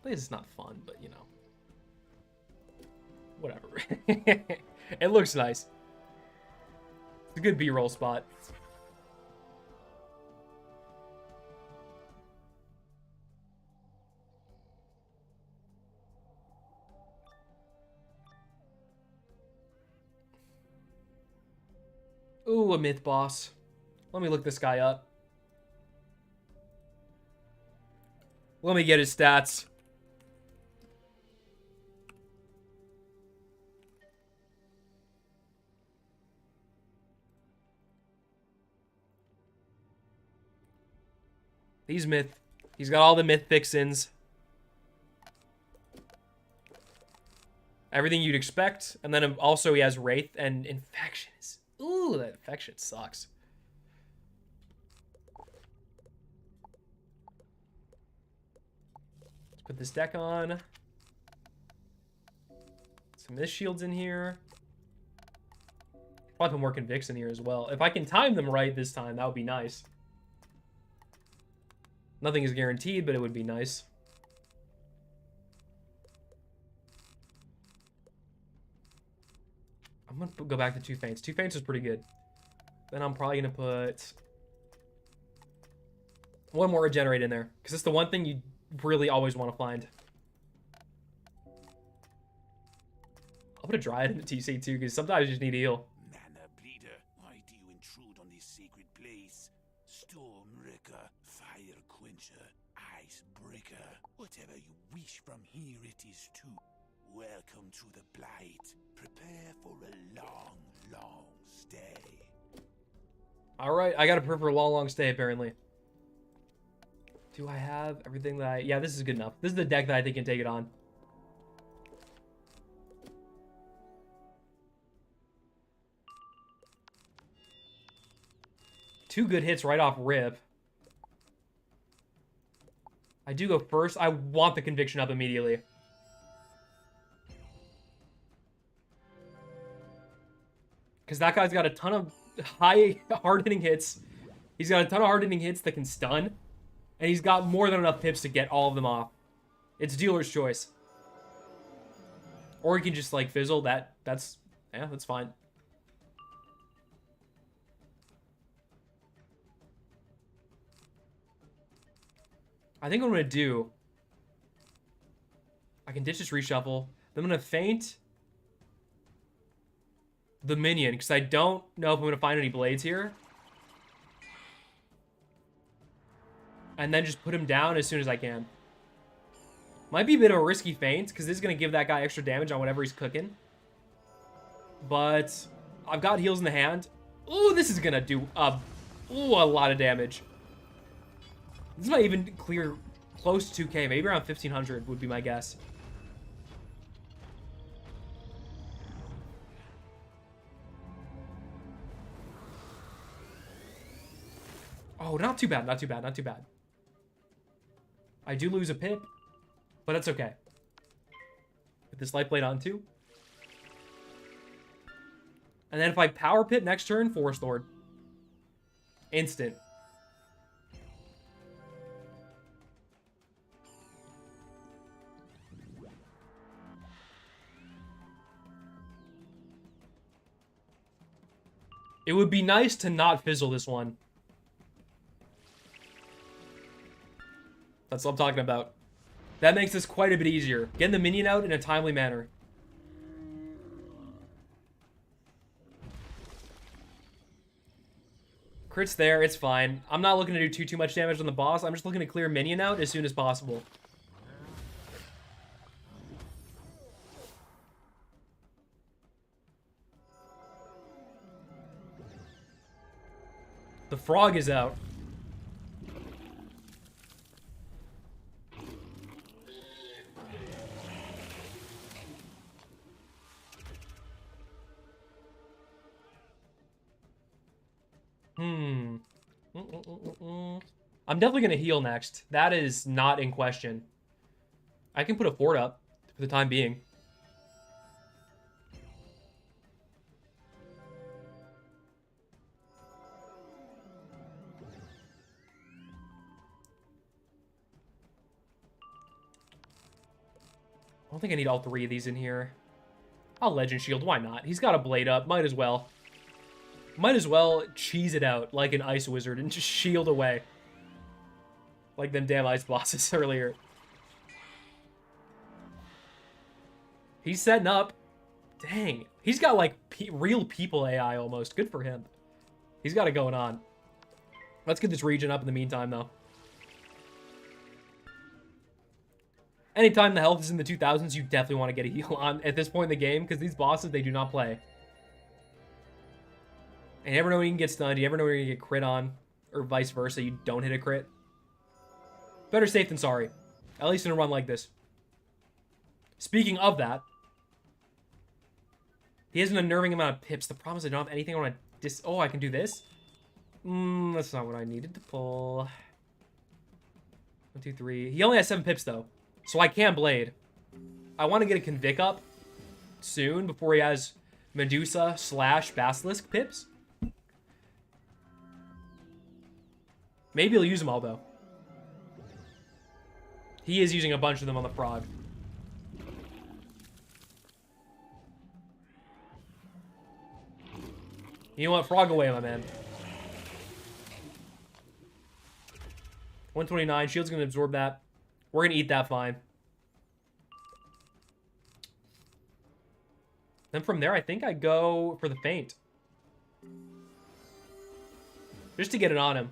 It's not fun, but you know. Whatever. It looks nice. It's a good B-roll spot. Ooh, a myth boss. Let me look this guy up. Let me get his stats. He's got all the myth fixins. Everything you'd expect. And then also he has Wraith and Infections. Ooh, that Infection sucks. Let's put this deck on. Some Myth Shields in here. Probably put more Convicts in here as well. If I can time them right this time, that would be nice. Nothing is guaranteed, but it would be nice. I'm going to go back to 2 Feints. 2 Feints is pretty good. Then I'm probably going to put one more Regenerate in there. Because it's the one thing you really always want to find. I'll put a Dryad in the TC too, because sometimes you just need to heal. Mana Bleeder, why do you intrude on this sacred place? Storm Wrecker, Fire Quencher, Ice Breaker. Whatever you wish from here, it is too. Welcome to the Blight. Prepare for a long, long stay. Alright, I gotta prepare for a long, long stay, apparently. Do I have everything that I... Yeah, this is good enough. This is the deck that I think can take it on. Two good hits right off rip. I do go first. I want the Conviction up immediately. Because that guy's got a ton of high hard-hitting hits. He's got a ton of hard-hitting hits that can stun. And he's got more than enough pips to get all of them off. It's dealer's choice. Or he can just, like, fizzle. That's fine. I think what I'm going to do... I can ditch this reshuffle. Then I'm going to feint the minion, because I don't know if I'm going to find any blades here. And then just put him down as soon as I can. Might be a bit of a risky feint, because this is going to give that guy extra damage on whatever he's cooking. But I've got heals in the hand. Ooh, this is going to do a lot of damage. This might even clear close to 2k, maybe around 1500 would be my guess. Oh, not too bad, not too bad, not too bad. I do lose a pip, but that's okay. Put this light blade on too. And then if I power pip next turn, Forest Lord. Instant. It would be nice to not fizzle this one. That's what I'm talking about. That makes this quite a bit easier. Getting the minion out in a timely manner. Crit's there, it's fine. I'm not looking to do too much damage on the boss. I'm just looking to clear minion out as soon as possible. The frog is out. I'm definitely going to heal next. That is not in question. I can put a fort up for the time being. I don't think I need all three of these in here. I'll Legend Shield. Why not? He's got a blade up. Might as well. Might as well cheese it out like an ice wizard and just shield away. Like them damn ice bosses earlier. He's setting up. Dang. He's got like real people AI almost. Good for him. He's got it going on. Let's get this region up in the meantime though. Anytime the health is in the 2000s, you definitely want to get a heal on at this point in the game, because these bosses, they do not play. And you never know when you can get stunned, you never know when you're going to get crit on, or vice versa, you don't hit a crit. Better safe than sorry, at least in a run like this. Speaking of that, he has an unnerving amount of pips. The problem is I don't have anything I want to oh, I can do this? That's not what I needed to pull. 1, 2, 3. He only has 7 pips, though. So I can blade. I want to get a Convict up soon before he has Medusa / Basilisk pips. Maybe he'll use them all, though. He is using a bunch of them on the frog. You know what? Frog away, my man. 129. Shield's going to absorb that. We're going to eat that fine. Then from there, I think I go for the feint. Just to get it on him.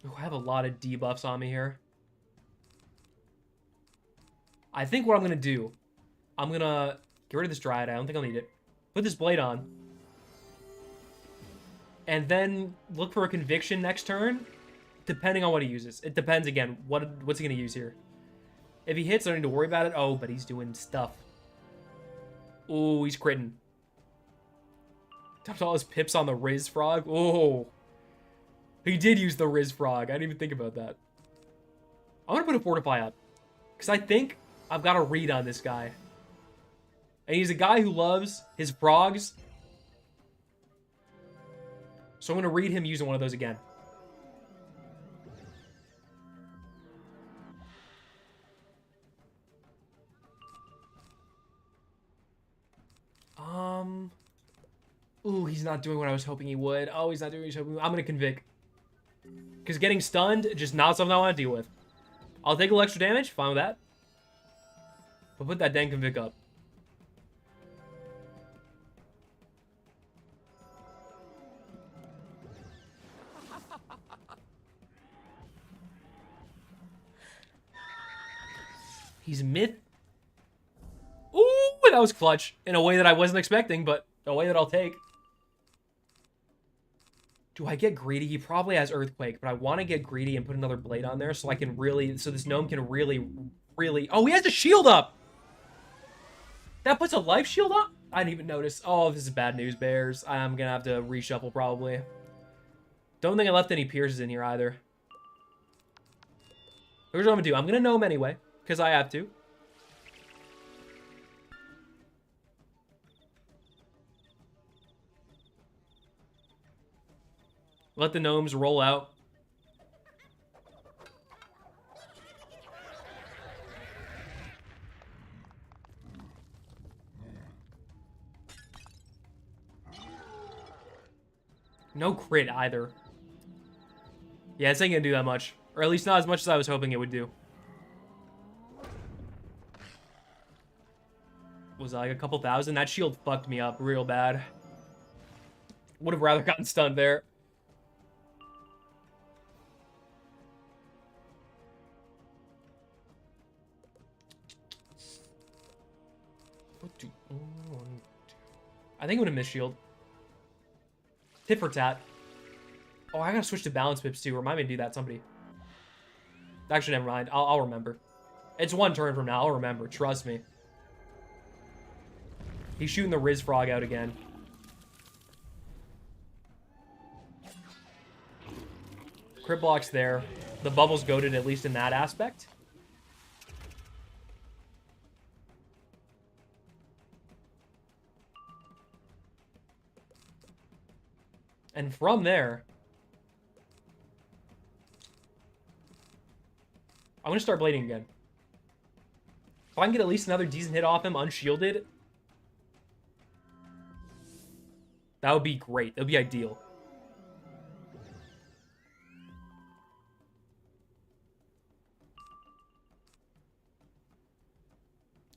Ooh, I have a lot of debuffs on me here. I think what I'm going to do, I'm going to get rid of this Dryad. I don't think I'll need it. Put this blade on. And then look for a Conviction next turn, depending on what he uses. It depends, again, what's he going to use here. If he hits, I don't need to worry about it. Oh, but he's doing stuff. Ooh, he's critting. Dumped all his pips on the Riz Frog. Oh. He did use the Riz Frog. I didn't even think about that. I'm going to put a Fortify up. Because I think I've got a read on this guy. And he's a guy who loves his frogs. So I'm going to read him using one of those again. Ooh, he's not doing what I was hoping he would. Oh, he's not doing what I was hoping. I'm going to Convict. Because getting stunned, just not something I want to deal with. I'll take a little extra damage. Fine with that. But put that dang Convict up. He's myth. Ooh, that was clutch. In a way that I wasn't expecting, but a way that I'll take. Do I get greedy? He probably has Earthquake, but I want to get greedy and put another blade on there so I can really... So this gnome can really... Oh, he has a shield up! That puts a life shield up? I didn't even notice. Oh, this is bad news, Bears. I'm going to have to reshuffle, probably. Don't think I left any pierces in here, either. Here's what I'm going to do. I'm going to gnome anyway, because I have to. Let the gnomes roll out. No crit either. Yeah, it's ain't gonna do that much. Or at least not as much as I was hoping it would do. Was that like a couple thousand? That shield fucked me up real bad. Would have rather gotten stunned there. I think it would have missed shield. Tit for tat. Oh, I gotta switch to balance pips too. Remind me to do that, somebody. Actually, never mind. I'll remember. It's one turn from now. I'll remember. Trust me. He's shooting the Riz Frog out again. Crit block's there. The bubble's goated, at least in that aspect. And from there, I'm going to start blading again. If I can get at least another decent hit off him unshielded, that would be great. That would be ideal.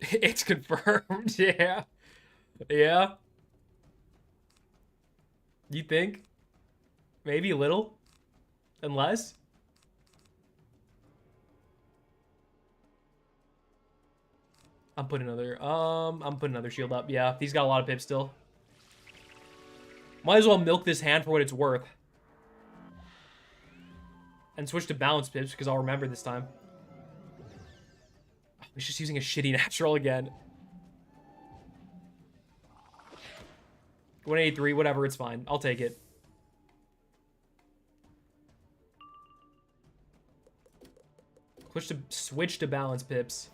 It's confirmed, yeah. Yeah. You think? Maybe a little? Unless? I'm putting another shield up. Yeah, he's got a lot of pips still. Might as well milk this hand for what it's worth. And switch to balance pips because I'll remember this time. Oh, he's just using a shitty natural again. 183, whatever, it's fine. I'll take it. Switch to balance pips.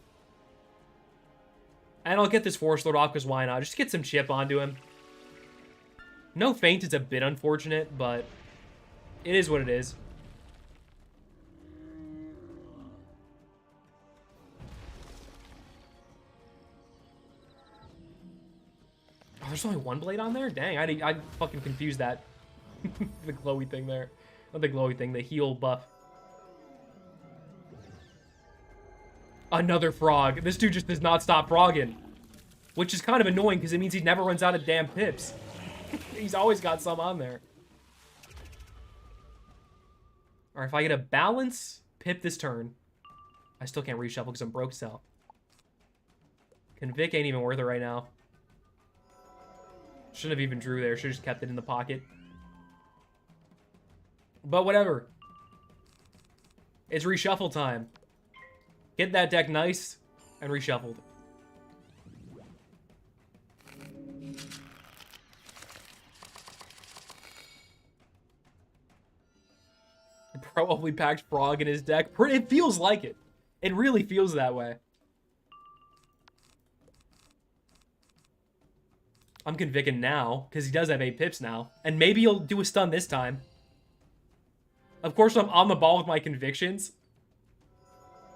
And I'll get this Force Lord off because why not? Just get some chip onto him. No feint is a bit unfortunate, but it is what it is. Oh, there's only one blade on there? Dang, I fucking confused that. The glowy thing there. Not the glowy thing, the heal buff. Another frog. This dude just does not stop frogging. Which is kind of annoying because it means he never runs out of damn pips. He's always got some on there. Alright, if I get a balance pip this turn, I still can't reshuffle because I'm broke cell. Convict ain't even worth it right now. Shouldn't have even drew there. Should have just kept it in the pocket. But whatever. It's reshuffle time. Get that deck nice and reshuffled. Probably packed frog in his deck. It feels like it. It really feels that way. I'm convicting now because he does have 8 pips now. And maybe he'll do a stun this time. Of course, I'm on the ball with my convictions.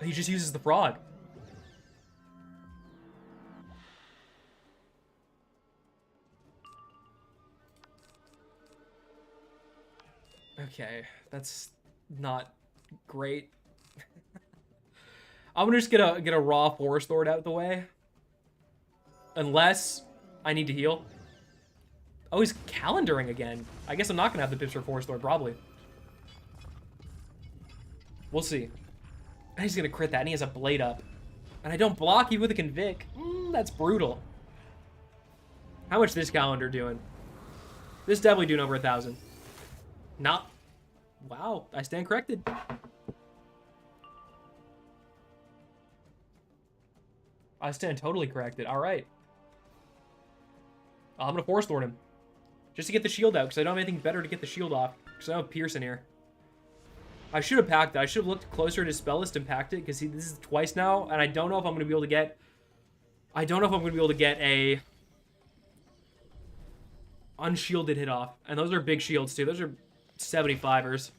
He just uses the frog. Okay, that's not great. I'm gonna just get a raw Forest Lord out of the way. Unless I need to heal. Oh, he's calendaring again. I guess I'm not gonna have the pips for Forest Lord, probably. We'll see. And he's gonna crit that, and he has a blade up. And I don't block even with a convict. That's brutal. How much this calendar doing? This definitely doing over 1,000. Not. Wow, I stand corrected. I stand totally corrected. All right. I'm gonna Force Lord him. Just to get the shield out, because I don't have anything better to get the shield off. Because I don't have Pierce in here. I should have packed it. I should have looked closer to spell list and packed it, because this is twice now, and I don't know if I'm going to be able to get... I don't know if I'm going to be able to get a... unshielded hit off. And those are big shields, too. Those are 75ers.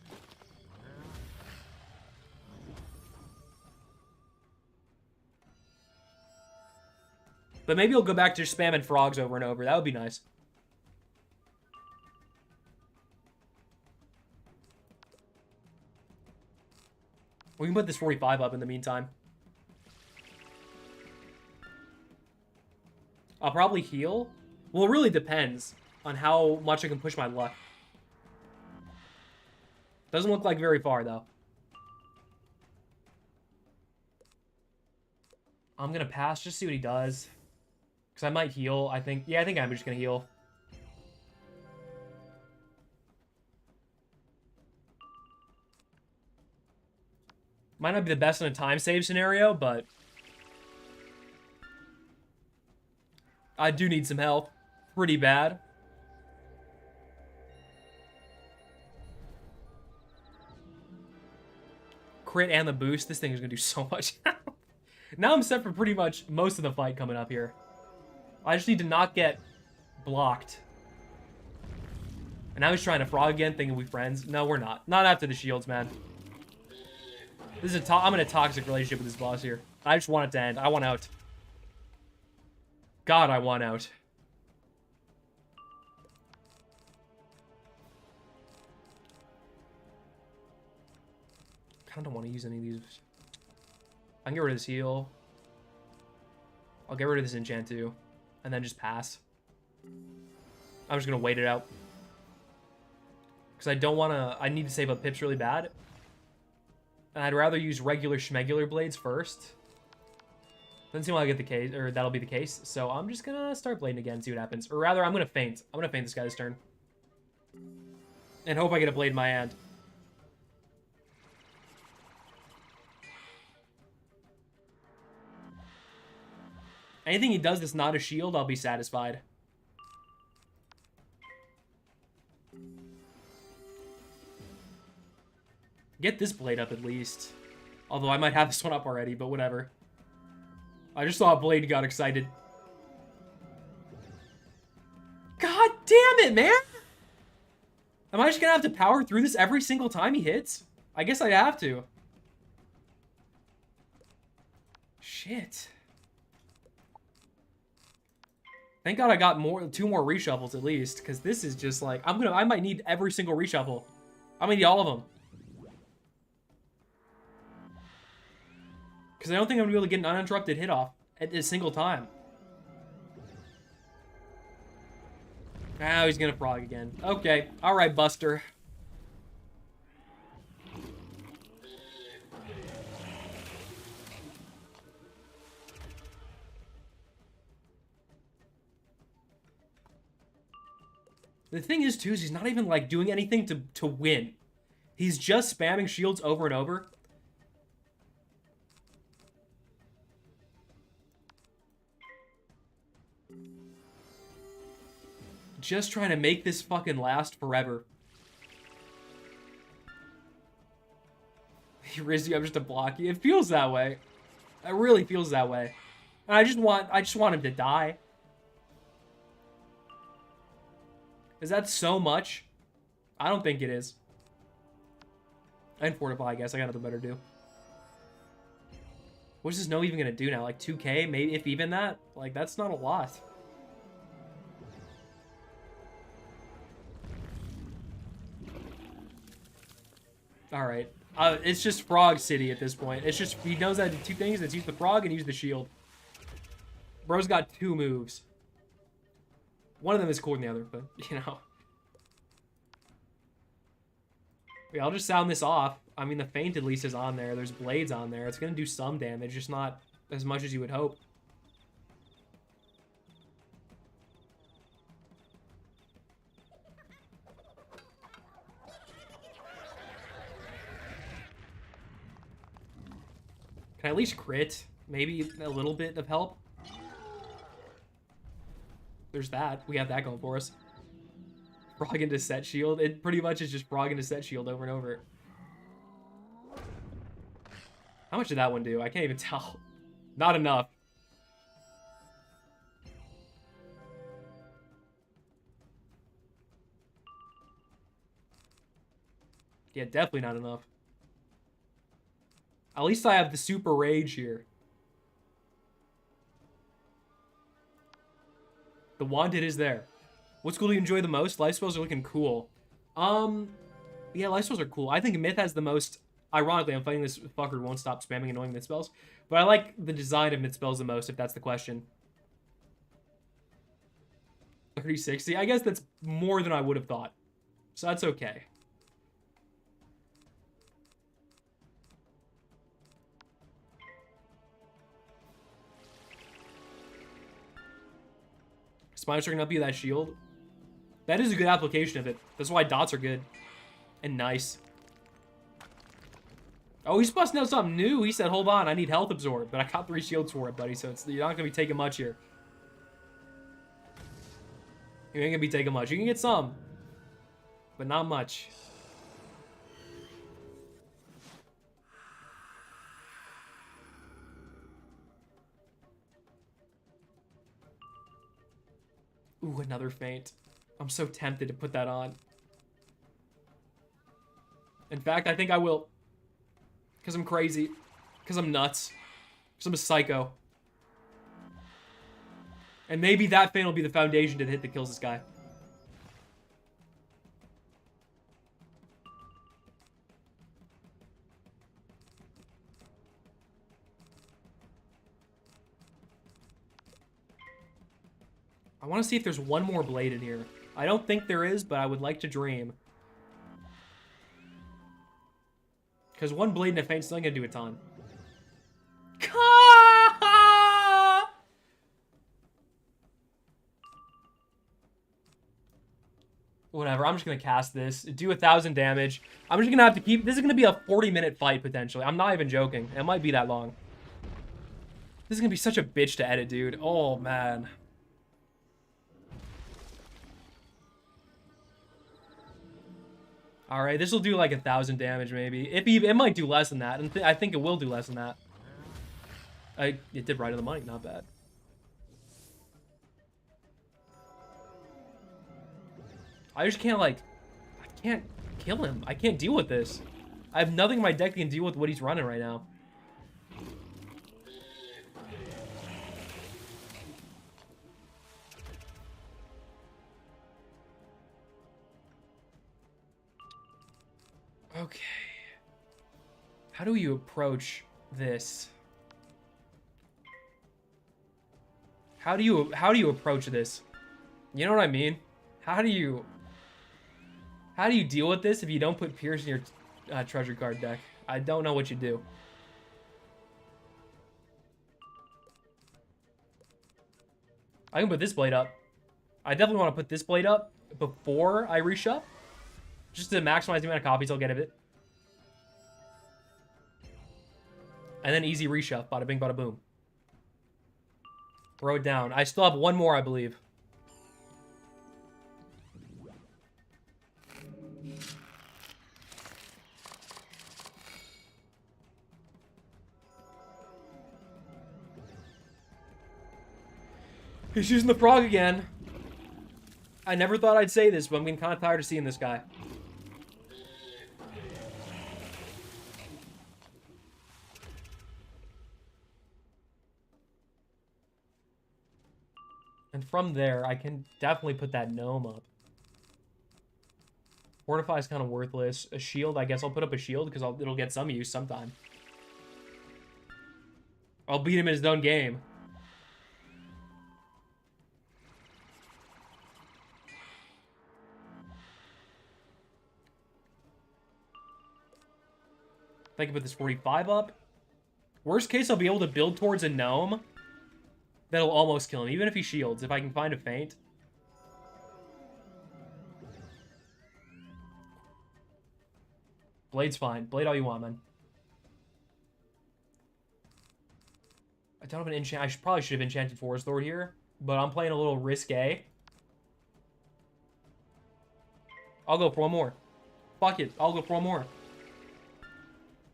But maybe he'll go back to just spamming frogs over and over. That would be nice. We can put this 45 up in the meantime. I'll probably heal. Well, it really depends on how much I can push my luck. Doesn't look like very far, though. I'm going to pass, just see what he does. Because I might heal, I think. Yeah, I think I'm just going to heal. Might not be the best in a time save scenario, but I do need some help. Pretty bad. Crit and the boost. This thing is going to do so much. Now I'm set for pretty much most of the fight coming up here. I just need to not get blocked. And now he's trying to frog again, thinking we friends. No, we're not. Not after the shields, man. This is I'm in a toxic relationship with this boss here. I just want it to end. I want out. God, I want out. Kind of don't want to use any of these. I can get rid of this heal. I'll get rid of this enchant too. And then just pass. I'm just going to wait it out. Because I don't want to... I need to save up pips really bad. And I'd rather use regular schmegular blades first. Doesn't seem like I get the case, or that'll be the case. So I'm just going to start blading again, see what happens. Or rather, I'm going to feint. I'm going to feint this guy's turn. And hope I get a blade in my hand. Anything he does that's not a shield, I'll be satisfied. Get this blade up at least. Although I might have this one up already, but whatever. I just saw a blade and got excited. God damn it, man! Am I just gonna have to power through this every single time he hits? I guess I'd have to. Shit. Thank God I got two more reshuffles at least, because this is just like I might need every single reshuffle. I might need all of them. Because I don't think I'm gonna be able to get an uninterrupted hit off at a single time. Now he's gonna frog again. Okay, all right, Buster. The thing is, too, is he's not even, like, doing anything to win. He's just spamming shields over and over. Just trying to make this fucking last forever. Rizzy, I'm just a blocky. It feels that way. It really feels that way. And I just want him to die. Is that so much? I don't think it is. And fortify, I guess. I got nothing better to do. What is this no even gonna do now? Like 2k? Maybe if even that? Like, that's not a lot. Alright. It's just Frog City at this point. It's just, he knows how to do two things. It's use the frog and use the shield. Bro's got two moves. One of them is cooler than the other, but, you know. Yeah, I'll just sound this off. I mean, the feint at least is on there. There's blades on there. It's going to do some damage, just not as much as you would hope. Can I at least crit? Maybe a little bit of help? There's that. We have that going for us. Frog into set shield. It pretty much is just frog into set shield over and over. How much did that one do? I can't even tell. Not enough. Yeah, definitely not enough. At least I have the super rage here. The wanted is there. What school do you enjoy the most? Life spells are looking cool. Yeah, life spells are cool. I think myth has the most. Ironically, I'm fighting this fucker who won't stop spamming annoying myth spells. But I like the design of myth spells the most, if that's the question. 3060. I guess that's more than I would have thought. So that's okay. Spines are gonna help you that shield. That is a good application of it. That's why dots are good. And nice. Oh, he's busting out something new. He said, hold on, I need health absorb. But I got 3 shields for it, buddy. So you're not gonna be taking much here. You ain't gonna be taking much. You can get some. But not much. Ooh, another feint. I'm so tempted to put that on. In fact, I think I will. Because I'm crazy. Because I'm nuts. Because I'm a psycho. And maybe that feint will be the foundation to the hit that kills this guy. I want to see if there's one more blade in here. I don't think there is, but I would like to dream. Because one blade and a feint's still going to do a ton. Whatever, I'm just going to cast this. Do 1,000 damage. I'm just going to have to keep... This is going to be a 40-minute fight, potentially. I'm not even joking. It might be that long. This is going to be such a bitch to edit, dude. Oh, man. Alright, this will do like 1,000 damage, maybe. It might do less than that. And I think it will do less than that. It did right on the money. Not bad. I just can't, like... I can't kill him. I can't deal with this. I have nothing in my deck that can deal with what he's running right now. Okay. How do you approach this? How do you approach this? You know what I mean? How do you deal with this if you don't put Pierce in your treasure card deck? I don't know what you do. I can put this blade up. I definitely want to put this blade up before I reshuff. Just to maximize the amount of copies I'll get of it. And then easy reshuff. Bada bing, bada boom. Throw it down. I still have one more, I believe. He's using the frog again. I never thought I'd say this, but I'm getting kind of tired of seeing this guy. And from there, I can definitely put that gnome up. Fortify is kind of worthless. A shield, I guess I'll put up a shield because it'll get some use sometime. I'll beat him in his own game. If I can put this 45 up. Worst case, I'll be able to build towards a gnome. That'll almost kill him, even if he shields, if I can find a feint. Blade's fine. Blade all you want, man. I don't have an enchant. I probably should have enchanted Forest Lord here, but I'm playing a little risque. I'll go for one more. Fuck it. I'll go for one more.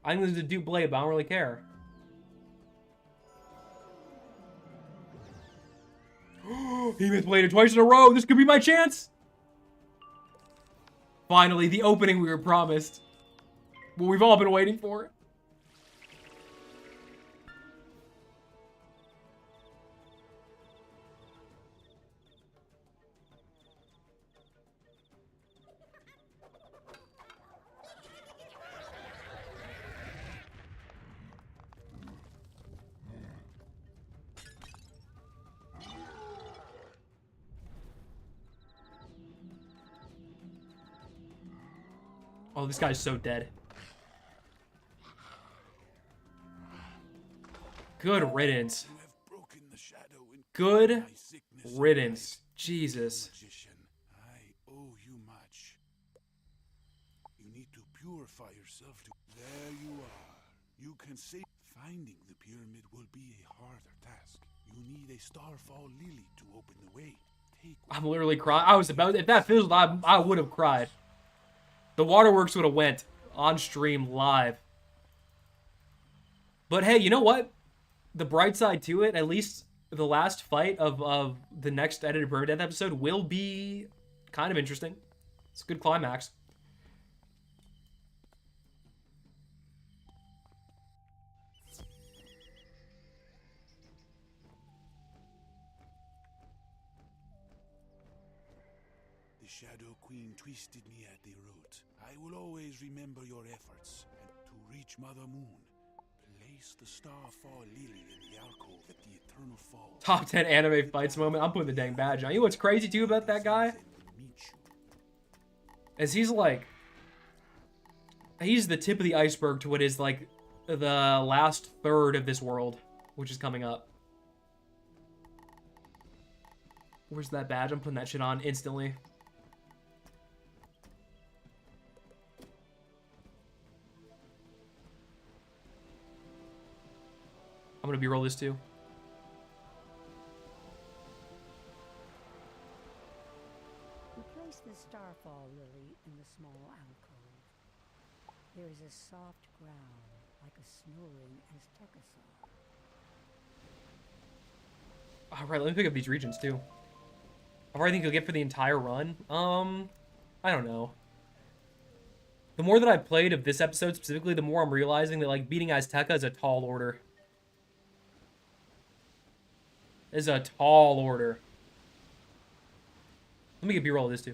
I'm going to do Blade, but I don't really care. He misbladed twice in a row. This could be my chance. Finally, the opening we were promised. What we've all been waiting for. Oh, this guy's so dead. Good riddance. Good riddance. Jesus. I owe you much. You need to purify yourself to... There you are. You can say finding the pyramid will be a harder task. You need a starfall lily to open the way. I'm literally crying. I was about... If that fizzled, I would have cried. The waterworks would have went on stream live. But hey, you know what? The bright side to it, at least the last fight of the next edited Permadeath episode will be kind of interesting. It's a good climax. The Shadow Queen twisted me at the root. I will always remember your efforts. And to reach Mother Moon, place the Starfall Lily in the alcove at the Eternal Fall. Top 10 anime fights moment. I'm putting the dang badge on. You know what's crazy too about that guy? Is he's like... He's the tip of the iceberg to what is like the last third of this world, which is coming up. Where's that badge? I'm putting that shit on instantly. I'm gonna B-roll this too. You place the starfall lily in the small alcove. There is a soft growl, like a snoring Azteca song. Alright, let me pick up these regions too. How far I think you'll get for the entire run? I don't know. The more that I've played of this episode specifically, the more I'm realizing that like beating Azteca is a tall order. Is a tall order. Let me get B-roll of this too.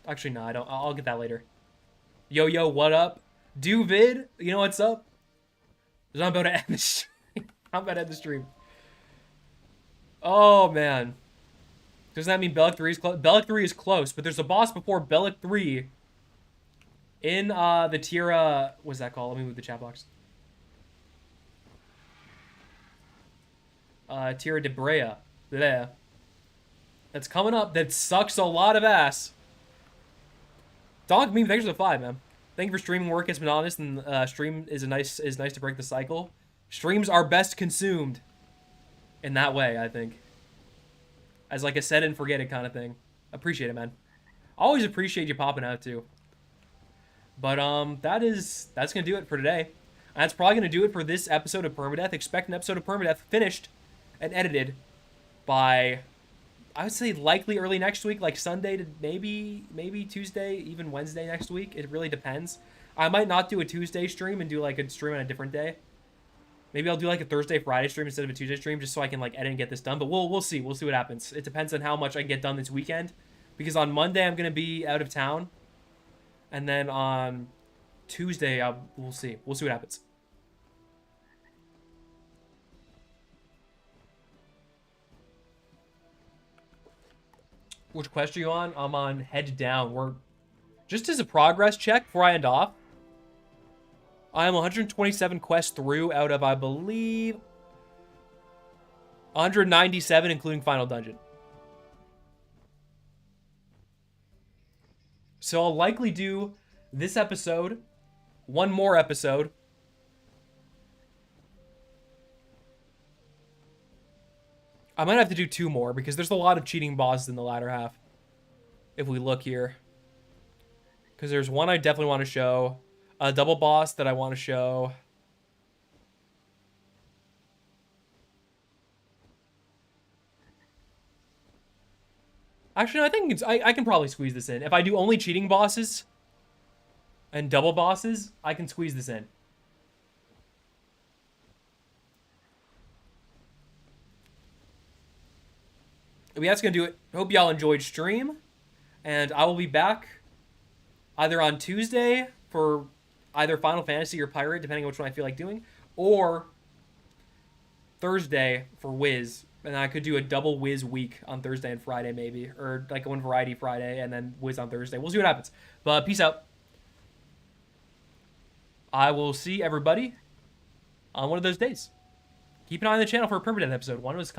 Actually, no, I don't. I'll get that later. Yo, what up? Do vid? You know what's up? I'm about to end the stream. I'm about to end the stream. Oh, man. Doesn't that mean Bellic 3 is close? Bellic 3 is close, but there's a boss before Bellic 3 in the Tierra... What's that called? Let me move the chat box. Tierra de Brea. Bleh. That's coming up. That sucks a lot of ass. Dog meme, thanks for the 5, man. Thank you for streaming. Work is monotonous, and stream is nice to break the cycle. Streams are best consumed in that way, I think. As like a set and forget it kind of thing. Appreciate it, man. Always appreciate you popping out too. But that's gonna do it for today. And that's probably gonna do it for this episode of Permadeath. Expect an episode of Permadeath finished and edited by, I would say, likely early next week, like Sunday to maybe Tuesday, even Wednesday next week. It really depends. I might not do a Tuesday stream and do like a stream on a different day. Maybe I'll do like a Thursday, Friday stream instead of a Tuesday stream just so I can like edit and get this done. But we'll see. We'll see what happens. It depends on how much I get done this weekend. Because on Monday I'm gonna be out of town. And then on Tuesday we'll see. We'll see what happens. Which quest are you on? I'm on Head Down. We're just as a progress check before I end off. I am 127 quests through out of, I believe, 197, including Final Dungeon. So I'll likely do this episode, one more episode. I might have to do 2 more because there's a lot of cheating bosses in the latter half. If we look here. Because there's one I definitely want to show. A double boss that I want to show. Actually, no, I think I can probably squeeze this in. If I do only cheating bosses, And double bosses, I can squeeze this in. But that's going to do it. Hope y'all enjoyed stream. And I will be back either on Tuesday for either Final Fantasy or Pirate, depending on which one I feel like doing, or Thursday for Wiz. And I could do a double Wiz week on Thursday and Friday maybe, or like one Variety Friday and then Wiz on Thursday. We'll see what happens. But peace out. I will see everybody on one of those days. Keep an eye on the channel for a permanent episode. One was